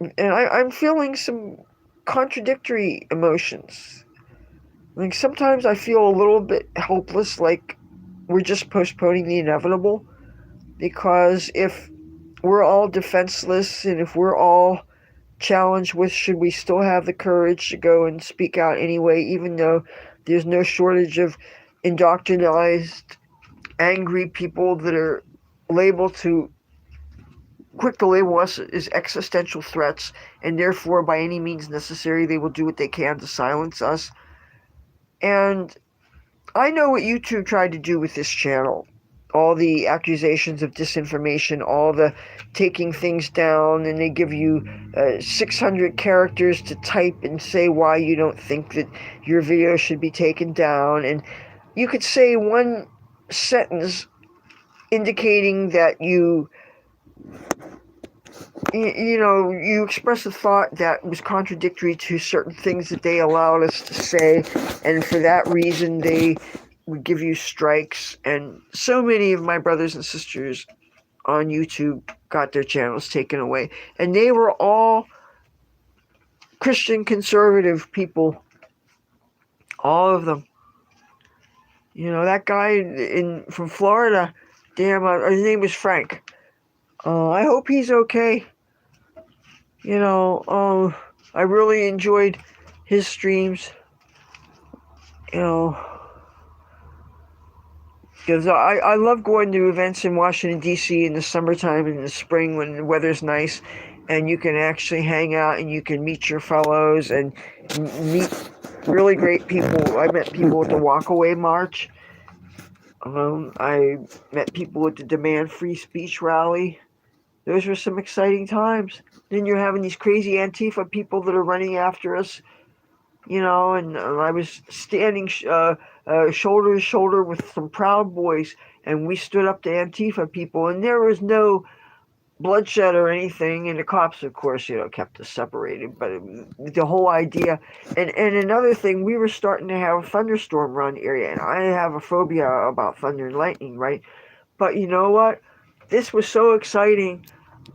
And I'm feeling some contradictory emotions. Like sometimes I feel a little bit helpless, like we're just postponing the inevitable. Because if we're all defenseless and if we're all challenged with should we still have the courage to go and speak out anyway, even though there's no shortage of indoctrinized, angry people that are labeled to quick to label us as existential threats, and therefore by any means necessary they will do what they can to silence us. And I know what YouTube tried to do with this channel. All the accusations of disinformation, all the taking things down, and they give you 600 characters to type and say why you don't think that your video should be taken down. And you could say one sentence indicating that you express a thought that was contradictory to certain things that they allowed us to say, and for that reason they would give you strikes. And so many of my brothers and sisters on YouTube got their channels taken away, and they were all Christian conservative people, all of them. That guy from Florida, damn, his name was Frank. I hope he's okay. I really enjoyed his streams. Because I love going to events in Washington, D.C. in the summertime and in the spring when the weather's nice and you can actually hang out and you can meet your fellows and meet really great people. I met people at the Walkaway March. I met people at the Demand Free Speech rally. Those were some exciting times. Then you're having these crazy Antifa people that are running after us, and I was standing shoulder to shoulder with some Proud Boys, and we stood up to Antifa people, and there was no bloodshed or anything, and the cops, of course, kept us separated, but the whole idea, and another thing, we were starting to have a thunderstorm run area, and I have a phobia about thunder and lightning, right? But you know what? This was so exciting.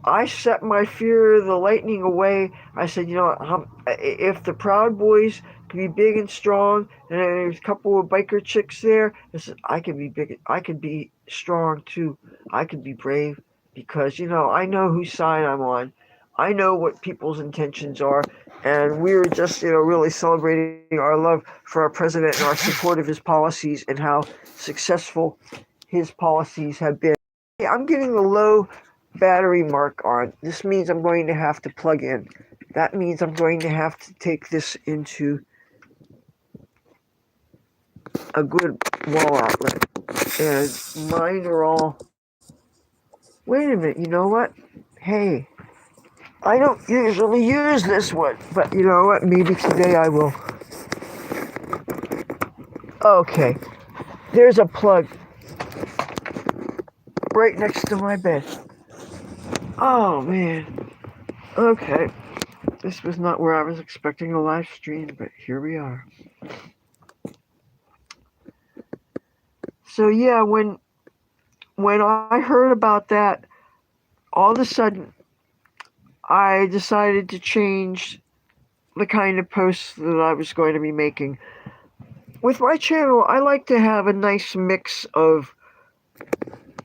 I set my fear of the lightning away. I said, if the Proud Boys can be big and strong, and there's a couple of biker chicks there, I said, I can be big. I can be strong too. I can be brave because, I know whose side I'm on. I know what people's intentions are. And we were just, really celebrating our love for our president and our support of his policies and how successful his policies have been. I'm getting the low battery mark on. This means I'm going to have to plug in. That means I'm going to have to take this into a good wall outlet. And mine are all... Wait a minute, you know what? Hey, I don't usually use this one, but you know what? Maybe today I will. Okay, there's a plug right next to my bed. Oh, man. Okay. This was not where I was expecting a live stream, but here we are. So yeah, when I heard about that, all of a sudden, I decided to change the kind of posts that I was going to be making. With my channel, I like to have a nice mix of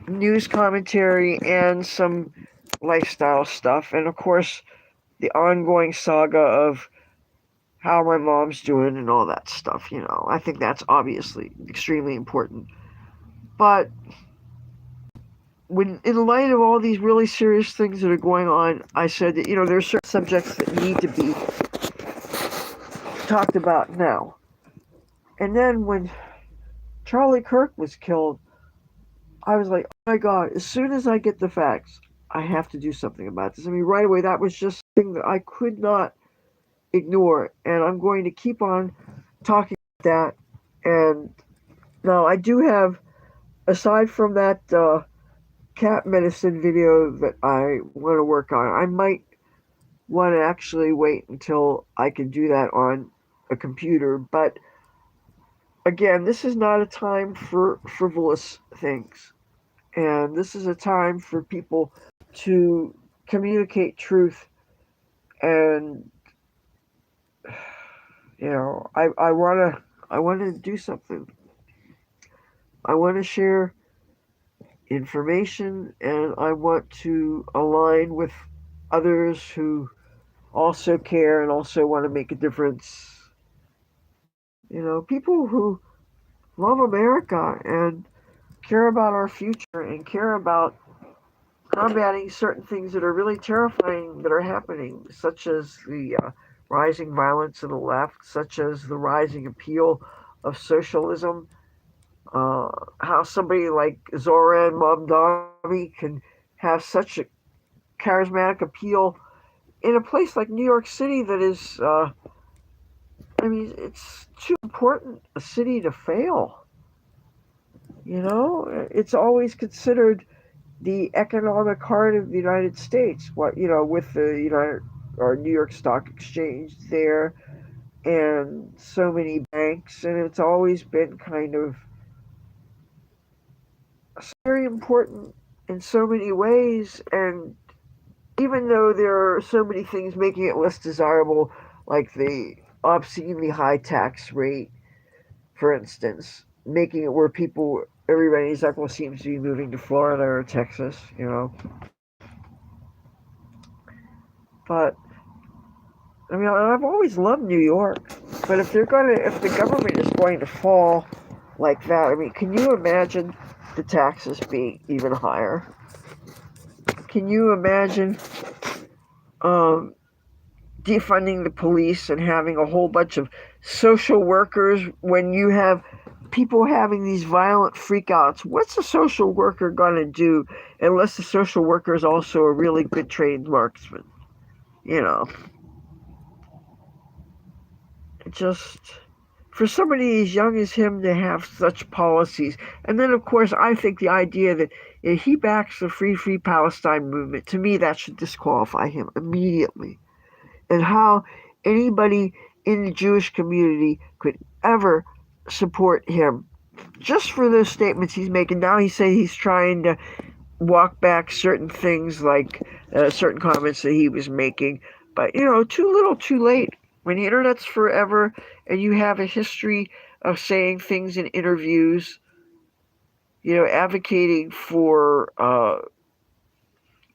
news commentary and some lifestyle stuff, and of course, the ongoing saga of how my mom's doing and all that stuff, I think that's obviously extremely important. But when, in light of all these really serious things that are going on, I said that, there are certain subjects that need to be talked about now. And then when Charlie Kirk was killed, I was like, oh my God, as soon as I get the facts, I have to do something about this. I mean, right away, that was just something that I could not ignore. And I'm going to keep on talking about that. And now I do have, aside from that cat medicine video that I want to work on. I might want to actually wait until I can do that on a computer, but again, this is not a time for frivolous things. And this is a time for people to communicate truth. And I want to do something. I want to share information, and I want to align with others who also care and also want to make a difference. People who love America and care about our future and care about combating certain things that are really terrifying that are happening, such as the rising violence of the left, such as the rising appeal of socialism. How somebody like Zoran Mamdani can have such a charismatic appeal in a place like New York City that is, it's too important a city to fail. It's always considered the economic heart of the United States. With the New York Stock Exchange there, and so many banks, and it's always been kind of very important in so many ways. And even though there are so many things making it less desirable, like the obscenely high tax rate, for instance, making it where everybody's like, well, seems to be moving to Florida or Texas. But I've always loved New York. But if the government is going to fall like that, can you imagine the taxes being even higher? Can you imagine defunding the police and having a whole bunch of social workers when you have people having these violent freakouts? What's a social worker going to do unless the social worker is also a really good trained marksman? Just for somebody as young as him to have such policies. And then, of course, I think the idea that if he backs the Free Palestine movement, to me, that should disqualify him immediately. And how anybody in the Jewish community could ever support him just for those statements he's making. Now he's saying he's trying to walk back certain things, like certain comments that he was making. But, too little, too late. When the internet's forever and you have a history of saying things in interviews, advocating for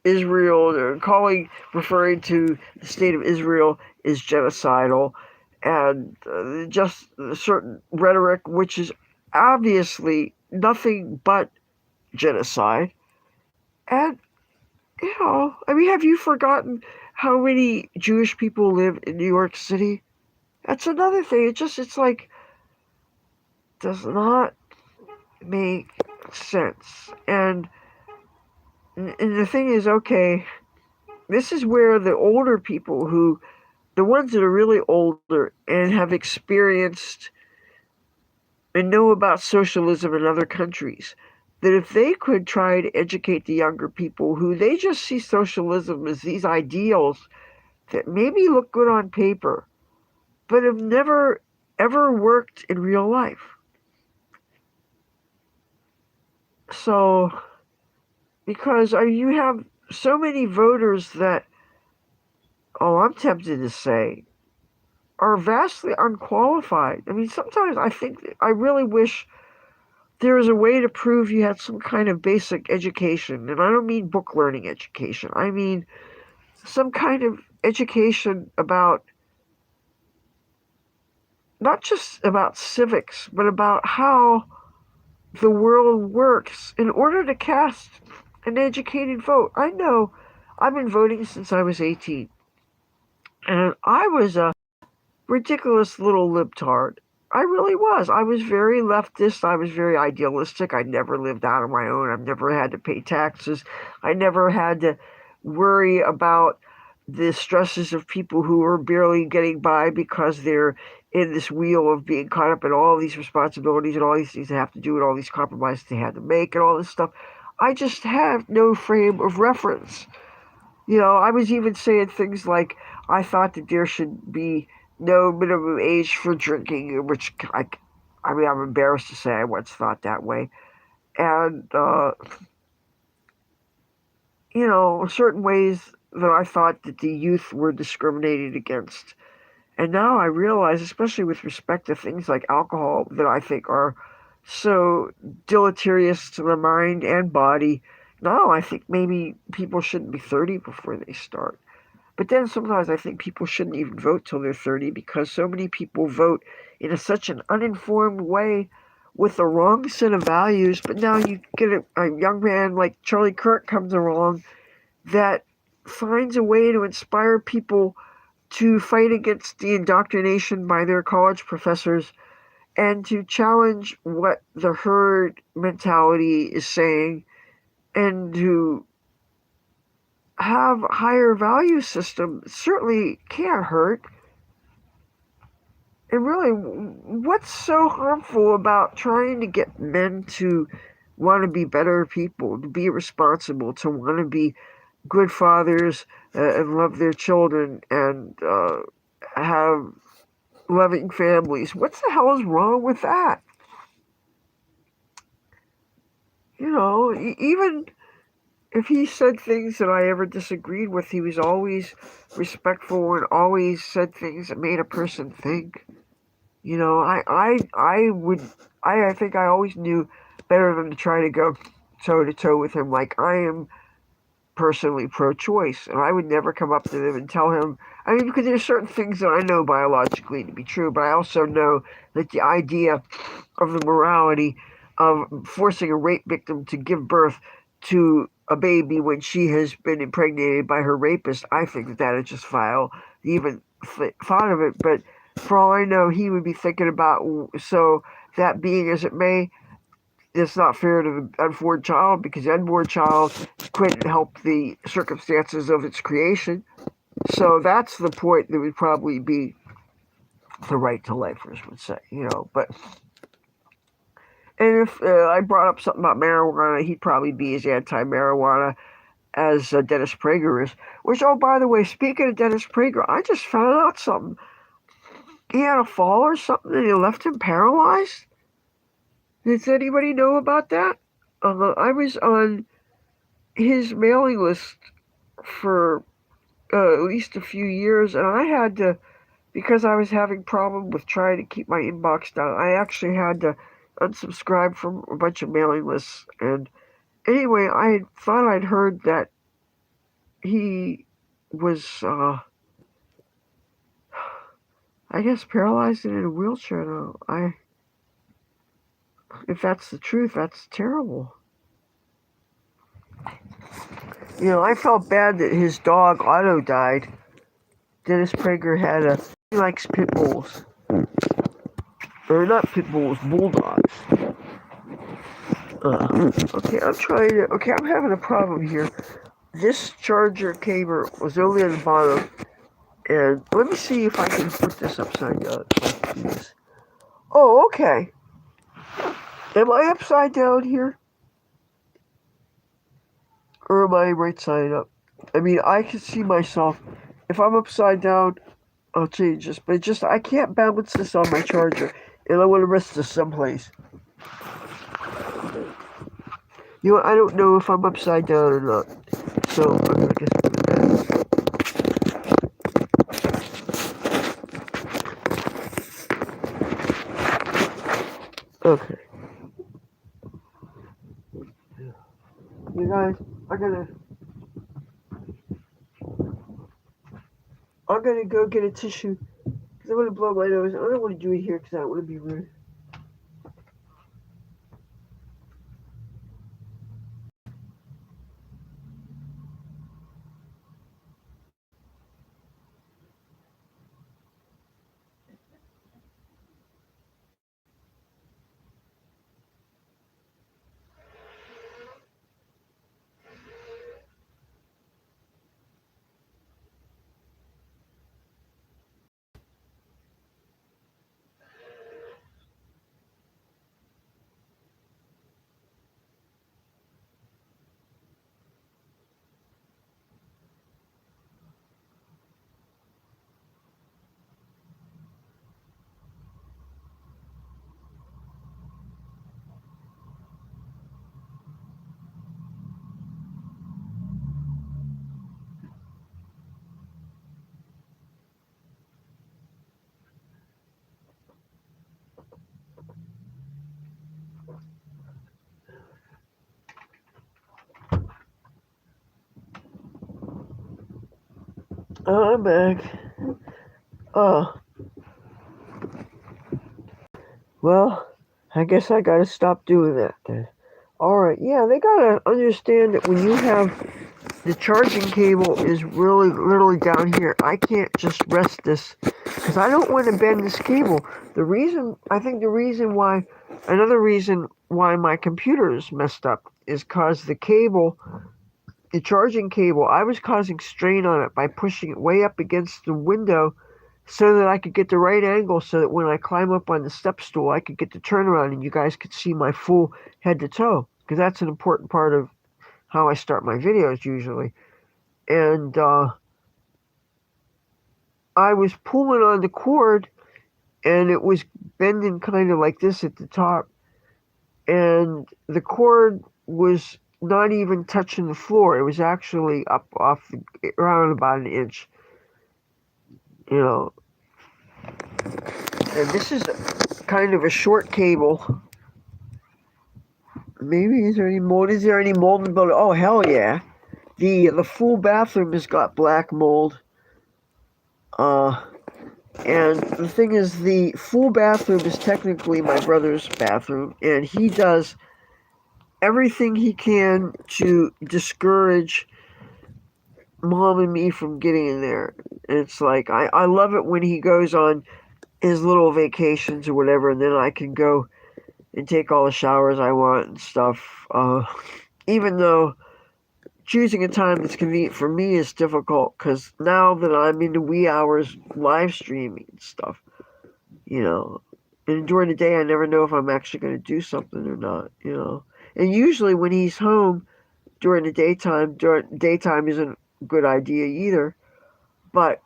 Israel, or referring to the state of Israel is genocidal, and just a certain rhetoric which is obviously nothing but genocide. And, have you forgotten how many Jewish people live in New York City? That's another thing. It's like, does not make sense. And the thing is, okay, this is where the older people the ones that are really older and have experienced and know about socialism in other countries, that if they could try to educate the younger people who they just see socialism as these ideals that maybe look good on paper, but have never ever worked in real life. So, because you have so many voters that, I'm tempted to say, are vastly unqualified. Sometimes I really wish there was a way to prove you had some kind of basic education. And I don't mean book learning education. I mean some kind of education about, not just about civics, but about how the world works in order to cast an educated vote. I know I've been voting since I was 18. And I was a ridiculous little libtard. I really was. I was very leftist. I was very idealistic. I never lived out on my own. I've never had to pay taxes. I never had to worry about the stresses of people who are barely getting by because they're in this wheel of being caught up in all these responsibilities and all these things they have to do and all these compromises they had to make and all this stuff. I just have no frame of reference. I was even saying things like I thought that there should be no minimum age for drinking, which I mean, I'm embarrassed to say I once thought that way. And, certain ways that I thought that the youth were discriminated against. And now I realize, especially with respect to things like alcohol, that I think are so deleterious to the mind and body. Now I think maybe people shouldn't be 30 before they start. But then sometimes I think people shouldn't even vote till they're 30 because so many people vote in such an uninformed way with the wrong set of values. But now you get a young man like Charlie Kirk comes along that finds a way to inspire people to fight against the indoctrination by their college professors and to challenge what the herd mentality is saying and to have a higher value system certainly can't hurt. And really, what's so harmful about trying to get men to want to be better people, to be responsible, to want to be good fathers and love their children and have loving families? What the hell is wrong with that? Even if he said things that I ever disagreed with, he was always respectful and always said things that made a person think. I think I always knew better than to try to go toe to toe with him. Like I am personally pro-choice, and I would never come up to him and tell him. I mean, because there's certain things that I know biologically to be true, but I also know that the idea of the morality of forcing a rape victim to give birth to a baby when she has been impregnated by her rapist, I think that is just vile. Even thought of it, but for all I know, he would be thinking about, so that being as it may, it's not fair to the unborn child because the unborn child couldn't help the circumstances of its creation. So that's the point that would probably be the right to lifers would say, But and if I brought up something about marijuana, he'd probably be as anti-marijuana as Dennis Prager is. Which, oh, by the way, speaking of Dennis Prager, I just found out something. He had a fall or something and he left him paralyzed. Does anybody know about that? I was on his mailing list for at least a few years, and I had to, because I was having problem with trying to keep my inbox down, I actually had to unsubscribe from a bunch of mailing lists. And anyway, I thought I'd heard that he was, I guess, paralyzed and in a wheelchair now. If that's the truth, that's terrible. I felt bad that his dog Otto died. Dennis Prager he likes pit bulls. Or not pit bulls, bulldogs. Okay, I'm having a problem here. This charger cable was only on the bottom. And let me see if I can put this upside down. Oh, okay. Am I upside down here? Or am I right side up? I mean, I can see myself. If I'm upside down, I'll change this. But I can't balance this on my charger. And I want to rest this someplace. I don't know if I'm upside down or not. So, I'm going to just put it back. Okay. You guys, I'm gonna go get a tissue because I'm gonna blow my nose. I don't want to do it here because I don't want to be rude. I'm back. Oh, well, I guess I gotta stop doing that then. Alright, yeah, they gotta understand that when you have the charging cable is really literally down here. I can't just rest this because I don't want to bend this cable. I think the reason why, another reason why my computer is messed up is because the charging cable, I was causing strain on it by pushing it way up against the window so that I could get the right angle so that when I climb up on the step stool, I could get the turnaround and you guys could see my full head to toe because that's an important part of how I start my videos usually. And I was pulling on the cord and it was bending kind of like this at the top. And the cord was not even touching the floor. It was actually up off around about an inch, you know. And this is kind of a short cable. Maybe is there any mold? Is there any mold in the building? Oh hell yeah! The full bathroom has got black mold. Uh, And the thing is, the full bathroom is technically my brother's bathroom, and he does everything he can to discourage mom and me from getting in there. And it's like, I love it when he goes on his little vacations or whatever, and then I can go and take all the showers I want and stuff. Even though choosing a time that's convenient for me is difficult, because now that I'm into wee hours live streaming and stuff, you know. And during the day, I never know if I'm actually going to do something or not, you know. And usually, when he's home during daytime isn't a good idea either. But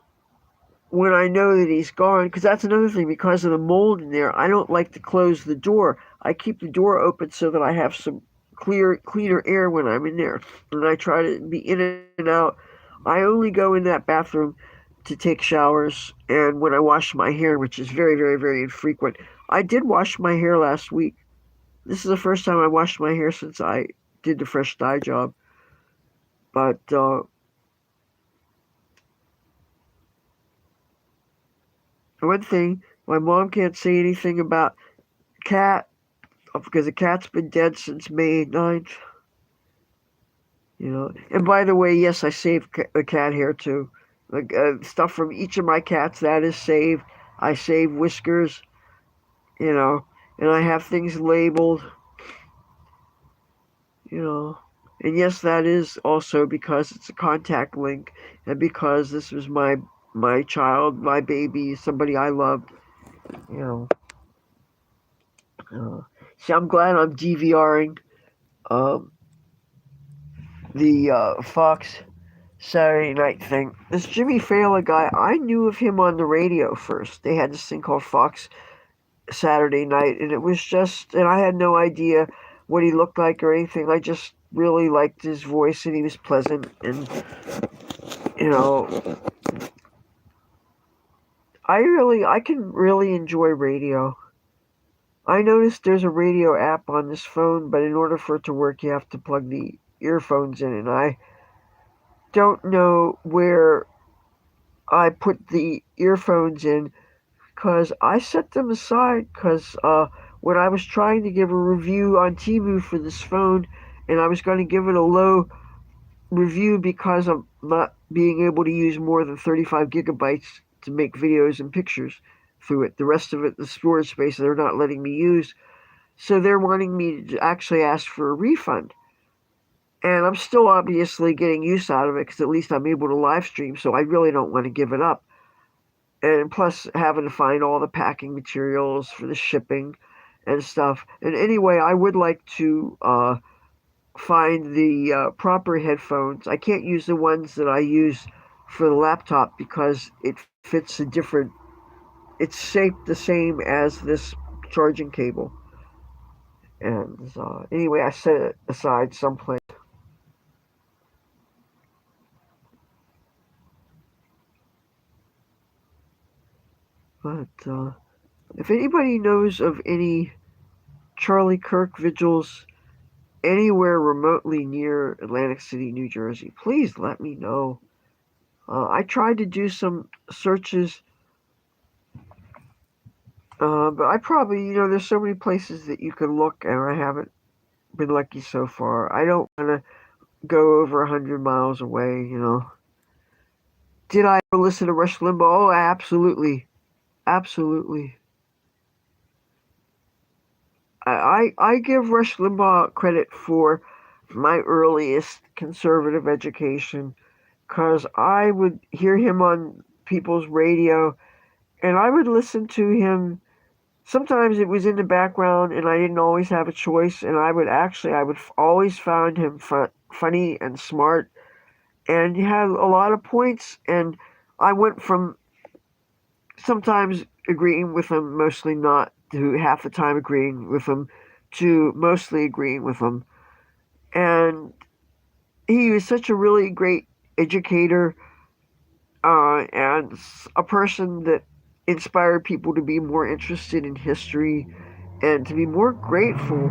when I know that he's gone, because that's another thing, because of the mold in there, I don't like to close the door. I keep the door open so that I have some cleaner air when I'm in there, and I try to be in and out. I only go in that bathroom to take showers and when I wash my hair, which is very, very, very infrequent. I did wash my hair last week. This is the first time I washed my hair since I did the fresh dye job. But one thing, my mom can't say anything about cat because the cat's been dead since May 9th. You know, and by the way, yes, I saved the cat hair too. Like stuff from each of my cats that is saved. I save whiskers, you know, and I have things labeled, you know. And yes, that is also because it's a contact link and because this was my child, my baby, somebody I loved, you know. See, I'm glad I'm DVRing um, the Fox Saturday night thing. This Jimmy Fallon guy, I knew of him on the radio first. They had this thing called Fox Saturday night, and it was just, and I had no idea what he looked like or anything. I just really liked his voice, and he was pleasant, and you know, I can really enjoy radio. I noticed there's a radio app on this phone, but in order for it to work, you have to plug the earphones in, and I don't know where I put the earphones in because I set them aside because when I was trying to give a review on Temu for this phone, and I was going to give it a low review because I'm not being able to use more than 35 gigabytes to make videos and pictures through it. The rest of it, the storage space, they're not letting me use. So they're wanting me to actually ask for a refund. And I'm still obviously getting use out of it because at least I'm able to live stream, so I really don't want to give it up. And plus, having to find all the packing materials for the shipping and stuff. And anyway, I would like to find the proper headphones. I can't use the ones that I use for the laptop because it fits a different. It's shaped the same as this charging cable. And anyway, I set it aside someplace. But if anybody knows of any Charlie Kirk vigils anywhere remotely near Atlantic City, New Jersey, please let me know. I tried to do some searches, but I probably, there's so many places that you can look, and I haven't been lucky so far. I don't want to go over 100 miles away. Did I ever listen to Rush Limbaugh? Oh, absolutely. Absolutely. I give Rush Limbaugh credit for my earliest conservative education because I would hear him on people's radio and I would listen to him. Sometimes it was in the background and I didn't always have a choice. And I would always find him funny and smart. And he had a lot of points. And I went from sometimes agreeing with him, mostly not, to half the time agreeing with him, to mostly agreeing with him. And he was such a really great educator and a person that inspired people to be more interested in history and to be more grateful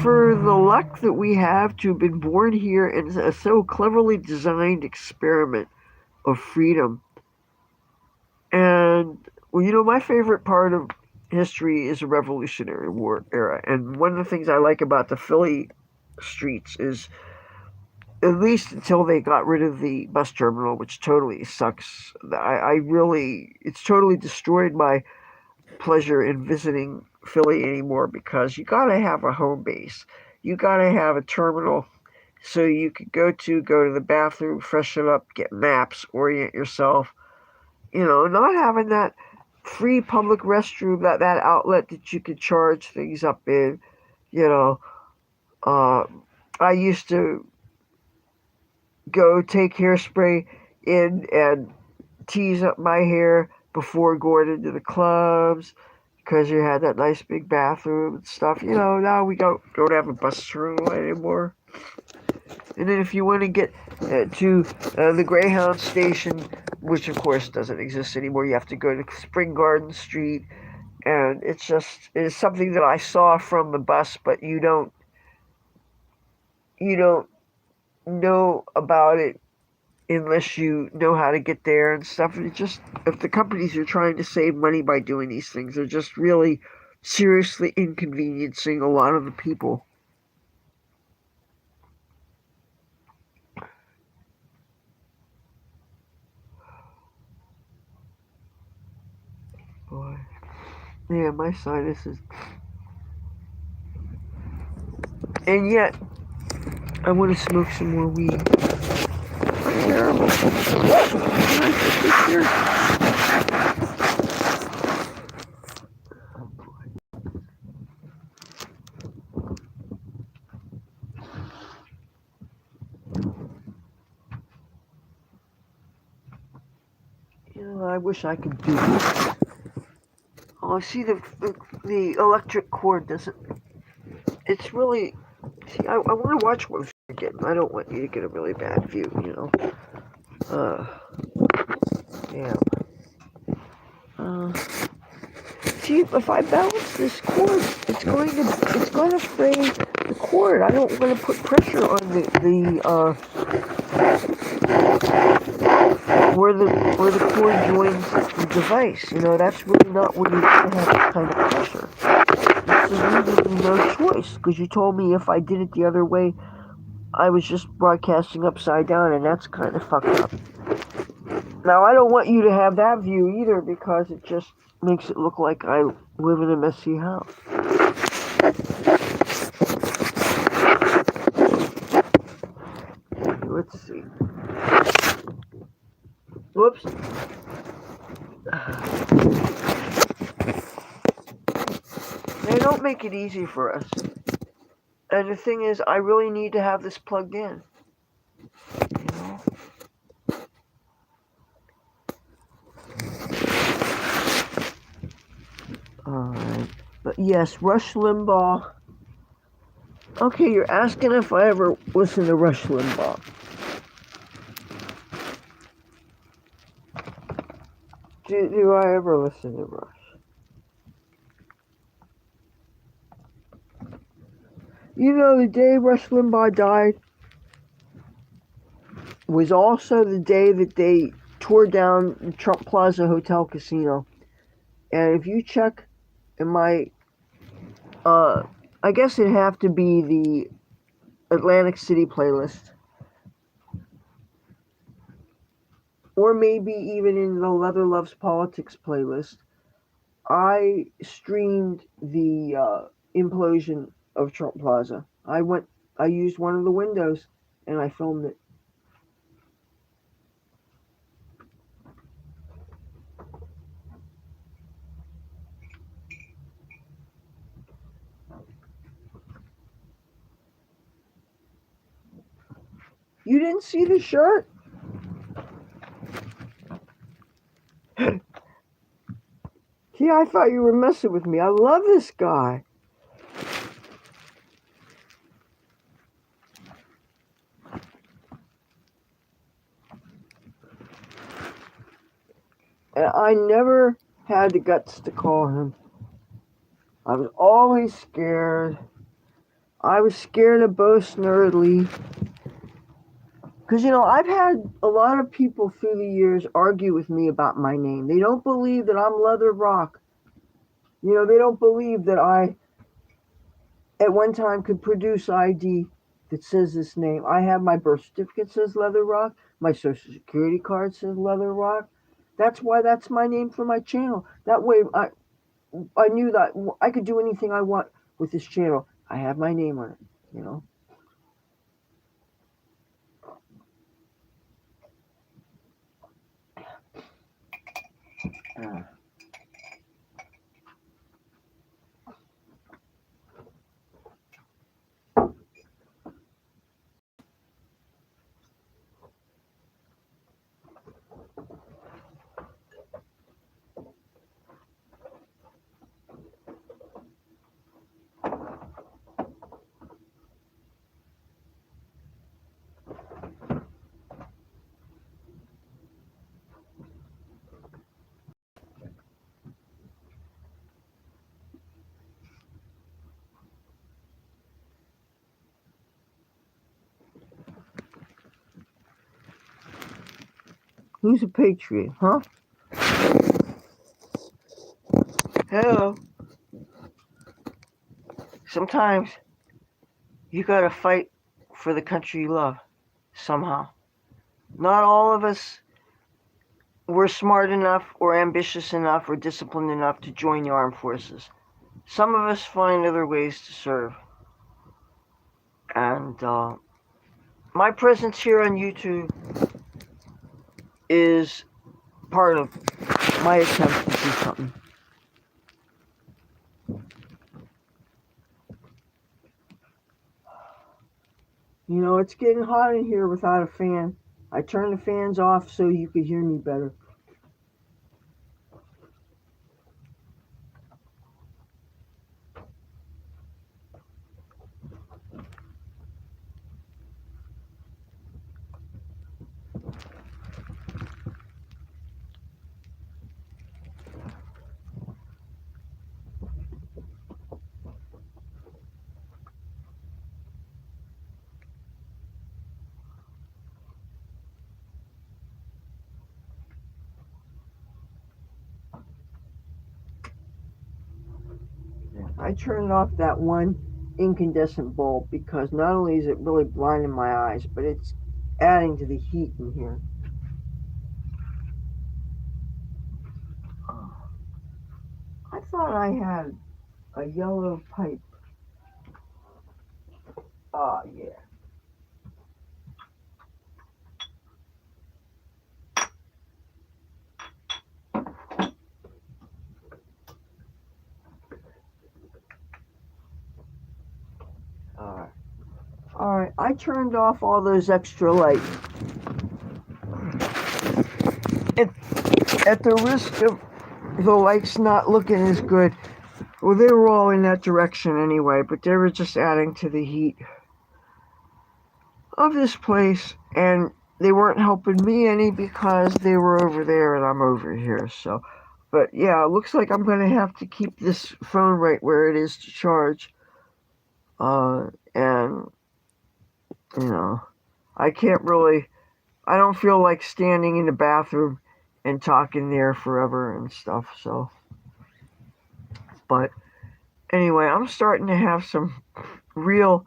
for the luck that we have to have been born here in a so cleverly designed experiment of freedom. And, well, my favorite part of history is the Revolutionary War era. And one of the things I like about the Philly streets is, at least until they got rid of the bus terminal, which totally sucks. It's totally destroyed my pleasure in visiting Philly anymore because you got to have a home base. You got to have a terminal so you could go to the bathroom, freshen up, get maps, orient yourself. Not having that free public restroom, that outlet that you could charge things up in. You know, uh, I used to go take hairspray in and tease up my hair before going into the clubs because you had that nice big bathroom and stuff. Now we don't have a bus terminal anymore. And then if you want to get to the Greyhound station, which of course doesn't exist anymore, you have to go to Spring Garden Street, and it's something that I saw from the bus, but you don't know about it unless you know how to get there and stuff. And if the companies are trying to save money by doing these things, they're just really seriously inconveniencing a lot of the people. Boy, yeah, my sinuses. And yet, I want to smoke some more weed. Terrible. Can I put this here? I wish I could do this. Oh, see the electric cord doesn't. It's really. See, I want to watch one again. I don't want you to get a really bad view. Uh, yeah. Uh, See, if I balance this cord, it's going to fray the cord. I don't want to put pressure on the where the cord joins the device. That's really not where you want to have that kind of pressure. There's really no choice because you told me if I did it the other way, I was just broadcasting upside down, and that's kind of fucked up. Now, I don't want you to have that view either because it just makes it look like I live in a messy house. Let's see. Whoops. They don't make it easy for us. And the thing is, I really need to have this plugged in. Alright. But yes, Rush Limbaugh. Okay, you're asking if I ever listen to Rush Limbaugh. Do I ever listen to Rush? The day Rush Limbaugh died was also the day that they tore down the Trump Plaza Hotel Casino. And if you check in my, I guess it'd have to be the Atlantic City playlist. Or maybe even in the Leather Loves Politics playlist. I streamed the implosion of Trump Plaza. I used one of the windows and I filmed it. You didn't see the shirt? Yeah, I thought you were messing with me. I love this guy. And I never had the guts to call him. I was always scared. I was scared of Bo Snerdley. Because, you know, I've had a lot of people through the years argue with me about my name. They don't believe that I'm Leathur Rokk. You know, they don't believe that I, at one time, could produce ID that says this name. I have my birth certificate says Leathur Rokk. My social security card says Leathur Rokk. That's why that's my name for my channel. That way I knew that I could do anything I want with this channel. I have my name on it, you know. Who's a patriot, huh? Hello. Sometimes you gotta fight for the country you love, somehow. Not all of us were smart enough or ambitious enough or disciplined enough to join the armed forces. Some of us find other ways to serve. And my presence here on YouTube is part of my attempt to do something. You know, it's getting hot in here without a fan. I turned the fans off so you could hear me better. I turned off that one incandescent bulb because not only is it really blinding my eyes, but it's adding to the heat in here. I thought I had a yellow pipe. Oh, yeah. Alright, I turned off all those extra lights. At the risk of the lights not looking as good, well, they were all in that direction anyway, but they were just adding to the heat of this place, and they weren't helping me any because they were over there and I'm over here, so. But yeah, it looks like I'm going to have to keep this phone right where it is to charge. And, you know, I can't really I don't feel like standing in the bathroom and talking there forever and stuff. So, but anyway, I'm starting to have some real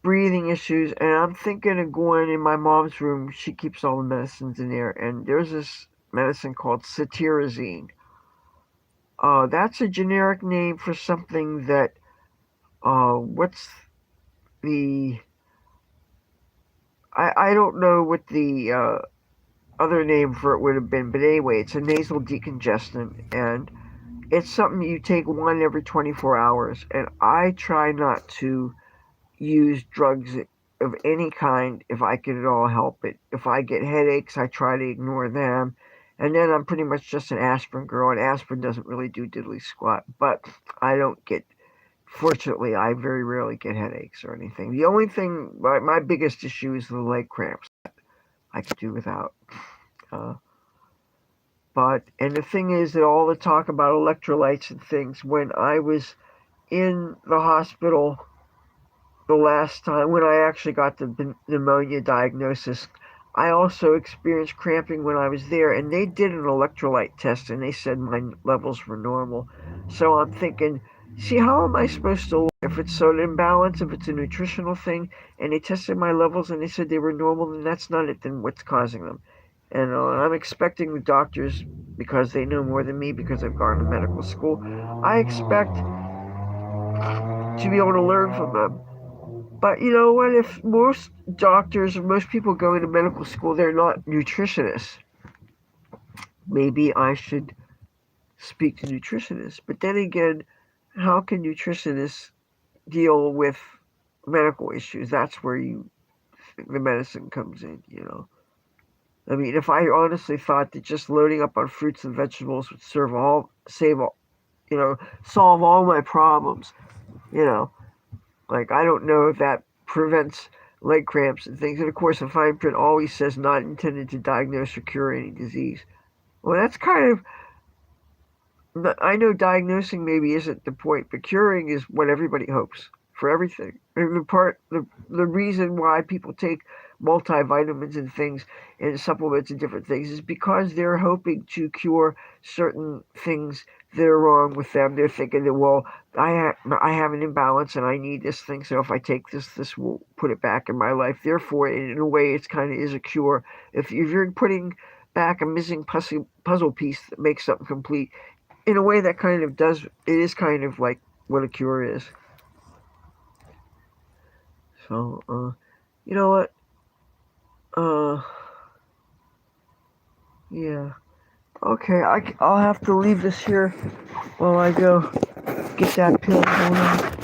breathing issues, and I'm thinking of going in my mom's room. She keeps all the medicines in there, and there's this medicine called cetirizine. That's a generic name for something that what's the I don't know what the other name for it would have been, but anyway, it's a nasal decongestant, and it's something you take one every 24 hours. And I try not to use drugs of any kind if I can at all help it. If I get headaches, I try to ignore them. And then I'm pretty much just an aspirin girl, and aspirin doesn't really do diddly squat. But I don't get, fortunately, I very rarely get headaches or anything. The only thing, my biggest issue is the leg cramps. I could do without. Uh, and the thing is that all the talk about electrolytes and things, when I was in the hospital the last time when I actually got the pneumonia diagnosis, I also experienced cramping when I was there, and they did an electrolyte test, and they said my levels were normal. So I'm thinking, see, how am I supposed to, if it's an imbalance, if it's a nutritional thing, and they tested my levels and they said they were normal, then that's not it, then what's causing them? And I'm expecting the doctors, because they know more than me, because I've gone to medical school, I expect to be able to learn from them. But you know what? If most doctors or most people going to medical school, they're not nutritionists, maybe I should speak to nutritionists. But then again, how can nutritionists deal with medical issues? That's where the medicine comes in, you know. I mean, if I honestly thought that just loading up on fruits and vegetables would you know, solve all my problems, you know, like, I don't know if that prevents leg cramps and things. And of course, the fine print always says not intended to diagnose or cure any disease. Well, that's kind of, I know diagnosing maybe isn't the point, but curing is what everybody hopes for everything. And the reason why people take multivitamins and things and supplements and different things is because they're hoping to cure certain things that are wrong with them. They're thinking that, well, I have an imbalance and I need this thing, so if I take this will put it back in my life. Therefore, in a way, it's kind of is a cure. If you're putting back a missing puzzle piece that makes something complete, in a way that kind of does, it is kind of like what a cure is. So you know what, uh yeah, okay, I'll have to leave this here while I go get that pill. Hold on.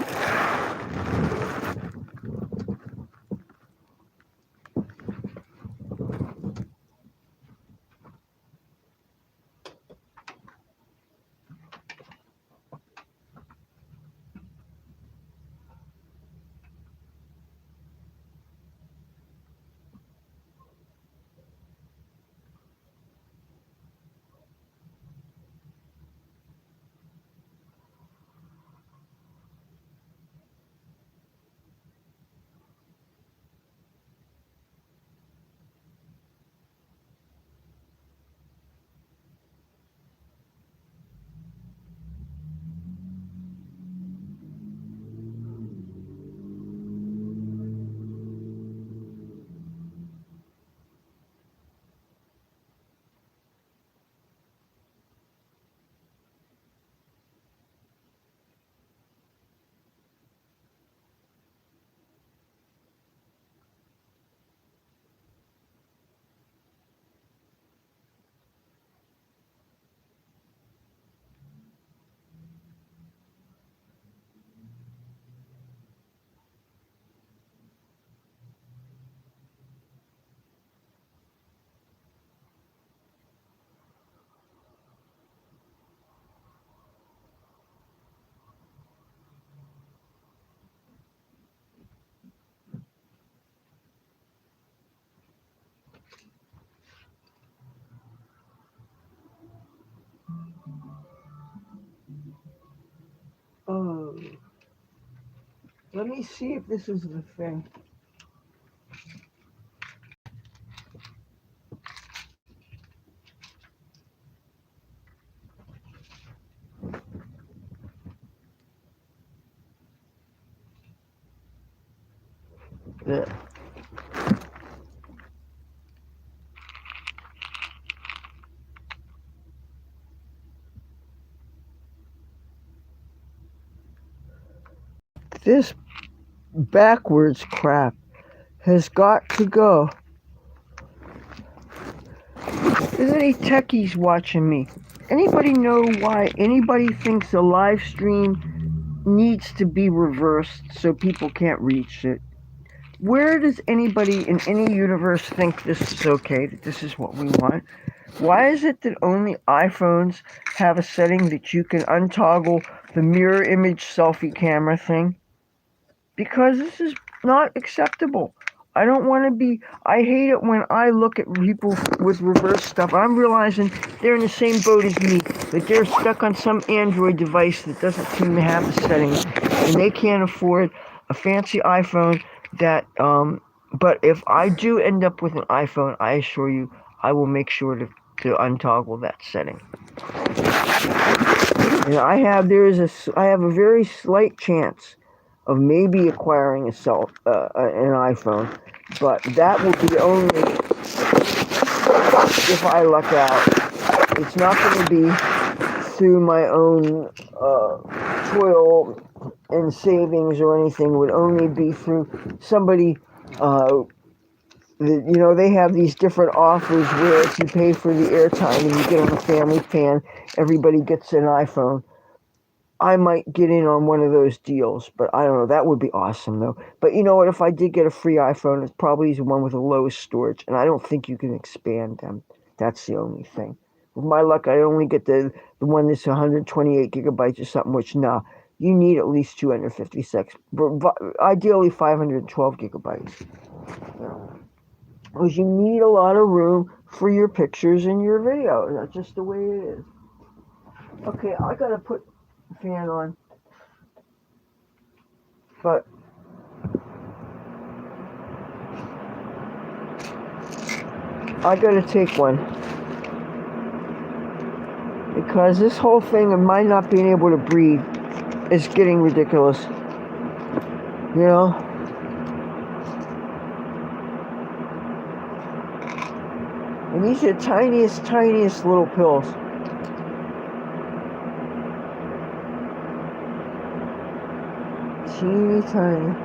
Oh, let me see if this is the thing. Yeah. This backwards crap has got to go. There's any techies watching me? Anybody know why anybody thinks a live stream needs to be reversed so people can't reach it? Where does anybody in any universe think this is okay, that this is what we want? Why is it that only iPhones have a setting that you can untoggle the mirror image selfie camera thing? Because this is not acceptable. I don't want to be. I hate it when I look at people with reverse stuff. I'm realizing they're in the same boat as me, that they're stuck on some Android device that doesn't seem to have the settings, and they can't afford a fancy iPhone. But if I do end up with an iPhone, I assure you, I will make sure to untoggle that setting. And I have a very slight chance of maybe acquiring an iPhone, but that will be only if I luck out. It's not going to be through my own toil and savings or anything. It would only be through somebody. They have these different offers where if you pay for the airtime and you get on a family plan, everybody gets an iPhone. I might get in on one of those deals, but I don't know. That would be awesome, though. But you know what? If I did get a free iPhone, it's probably the one with the lowest storage, and I don't think you can expand them. That's the only thing. With my luck, I only get the one that's 128 gigabytes or something, which, nah, you need at least 256, but ideally 512 gigabytes. Because you need a lot of room for your pictures and your videos. That's just the way it is. Okay, I gotta put the fan on. But I gotta take one. Because this whole thing of my not being able to breathe is getting ridiculous. You know? And these are tiniest, tiniest little pills. Teeny tiny.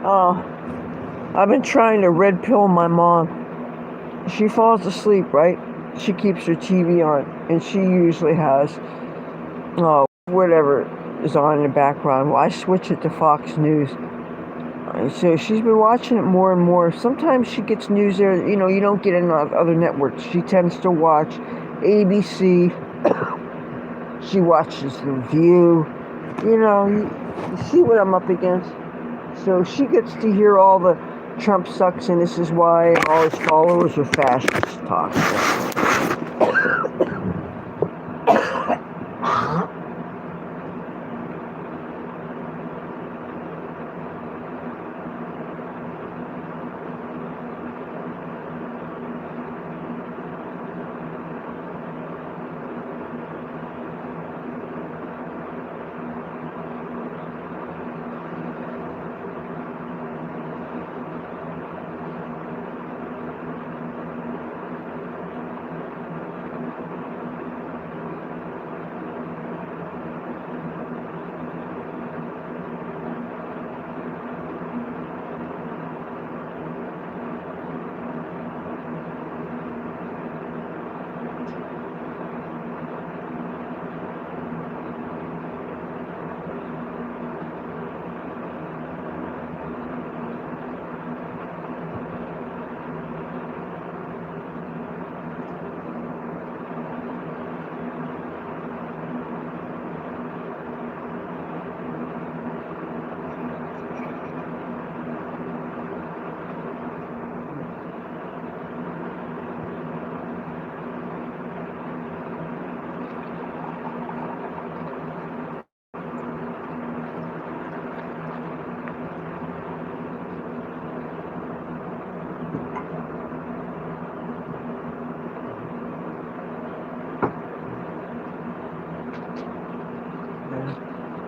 Oh, I've been trying to red pill my mom. She falls asleep, right? She keeps her TV on, and she usually has, whatever is on in the background. Well, I switch it to Fox News. So she's been watching it more and more. Sometimes she gets news there, you don't get in on other networks. She tends to watch ABC. She watches The View. You see what I'm up against. So she gets to hear all the Trump sucks and this is why all his followers are fascists talk.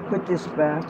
put this back.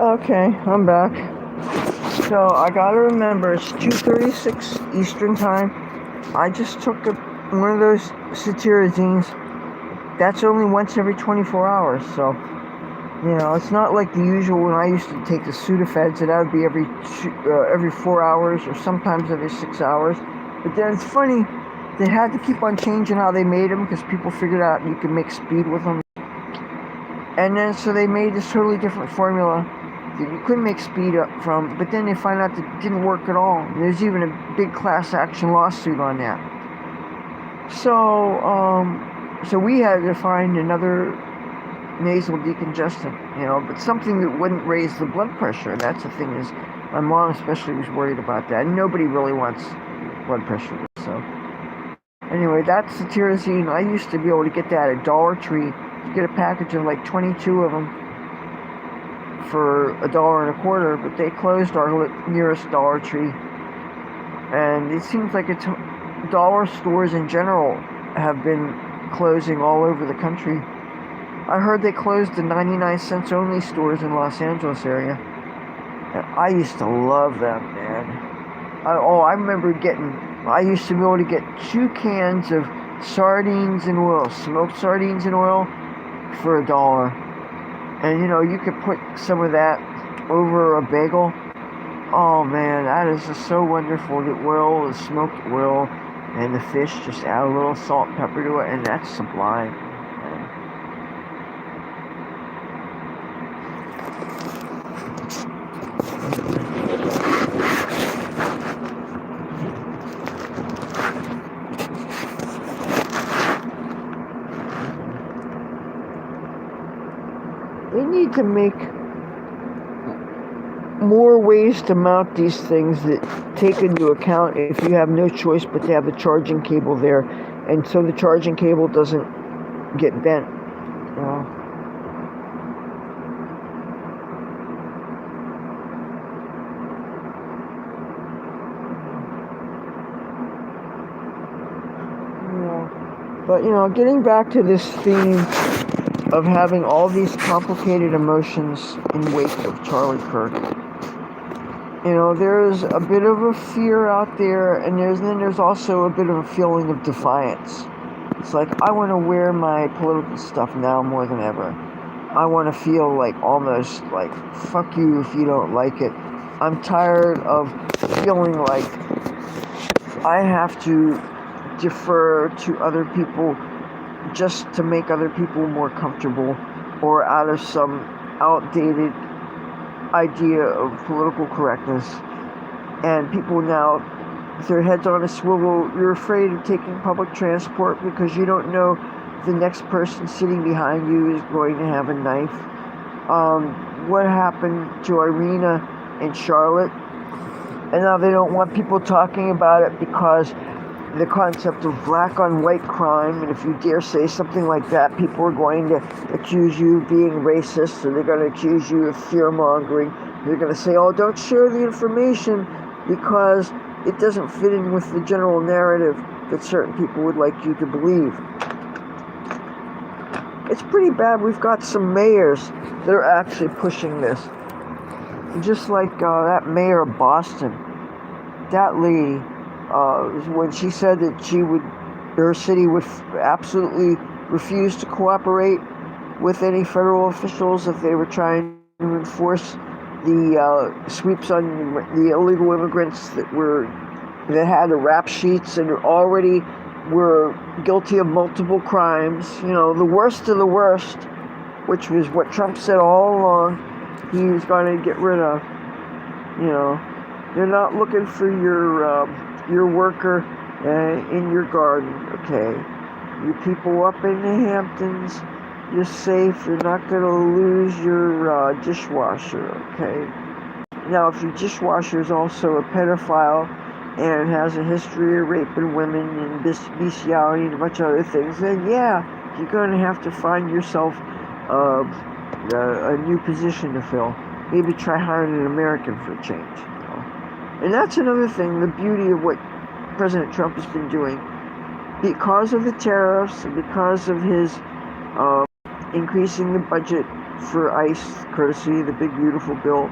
Okay, I'm back. So I gotta remember it's 2:36 Eastern Time. I just took one of those cetirizines. That's only once every 24 hours, so it's not like the usual when I used to take the Sudafeds. That would be every 4 hours or sometimes every 6 hours. But then it's funny, they had to keep on changing how they made them because people figured out you could make speed with them. And then so they made this totally different formula that you couldn't make speed up from, but then they find out that it didn't work at all. There's even a big class action lawsuit on that. So we had to find another nasal decongestant, but something that wouldn't raise the blood pressure. That's the thing is, my mom especially was worried about that. And nobody really wants blood pressure. So anyway, that's the tyrosine. I used to be able to get that at Dollar Tree. You get a package of like 22 of them for $1.25, but they closed our nearest Dollar Tree. And it seems like it's dollar stores in general have been closing all over the country. I heard they closed the 99-cents only stores in Los Angeles area. And I used to love them, man. I remember I used to be able to get 2 cans of sardines and oil, smoked sardines and oil, for $1. And you could put some of that over a bagel. Oh man, that is just so wonderful. The oil, the smoked oil, and the fish, just add a little salt and pepper to it, and that's sublime. They need to make more ways to mount these things that take into account if you have no choice but to have the charging cable there, and so the charging cable doesn't get bent. But getting back to this theme of having all these complicated emotions in wake of Charlie Kirk. There's a bit of a fear out there, and there's also a bit of a feeling of defiance. It's like, I want to wear my political stuff now more than ever. I want to feel like almost like, fuck you if you don't like it. I'm tired of feeling like I have to defer to other people just to make other people more comfortable, or out of some outdated idea of political correctness. And people now, with their heads on a swivel, you're afraid of taking public transport because you don't know the next person sitting behind you is going to have a knife. What happened to Irina and Charlotte? And now they don't want people talking about it because the concept of black on white crime, and if you dare say something like that, people are going to accuse you of being racist, or they're going to accuse you of fear-mongering. They're going to say, oh, don't share the information because it doesn't fit in with the general narrative that certain people would like you to believe. It's pretty bad. We've got some mayors that are actually pushing this. Just like that mayor of Boston, that lady, when she said that she would their city would absolutely refuse to cooperate with any federal officials if they were trying to enforce the sweeps on the illegal immigrants that had the rap sheets and already were guilty of multiple crimes. The worst of the worst, which was what Trump said all along he was going to get rid of. They're not looking for your worker in your garden, okay? You people up in the Hamptons, you're safe. You're not going to lose your dishwasher, okay? Now, if your dishwasher is also a pedophile and has a history of raping women and bestiality and a bunch of other things, then yeah, you're going to have to find yourself a new position to fill. Maybe try hiring an American for a change. And that's another thing, the beauty of what President Trump has been doing. Because of the tariffs and because of his increasing the budget for ICE, courtesy of the big beautiful bill,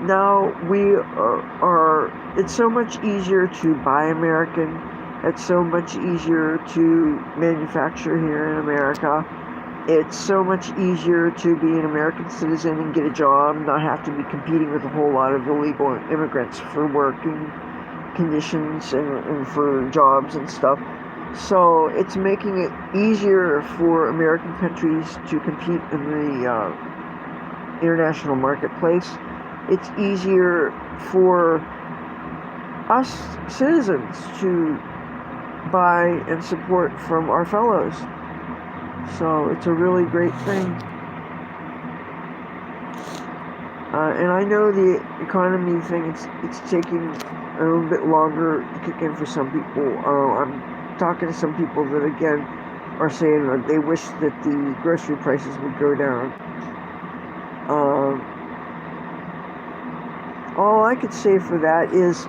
now we are it's so much easier to buy American. It's so much easier to manufacture here in America. It's so much easier to be an American citizen and get a job, not have to be competing with a whole lot of illegal immigrants for working conditions and for jobs and stuff. So it's making it easier for American countries to compete in the international marketplace. It's easier for us citizens to buy and support from our fellows. So it's a really great thing. And I know the economy thing, it's taking a little bit longer to kick in for some people. I'm talking to some people that, again, are saying that they wish that the grocery prices would go down. All I could say for that is,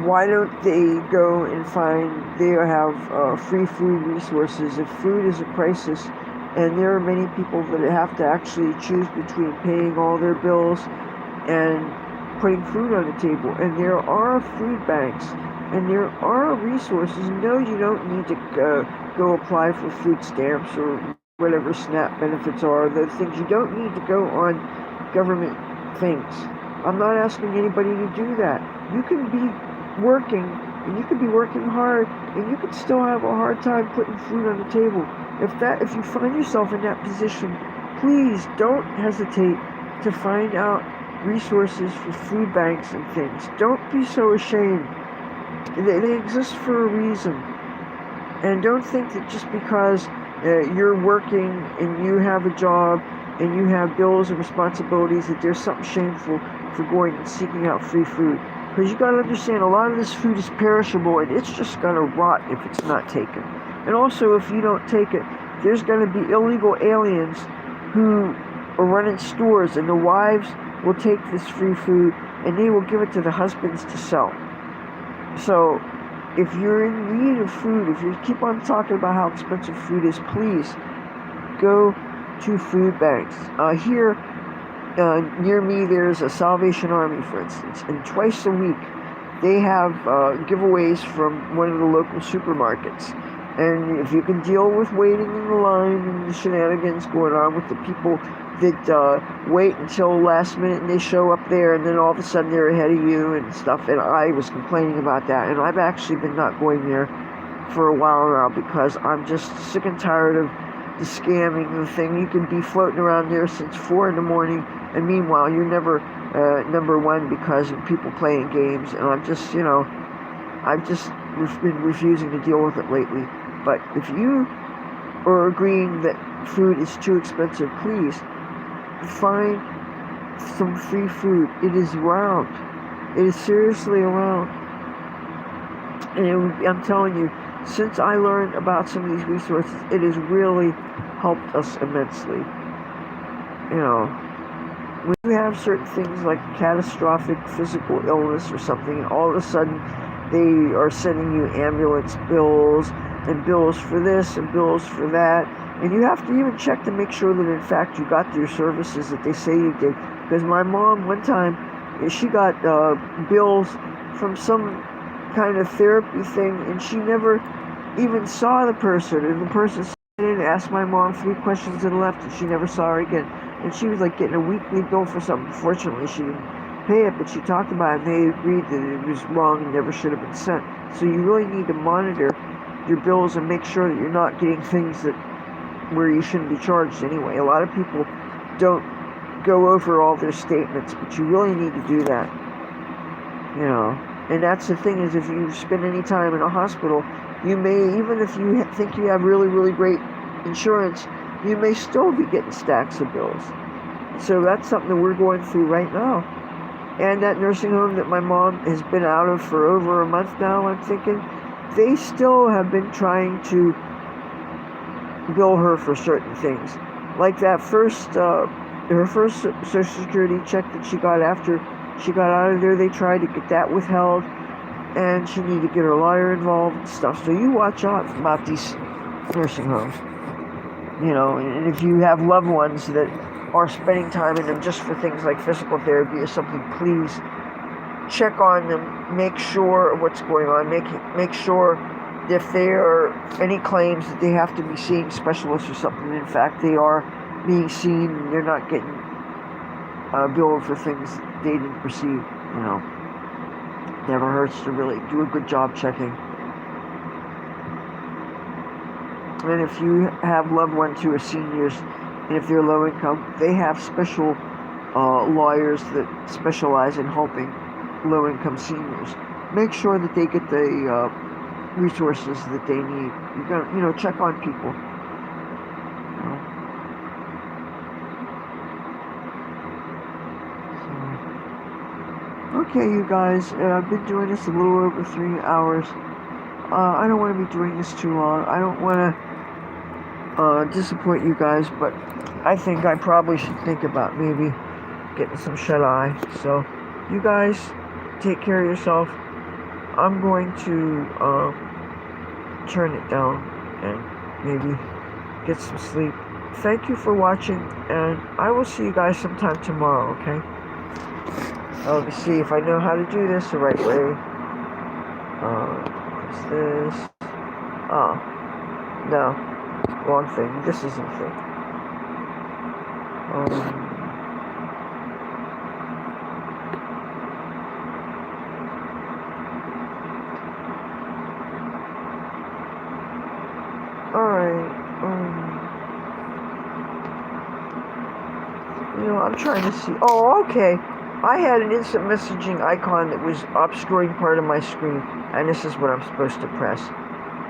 why don't they go and they have free food resources? If food is a crisis, and there are many people that have to actually choose between paying all their bills and putting food on the table, and there are food banks, and there are resources. No, you don't need to go apply for food stamps or whatever SNAP benefits are. The things you don't need to go on government things. I'm not asking anybody to do that. You can be working, and you could be working hard, and you could still have a hard time putting food on the table. If you find yourself in that position, please don't hesitate to find out resources for food banks and things. Don't be so ashamed. They exist for a reason. And don't think that just because you're working and you have a job and you have bills and responsibilities that there's something shameful for going and seeking out free food. Because you got to understand, a lot of this food is perishable, and it's just going to rot if it's not taken. And also, if you don't take it, there's going to be illegal aliens who are running stores, and the wives will take this free food and they will give it to the husbands to sell. So if you're in need of food, if you keep on talking about how expensive food is, please go to food banks. Here near me, there's a Salvation Army, for instance, and twice a week they have giveaways from one of the local supermarkets. And if you can deal with waiting in the line and the shenanigans going on with the people that wait until last minute and they show up there and then all of a sudden they're ahead of you and stuff, and I was complaining about that, and I've actually been not going there for a while now because I'm just sick and tired of the scamming, the thing. You can be floating around there since 4 in the morning, and meanwhile you're never number one because of people playing games, and I've just been refusing to deal with it lately. But if you are agreeing that food is too expensive, please find some free food. It is around. It is seriously around. And I'm telling you, since I learned about some of these resources, it has really helped us immensely. When you have certain things like catastrophic physical illness or something, and all of a sudden they are sending you ambulance bills and bills for this and bills for that, and you have to even check to make sure that in fact you got your services that they say you did. Because my mom one time, she got bills from some kind of therapy thing, and she never even saw the person, and the person sat in and asked my mom 3 questions and left, and she never saw her again. And she was like getting a weekly bill for something. Fortunately, she didn't pay it, but she talked about it, and they agreed that it was wrong and never should have been sent. So you really need to monitor your bills and make sure that you're not getting things that where you shouldn't be charged anyway. A lot of people don't go over all their statements, but you really need to do that. You know, and that's the thing, is if you spend any time in a hospital, you may, even if you think you have really, really great insurance, you may still be getting stacks of bills. So that's something that we're going through right now. And that nursing home that my mom has been out of for over a month now, I'm thinking, they still have been trying to bill her for certain things. Like that her first Social Security check that she got after she got out of there, they tried to get that withheld, and she needed to get her lawyer involved and stuff. So you watch out about these nursing homes. You know, and if you have loved ones that are spending time in them just for things like physical therapy or something, please check on them, make sure what's going on, make sure if there are any claims that they have to be seeing specialists or something. In fact, they are being seen, and they're not getting billed for things they didn't receive. You know, never hurts to really do a good job checking. And if you have loved ones who are seniors, and if they're low income, they have special lawyers that specialize in helping low income seniors. Make sure that they get the resources that they need. You got, you know, check on people. Okay, you guys, I've been doing this a little over 3 hours. I don't want to be doing this too long. I don't want to disappoint you guys, but I think I probably should think about maybe getting some shut-eye. So, you guys, take care of yourself. I'm going to turn it down and maybe get some sleep. Thank you for watching, and I will see you guys sometime tomorrow, okay? Let me see if I know how to do this the right way. What's this? Oh, no, wrong thing. This isn't the thing. Alright, you know, I'm trying to see. Oh, okay. I had an instant messaging icon that was obscuring part of my screen, and this is what I'm supposed to press.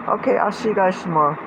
Okay, I'll see you guys tomorrow.